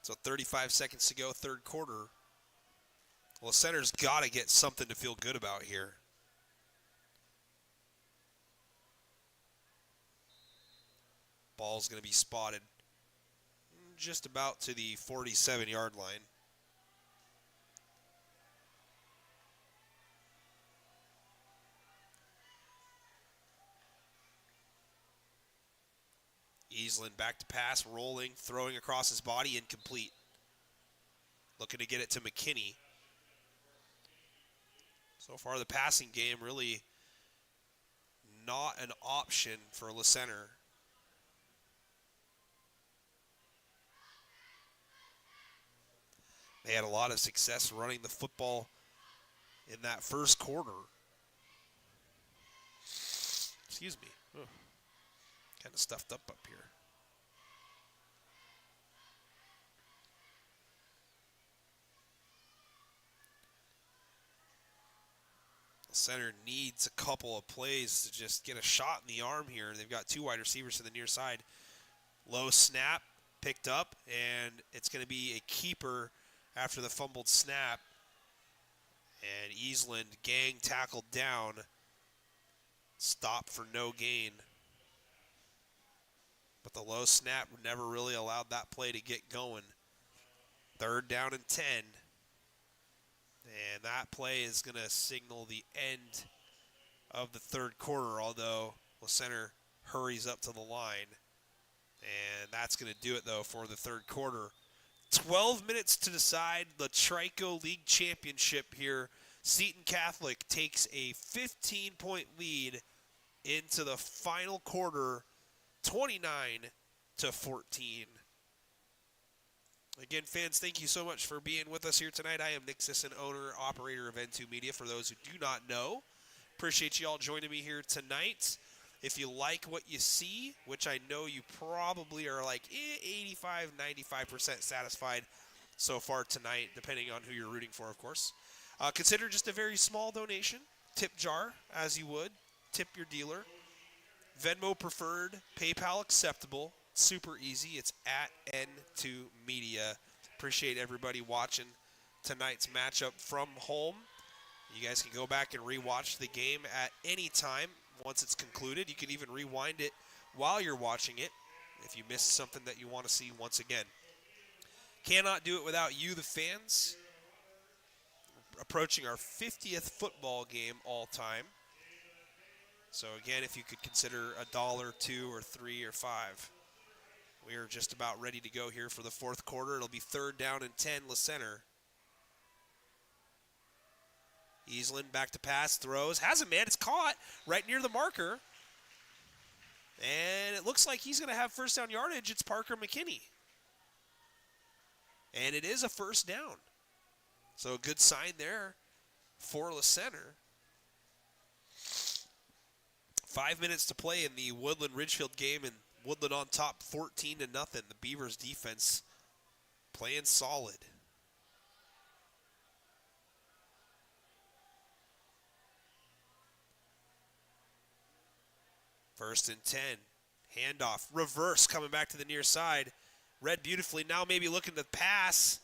So 35 seconds to go, third quarter. Well, Center's got to get something to feel good about here. Ball's going to be spotted just about to the 47-yard line. Easland back to pass, rolling, throwing across his body, incomplete. Looking to get it to McKinney. So far the passing game really not an option for Le Center. They had a lot of success running the football in that first quarter. Excuse me. Ugh. Kind of stuffed up here. The center needs a couple of plays to just get a shot in the arm here. They've got two wide receivers to the near side. Low snap. picked up, and it's going to be a keeper after the fumbled snap. And Eastland gang tackled down. Stop for no gain. But the low snap never really allowed that play to get going. 3rd down and 10. And that play is going to signal the end of the 3rd quarter, although the center hurries up to the line. And that's going to do it, though, for the 3rd quarter. 12 minutes to decide the Trico League Championship here. Seton Catholic takes a 15-point lead into the final quarter, 29-14. Again, fans, thank you so much for being with us here tonight. I am Nick Sisson, owner, operator of N2 Media, for those who do not know. Appreciate you all joining me here tonight. If you like what you see, which I know you probably are like 85, 95% satisfied so far tonight, depending on who you're rooting for, of course. Consider just a very small donation. Tip jar, as you would. Tip your dealer. Venmo preferred. PayPal acceptable. Super easy. It's at N2 Media. Appreciate everybody watching tonight's matchup from home. You guys can go back and rewatch the game at any time once it's concluded. You can even rewind it while you're watching it if you missed something that you want to see once again. Cannot do it without you, the fans. Approaching our 50th football game all time. So again, if you could consider $1, $2, or $3, or $5. We are just about ready to go here for the 4th quarter. It'll be 3rd down and 10, La Center. Eastland back to pass, throws, has a man, it's caught right near the marker. And it looks like he's going to have 1st down yardage. It's Parker McKinney. And it is a 1st down. So a good sign there for La Center. 5 minutes to play in the Woodland-Ridgefield game, and Woodland on top 14-0. The Beavers defense playing solid. First and 10. Handoff. Reverse coming back to the near side. Read beautifully. Now maybe looking to pass.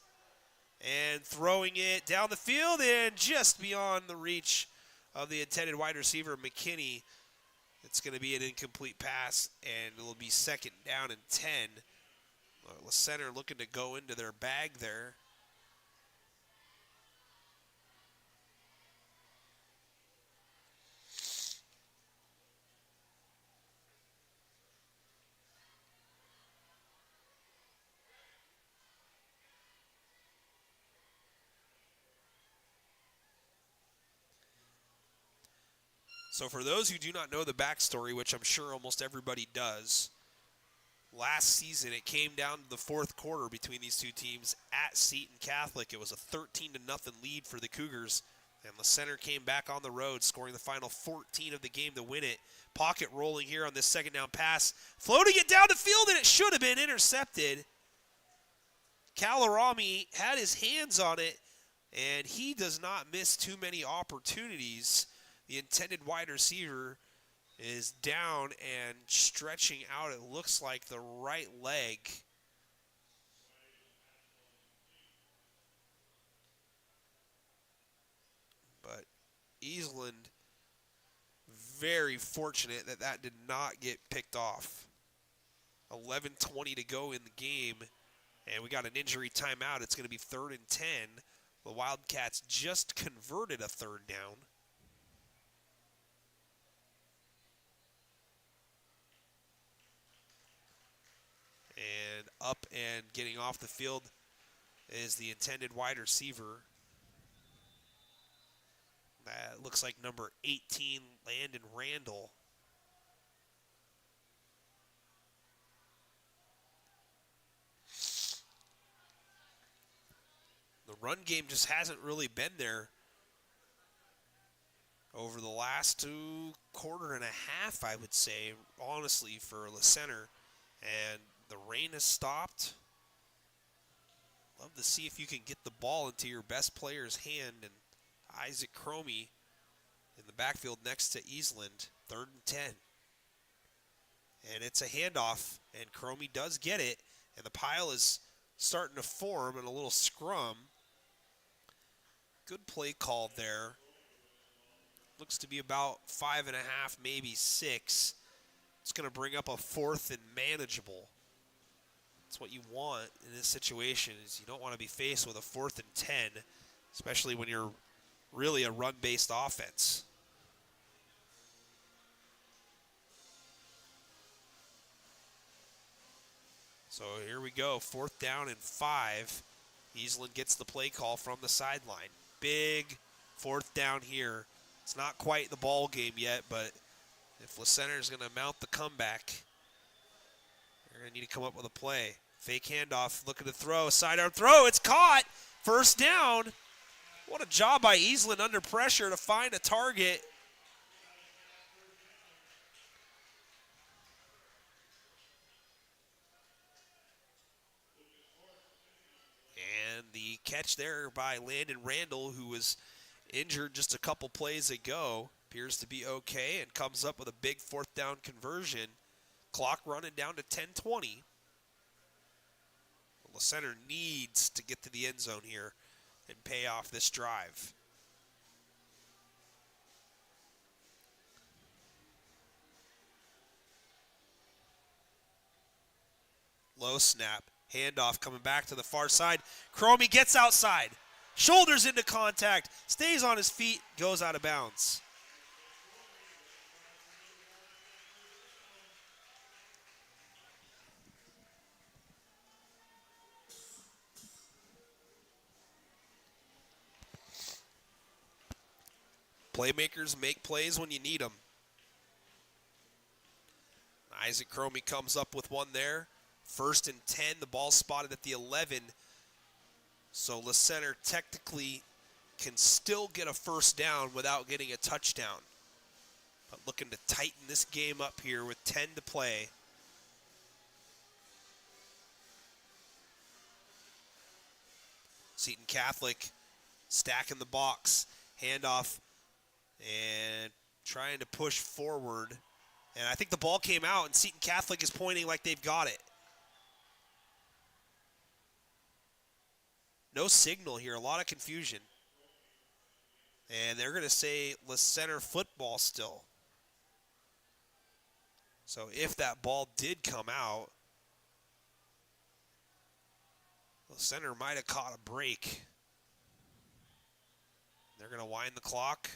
And throwing it down the field and just beyond the reach of the intended wide receiver, McKinney. It's going to be an incomplete pass, and it'll be 2nd down and 10. La Center looking to go into their bag there. So for those who do not know the backstory, which I'm sure almost everybody does, last season it came down to the 4th quarter between these two teams at Seton Catholic. It was a 13-0 lead for the Cougars, and La Center came back on the road, scoring the final 14 of the game to win it. Pocket rolling here on this 2nd down pass, floating it down the field, and it should have been intercepted. Kalarami had his hands on it, and he does not miss too many opportunities. The intended wide receiver is down and stretching out, it looks like, the right leg. But Eastland, very fortunate that that did not get picked off. 11:20 to go in the game, and we got an injury timeout. It's going to be 3rd and 10. The Wildcats just converted a 3rd down. And up and getting off the field is the intended wide receiver. That looks like number 18, Landon Randall. The run game just hasn't really been there over the last 2.5 quarters, I would say, honestly, for La Center. And the rain has stopped. Love to see if you can get the ball into your best player's hand. And Isaac Cromie in the backfield next to Eastland. 3rd and 10. And it's a handoff, and Cromie does get it. And the pile is starting to form in a little scrum. Good play call there. Looks to be about 5.5, maybe 6. It's going to bring up a 4th and manageable. That's what you want in this situation, is you don't want to be faced with a 4th and 10, especially when you're really a run-based offense. So here we go, 4th down and 5. Eastland gets the play call from the sideline. Big 4th down here. It's not quite the ball game yet, but if LaCenter is going to mount the comeback, they're going to need to come up with a play. Fake handoff, looking to throw, sidearm throw, it's caught! First down. What a job by Eastland under pressure to find a target. And the catch there by Landon Randall, who was injured just a couple plays ago, appears to be okay and comes up with a big 4th down conversion. Clock running down to 10:20. The center needs to get to the end zone here and pay off this drive. Low snap, handoff coming back to the far side. Cromie gets outside. Shoulders into contact, stays on his feet, goes out of bounds. Playmakers make plays when you need them. Isaac Cromie comes up with one there. 1st and 10, the ball spotted at the 11. So LaCenter technically can still get a 1st down without getting a touchdown. But looking to tighten this game up here with 10 to play. Seton Catholic stacking the box. Handoff and trying to push forward. And I think the ball came out and Seton Catholic is pointing like they've got it. No signal here, a lot of confusion. And they're going to say LaCenter football still. So if that ball did come out, LaCenter might have caught a break. They're going to wind the clock.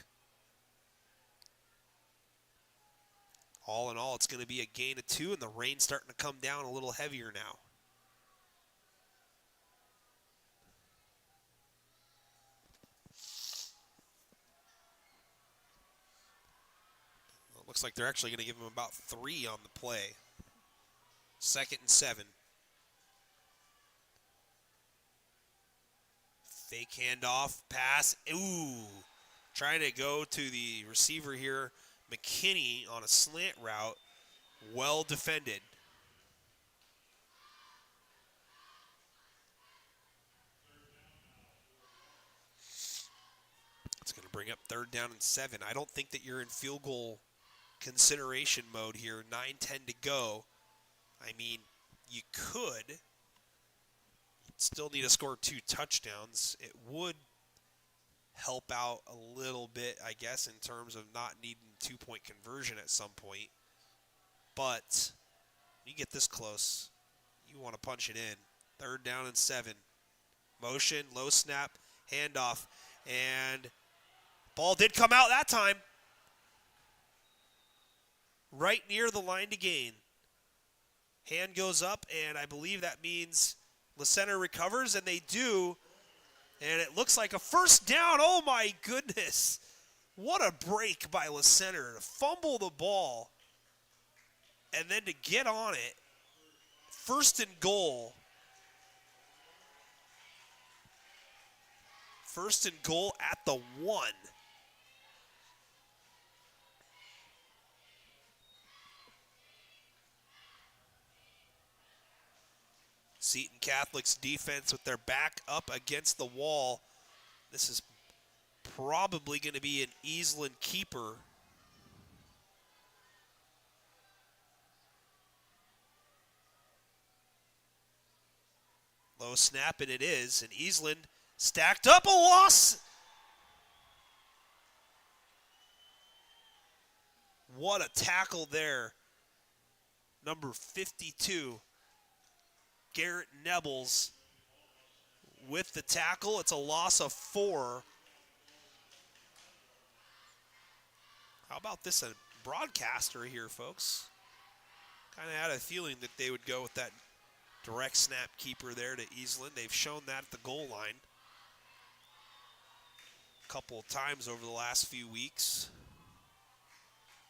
All in all, it's going to be a gain of 2, and the rain's starting to come down a little heavier now. Looks like they're actually going to give him about 3 on the play. 2nd and 7. Fake handoff, pass. Ooh. Trying to go to the receiver here, McKinney, on a slant route. Well defended. It's going to bring up 3rd down and 7. I don't think that you're in field goal consideration mode here. 9-10 to go. I mean, you could still need to score 2 touchdowns. It would help out a little bit, I guess, in terms of not needing 2-point conversion at some point. But you get this close, you want to punch it in. 3rd down and 7. Motion, low snap, handoff, and ball did come out that time. Right near the line to gain. Hand goes up, and I believe that means LaCenter recovers, and they do. And it looks like a 1st down. Oh, my goodness. What a break by LaCenter to fumble the ball and then to get on it. 1st and goal. 1st and goal at the 1. Seton Catholic's defense with their back up against the wall. This is probably going to be an Eastland keeper. Low snap, and it is. And Eastland stacked up a loss. What a tackle there. Number 52, Garrett Nebels with the tackle. It's a loss of 4. How about this, a broadcaster here, folks? Kind of had a feeling that they would go with that direct snap keeper there to Eastland. They've shown that at the goal line a couple of times over the last few weeks,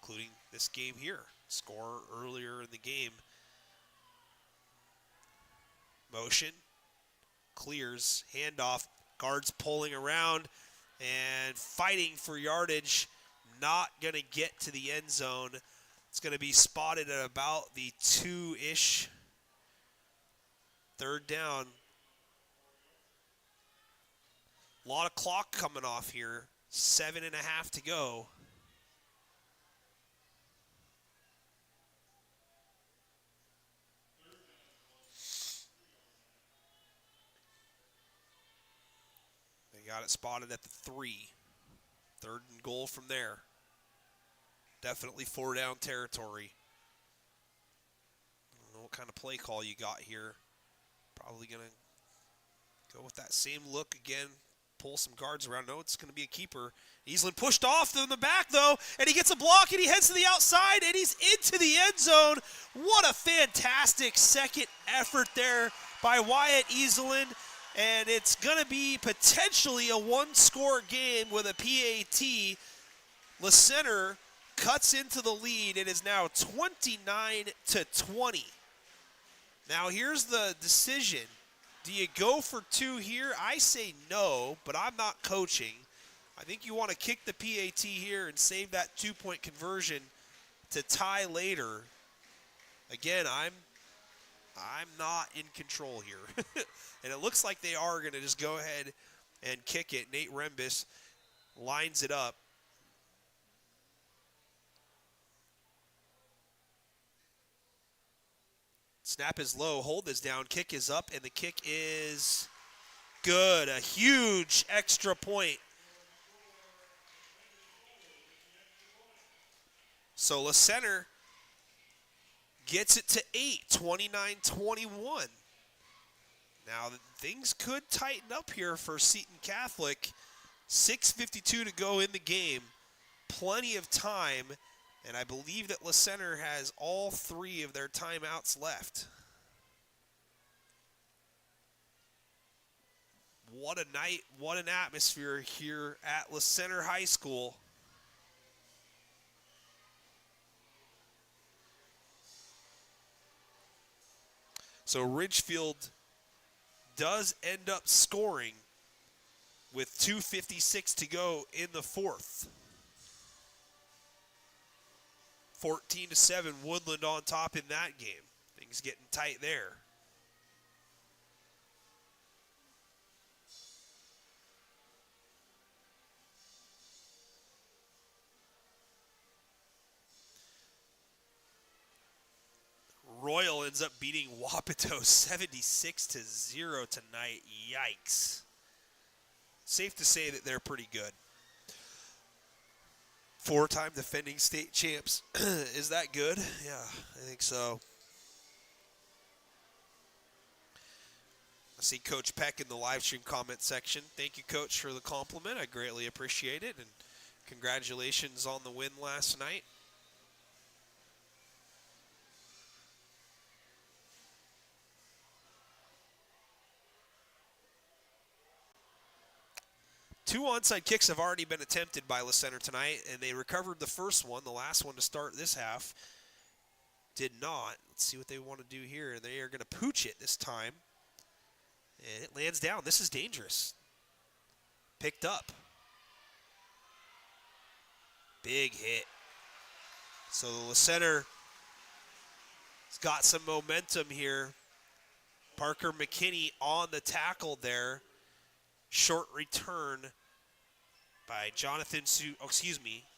including this game here. Score earlier in the game. Motion, clears, handoff, guards pulling around and fighting for yardage. Not going to get to the end zone. It's going to be spotted at about the 2-ish. Third down. A lot of clock coming off here. 7.5 to go. They got it spotted at the 3. Third and goal from there. Definitely 4-down territory. I don't know what kind of play call you got here. Probably going to go with that same look again. Pull some guards around. No, it's going to be a keeper. Eastland pushed off in the back, though, and he gets a block, and he heads to the outside, and he's into the end zone. What a fantastic second effort there by Wyatt Eastland. And it's going to be potentially a one-score game with a PAT. Le Center cuts into the lead. It is now 29-20. Now here's the decision. Do you go for 2 here? I say no, but I'm not coaching. I think you want to kick the PAT here and save that 2-point conversion to tie later. Again, I'm not in control here. And it looks like they are going to just go ahead and kick it. Nate Rembis lines it up. Snap is low, hold is down, kick is up, and the kick is good. A huge extra point. So Le Center gets it to 8, 29-21. Now, things could tighten up here for Seton Catholic. 6:52 to go in the game. Plenty of time, and I believe that Le Center has all 3 of their timeouts left. What a night, what an atmosphere here at Le Center High School. So Ridgefield does end up scoring with 2:56 to go in the 4th. 14-7, Woodland on top in that game. Things getting tight there. Royal ends up beating Wapato 76-0 tonight. Yikes. Safe to say that they're pretty good. 4-time defending state champs. Is that good? Yeah, I think so. I see Coach Peck in the live stream comment section. Thank you, Coach, for the compliment. I greatly appreciate it. And congratulations on the win last night. Two onside kicks have already been attempted by Le Center tonight, and they recovered the first one. The last one to start this half did not. Let's see what they want to do here. They are going to pooch it this time, and it lands down. This is dangerous. Picked up. Big hit. So the Le Center has got some momentum here. Parker McKinney on the tackle there. Short return by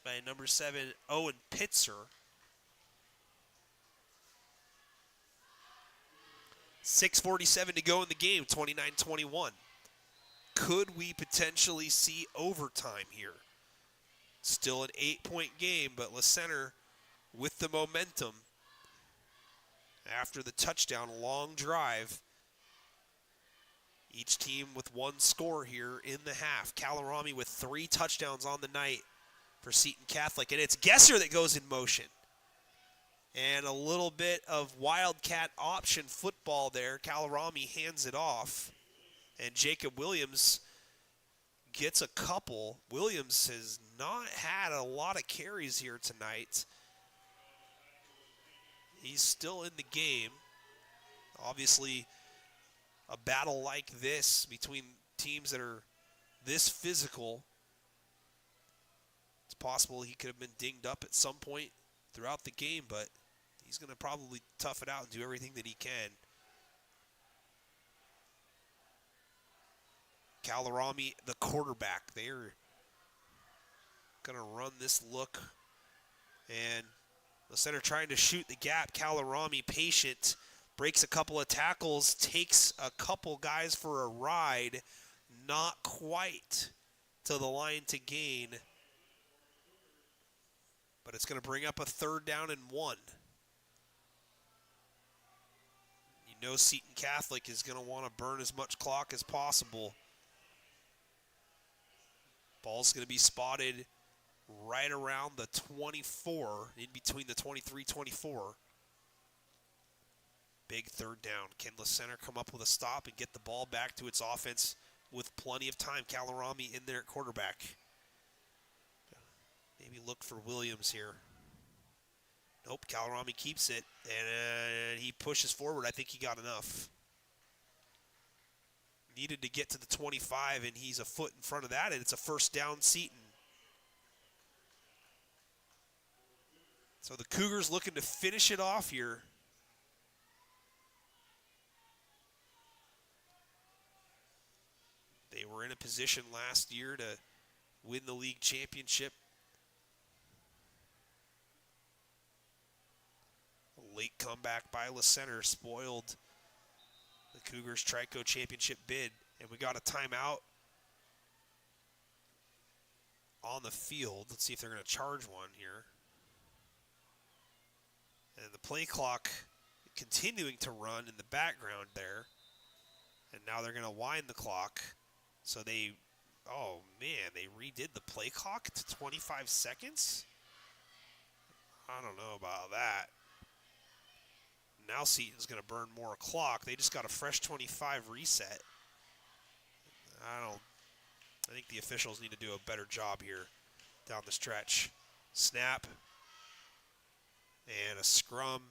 by number 7, Owen Pitzer. 6:47 to go in the game, 29-21. Could we potentially see overtime here? Still an 8-point game, but Center with the momentum after the touchdown, long drive. Each team with one score here in the half. Kalorami with 3 touchdowns on the night for Seton Catholic, and it's Gesser that goes in motion. And a little bit of Wildcat option football there. Kalorami hands it off, and Jacob Williams gets a couple. Williams has not had a lot of carries here tonight. He's still in the game. Obviously, a battle like this between teams that are this physical, it's possible he could have been dinged up at some point throughout the game, but he's going to probably tough it out and do everything that he can. Kalorami, the quarterback, they're going to run this look, and the Center trying to shoot the gap. Kalorami patient, breaks a couple of tackles, takes a couple guys for a ride, not quite to the line to gain, but it's going to bring up a 3rd down and 1. You know Seton Catholic is going to want to burn as much clock as possible. Ball's going to be spotted right around the 24, in between the 23-24. Big 3rd down. Can Center come up with a stop and get the ball back to its offense with plenty of time? Kalorami in there at quarterback. Maybe look for Williams here. Nope, Kalorami keeps it, and he pushes forward. I think he got enough. Needed to get to the 25, and he's a foot in front of that, and it's a 1st down Seton. So the Cougars looking to finish it off here. They were in a position last year to win the league championship. A late comeback by Center spoiled the Cougars' Trico championship bid, and we got a timeout on the field. Let's see if they're going to charge one here. And the play clock continuing to run in the background there. And now they're going to wind the clock. So they redid the play clock to 25 seconds? I don't know about that. Now Seton's going to burn more clock. They just got a fresh 25 reset. I think the officials need to do a better job here down the stretch. Snap. And a scrum.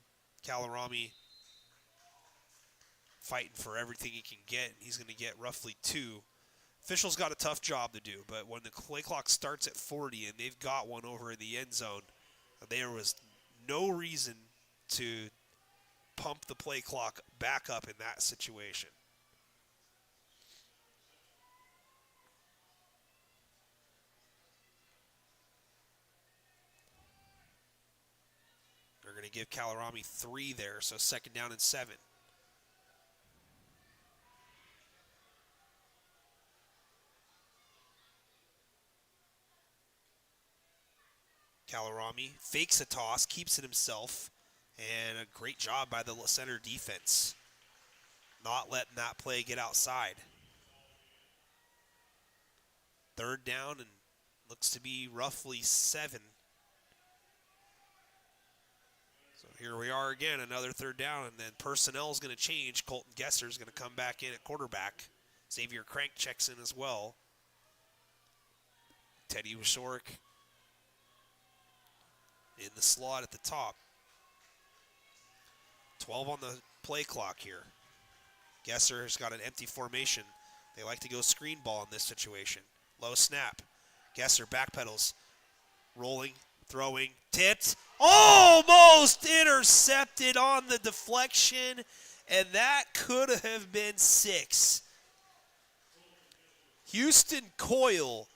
Kalorami fighting for everything he can get, and he's going to get roughly 2. Officials got a tough job to do, but when the play clock starts at 40 and they've got one over in the end zone, there was no reason to pump the play clock back up in that situation. They're going to give Kalorami 3 there, so 2nd down and 7. Kalorami fakes a toss, keeps it himself, and a great job by the Center defense, not letting that play get outside. 3rd down and looks to be roughly 7. So here we are again, another 3rd down, and then personnel is going to change. Colton Gesser is going to come back in at quarterback. Xavier Crank checks in as well. Teddy Washorek in the slot at the top. 12 on the play clock here. Gesser's got an empty formation. They like to go screen ball in this situation. Low snap. Gesser backpedals. Rolling, throwing, tipped. Almost intercepted on the deflection, and that could have been 6. Houston Coyle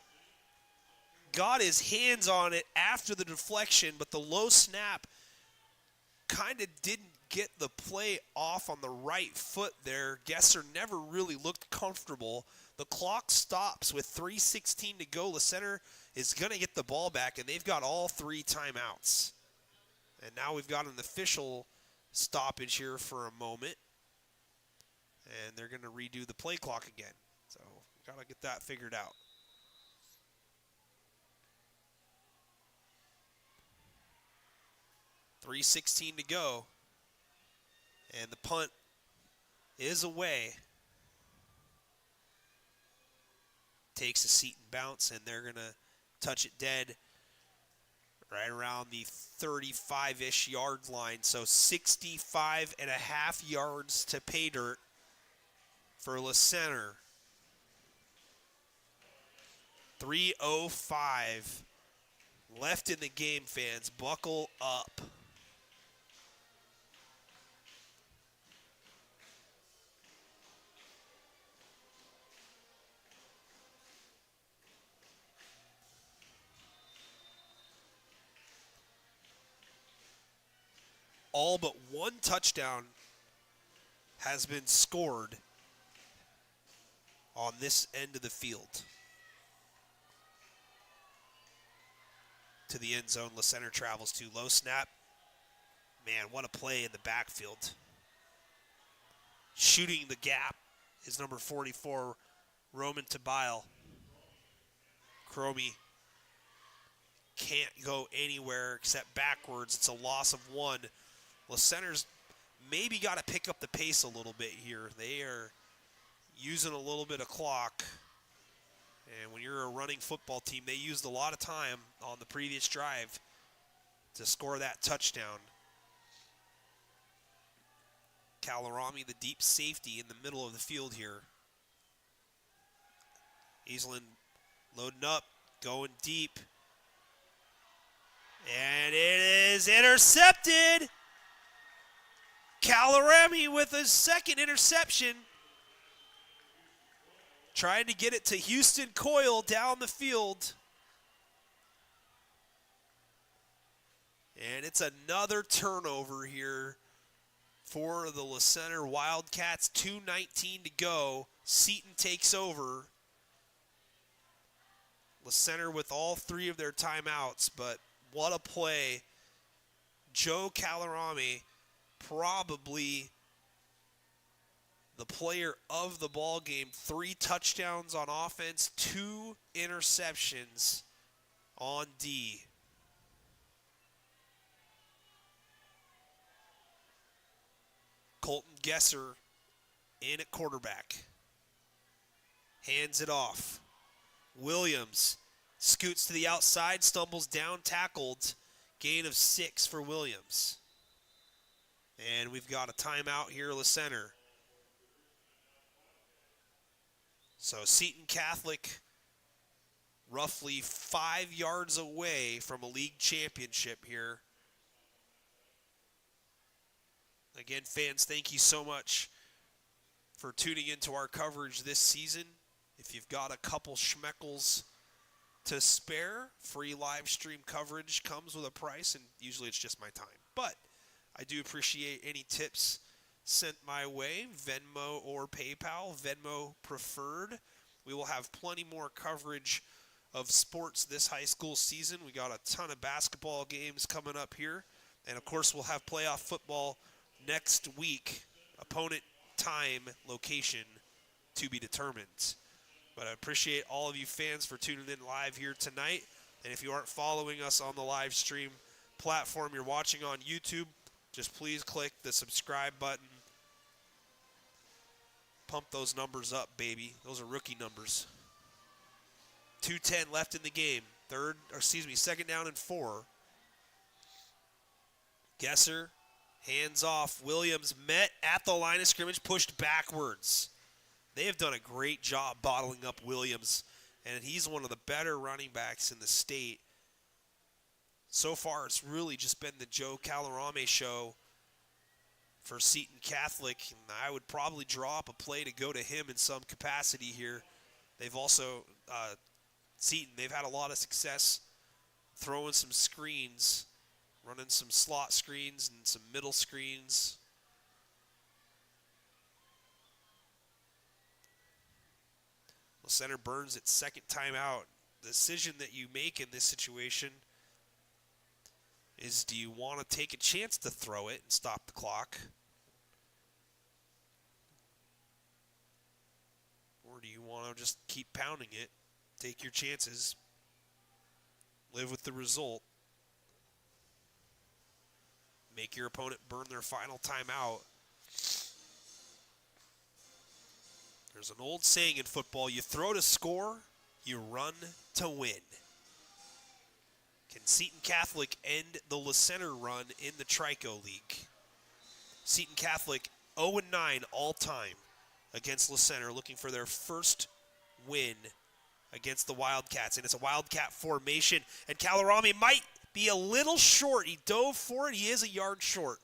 got his hands on it after the deflection, but the low snap kind of didn't get the play off on the right foot there. Gesser never really looked comfortable. The clock stops with 3:16 to go. The center is going to get the ball back, and they've got all 3 timeouts. And now we've got an official stoppage here for a moment. And they're going to redo the play clock again. So we've got to get that figured out. .316 to go. And the punt is away. Takes a Seton bounce, and they're going to touch it dead right around the 35-ish yard line. So 65.5 yards to pay dirt for Le Center. 3:05 left in the game, fans. Buckle up. All but one touchdown has been scored on this end of the field. To the end zone, Le Center travels to low snap. Man, what a play in the backfield. Shooting the gap is number 44, Roman Tabile. Cromie can't go anywhere except backwards. It's a loss of 1. Le Center's maybe got to pick up the pace a little bit here. They are using a little bit of clock. And when you're a running football team, they used a lot of time on the previous drive to score that touchdown. Calarami, the deep safety in the middle of the field here. Eastland loading up, going deep. And it is intercepted. Calarami with his second interception. Trying to get it to Houston Coyle down the field. And it's another turnover here for the Le Center Wildcats. 2:19 to go. Seton takes over. Le Center with all 3 of their timeouts, but what a play. Joe Calarami, probably the player of the ball game. 3 touchdowns on offense, 2 interceptions on D. Colton Gesser in at quarterback. Hands it off. Williams scoots to the outside, stumbles down, tackled. Gain of 6 for Williams. And we've got a timeout here, Le Center. So Seton Catholic roughly 5 yards away from a league championship here. Again, fans, thank you so much for tuning into our coverage this season. If you've got a couple schmeckles to spare, free live stream coverage comes with a price, and usually it's just my time. But I do appreciate any tips sent my way, Venmo or PayPal, Venmo preferred. We will have plenty more coverage of sports this high school season. We got a ton of basketball games coming up here. And, of course, we'll have playoff football next week. Opponent, time, location to be determined. But I appreciate all of you fans for tuning in live here tonight. And if you aren't following us on the live stream platform you're watching on YouTube, just please click the subscribe button. Pump those numbers up, baby. Those are rookie numbers. 2:10 left in the game. Second down and 4. Gesser, hands off. Williams met at the line of scrimmage, pushed backwards. They have done a great job bottling up Williams, and he's one of the better running backs in the state. So far, it's really just been the Joe Calarami show for Seton Catholic, and I would probably draw up a play to go to him in some capacity here. They've also, Seton, they've had a lot of success throwing some screens, Running some slot screens and some middle screens. The center burns its second timeout. The decision that you make in this situation is, do you want to take a chance to throw it and stop the clock? Or do you want to just keep pounding it, take your chances, live with the result, make your opponent burn their final timeout? There's an old saying in football, you throw to score, you run to win. Can Seton Catholic end the Center run in the Trico League? Seton Catholic 0-9 all-time against Center, looking for their first win against the Wildcats. And it's a Wildcat formation, and Calarami might be a little short. He dove for it. He is a yard short.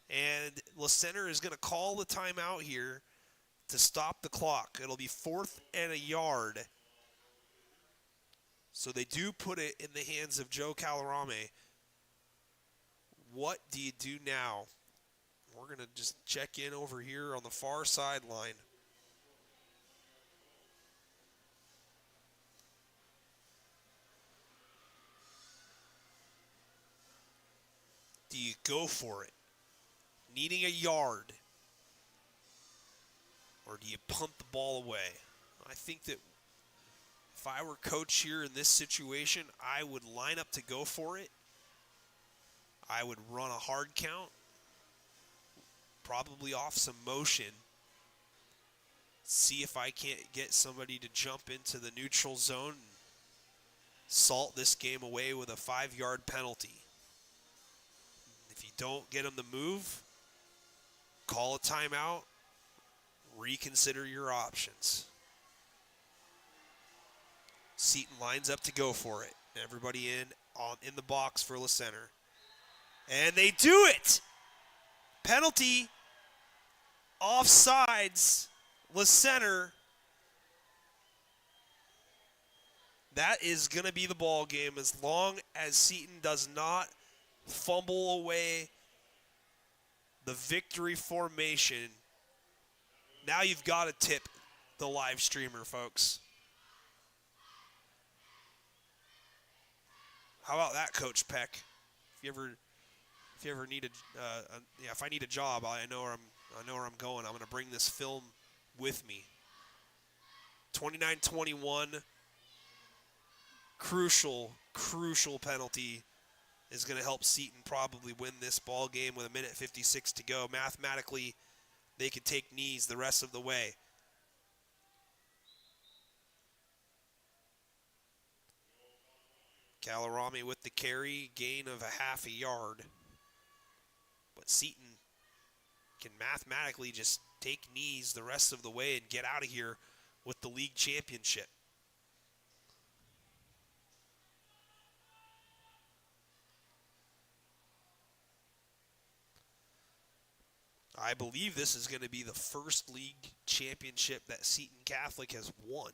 And Center is going to call the timeout here to stop the clock. It'll be 4th and a yard. So they do put it in the hands of Joe Calarame. What do you do now? We're going to just check in over here on the far sideline. Do you go for it, needing a yard? Or do you punt the ball away? I think that if I were coach here in this situation, I would line up to go for it. I would run a hard count, probably off some motion. See if I can't get somebody to jump into the neutral zone and salt this game away with a 5-yard penalty. If you don't get them to move, call a timeout, reconsider your options. Seton lines up to go for it. Everybody in the box for Center. And they do it! Penalty, offsides, Center. That is going to be the ball game as long as Seton does not fumble away the victory formation. Now you've got to tip the live streamer, folks. How about that, Coach Peck? If you ever need if I need a job, I know where I'm going. I'm going to bring this film with me. 29-21. Crucial penalty is going to help Seton probably win this ball game with 1:56 to go. Mathematically, they could take knees the rest of the way. Calarami with the carry, gain of a half a yard. But Seton can mathematically just take knees the rest of the way and get out of here with the league championship. I believe this is going to be the first league championship that Seton Catholic has won.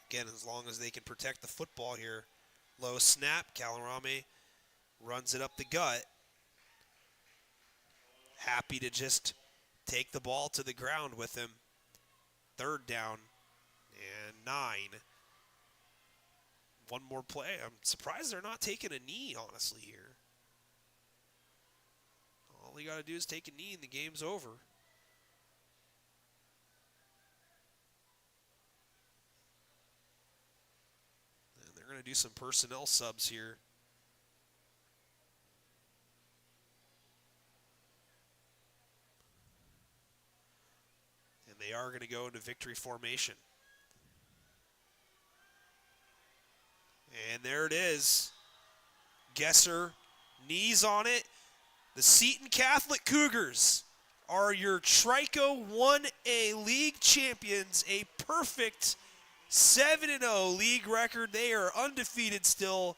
Again, as long as they can protect the football here. Low snap, Calarami runs it up the gut. Happy to just take the ball to the ground with him. 3rd down and 9. One more play. I'm surprised they're not taking a knee, honestly, here. All you got to do is take a knee and the game's over. And they're going to do some personnel subs here. And they are going to go into victory formation. And there it is. Gesser, knees on it. The Seton Catholic Cougars are your Trico 1A League champions. A perfect 7-0 league record. They are undefeated still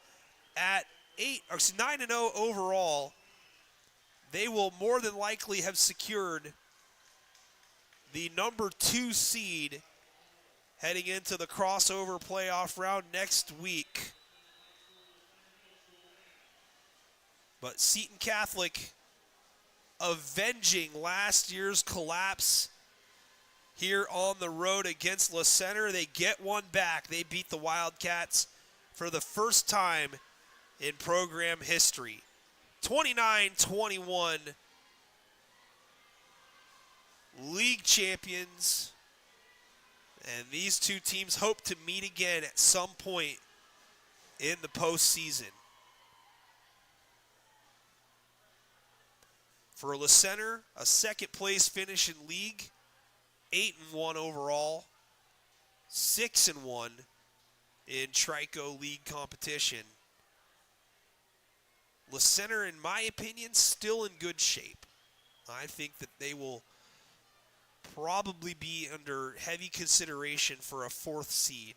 at 9-0 overall. They will more than likely have secured the number 2 seed heading into the crossover playoff round next week. But Seton Catholic avenging last year's collapse here on the road against Le Center. They get one back. They beat the Wildcats for the first time in program history. 29-21. League champions. And these two teams hope to meet again at some point in the postseason. For Le Center, a second place finish in league, 8-1 overall, 6-1 in Trico League competition. Le Center, in my opinion, still in good shape. I think that they will probably be under heavy consideration for a fourth seed.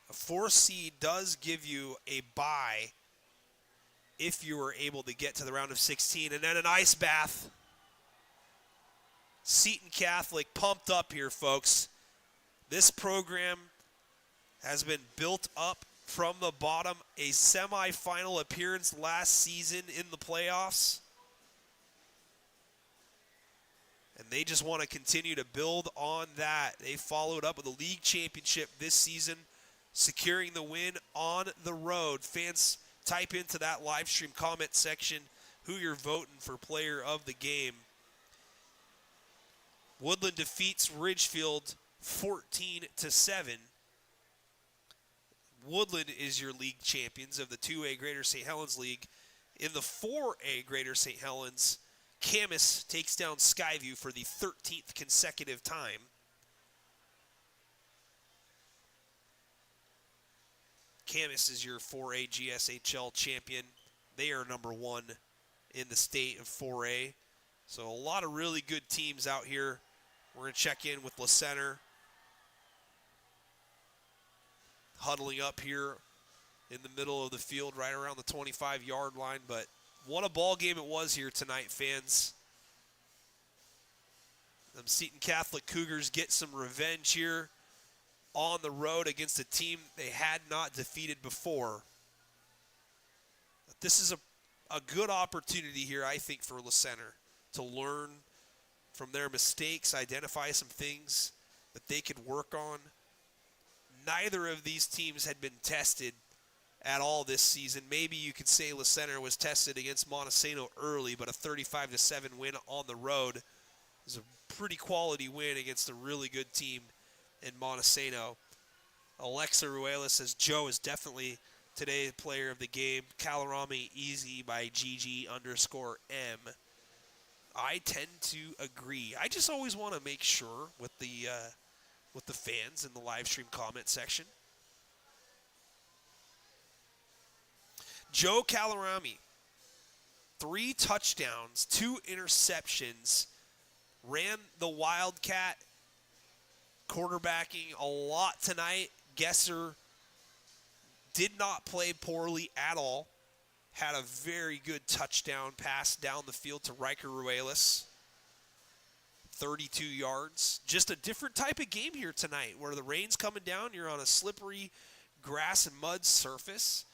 A fourth seed does give you a bye if you were able to get to the round of 16. And then an ice bath. Seton Catholic pumped up here, folks. This program has been built up from the bottom. A semifinal appearance last season in the playoffs. And they just want to continue to build on that. They followed up with a league championship this season, securing the win on the road. Fans, type into that live stream comment section who you're voting for player of the game. Woodland defeats Ridgefield 14-7. Woodland is your league champions of the 2A Greater St. Helens League. In the 4A Greater St. Helens, Camas takes down Skyview for the 13th consecutive time. Camas is your 4A GSHL champion. They are number one in the state of 4A. So a lot of really good teams out here. We're going to check in with Le Center. Huddling up here in the middle of the field, right around the 25-yard line. But what a ball game it was here tonight, fans. The Seton Catholic Cougars get some revenge here on the road against a team they had not defeated before. This is a good opportunity here, I think, for Le Center to learn from their mistakes, identify some things that they could work on. Neither of these teams had been tested at all this season. Maybe you could say Le Center was tested against Montesano early, but a 35-7 win on the road is a pretty quality win against a really good team in Montesano. Alexa Ruelas says Joe is definitely today player of the game. Calarami easy by GG_M. I tend to agree. I just always want to make sure with the fans in the live stream comment section. Joe Calarami, 3 touchdowns, 2 interceptions, ran the Wildcat, quarterbacking a lot tonight. Gesser did not play poorly at all. Had a very good touchdown pass down the field to Riker Ruelas. 32 yards. Just a different type of game here tonight where the rain's coming down. You're on a slippery grass and mud surface.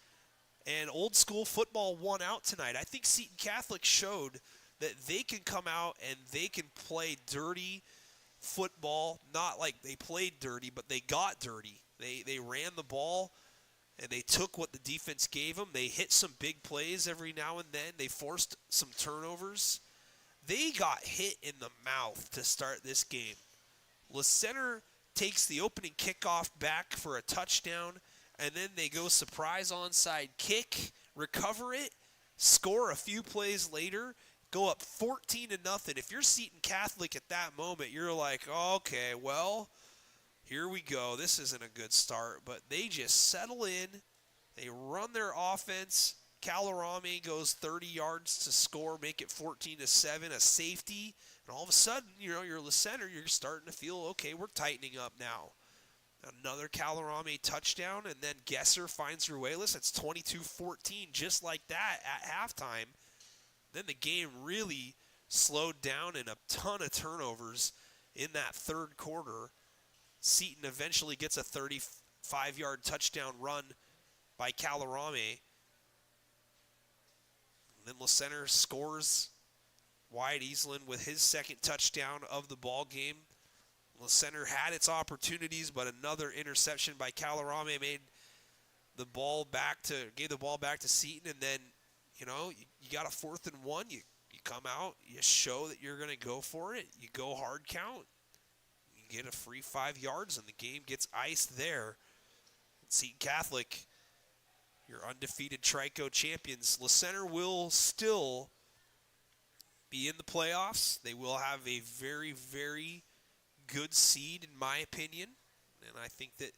And old school football won out tonight. I think Seton Catholic showed that they can come out and they can play dirty football. Not like they played dirty, but they got dirty. They ran the ball and they took what the defense gave them. They hit some big plays every now and then. They forced some turnovers. They got hit in the mouth to start this game. Le Center takes the opening kickoff back for a touchdown, and then they go surprise onside kick, recover it, score a few plays later, go up 14-0. If you're Seton Catholic at that moment, you're like, okay, well, here we go. This isn't a good start. But they just settle in. They run their offense. Calarami goes 30 yards to score, make it 14-7, a safety. And all of a sudden, you're Le Center, you're starting to feel, okay, we're tightening up now. Another Calarami touchdown, and then Gesser finds Ruelas. It's 22-14, just like that at halftime. then the game really slowed down and a ton of turnovers in that third quarter. Seton eventually gets a 35-yard touchdown run by Calarame. Then LaCenter scores. Wyatt Eastland with his second touchdown of the ball game. LaCenter had its opportunities, but another interception by Calarame gave the ball back to Seton, and then, you got a 4th and 1. You come out, you show that you're going to go for it. You go hard count. You get a free 5 yards, and the game gets iced there. Seton Catholic, your undefeated Trico champions. LaCenter will still be in the playoffs. They will have a very, very good seed, in my opinion. And I think that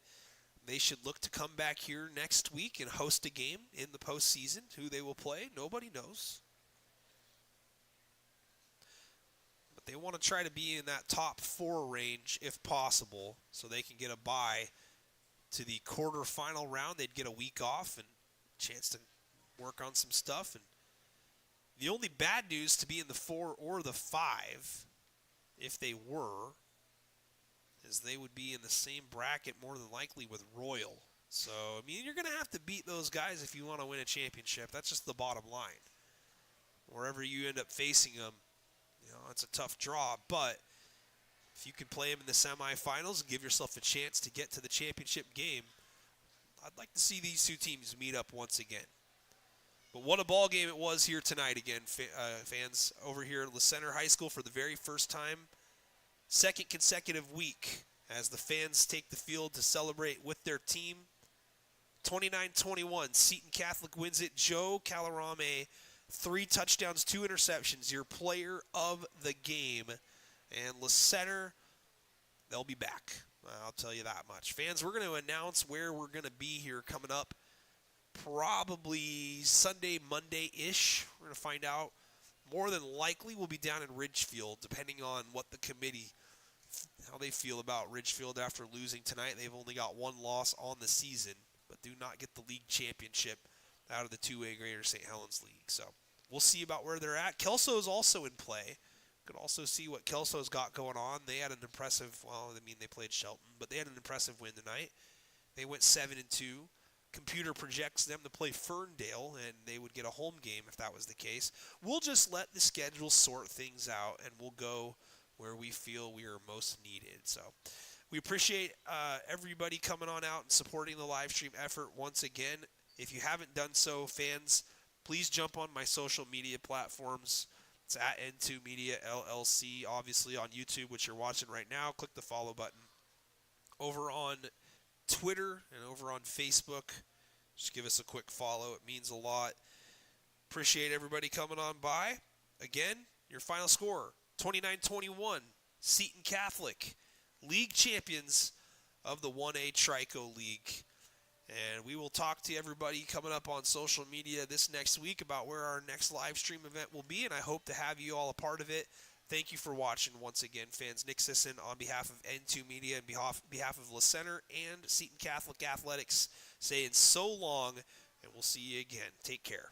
they should look to come back here next week and host a game in the postseason. Who they will play, nobody knows. But they want to try to be in that top 4 range if possible, so they can get a bye to the quarterfinal round. They'd get a week off and a chance to work on some stuff. And the only bad news to be in the 4 or the 5, if they were, is they would be in the same bracket more than likely with Royal. So, you're going to have to beat those guys if you want to win a championship. That's just the bottom line. Wherever you end up facing them, it's a tough draw. But if you can play them in the semifinals and give yourself a chance to get to the championship game, I'd like to see these two teams meet up once again. But what a ball game it was here tonight again, fans, over here at LaCenter High School for the very first time. Second consecutive week as the fans take the field to celebrate with their team. 29-21, Seton Catholic wins it. Joe Calarame, 3 touchdowns, 2 interceptions, your player of the game. And LaCenter, they'll be back. I'll tell you that much. Fans, we're going to announce where we're going to be here coming up. Probably Sunday, Monday-ish. We're going to find out. More than likely, we'll be down in Ridgefield, depending on what the committee, how they feel about Ridgefield after losing tonight. They've only got 1 loss on the season, but do not get the league championship out of the 2A Greater St. Helens League. So we'll see about where they're at. Kelso's also in play. Could also see what Kelso's got going on. They had an impressive, they played Shelton, but they had an impressive win tonight. They went 7-2. Computer projects them to play Ferndale, and they would get a home game if that was the case. We'll just let the schedule sort things out, and we'll go where we feel we are most needed. So we appreciate everybody coming on out and supporting the live stream effort once again. If you haven't done so, fans, please jump on my social media platforms. It's at N2 Media LLC, obviously on YouTube, which you're watching right now. Click the follow button. Over on Twitter and over on Facebook, just give us a quick follow. It means a lot. Appreciate everybody coming on by. Again, your final score, 29-21, Seton Catholic, league champions of the 1A Trico League. And we will talk to everybody coming up on social media this next week about where our next live stream event will be, and I hope to have you all a part of it. Thank you for watching once again, fans. Nick Sisson on behalf of N2 Media and behalf of LaCenter and Seton Catholic Athletics saying so long, and we'll see you again. Take care.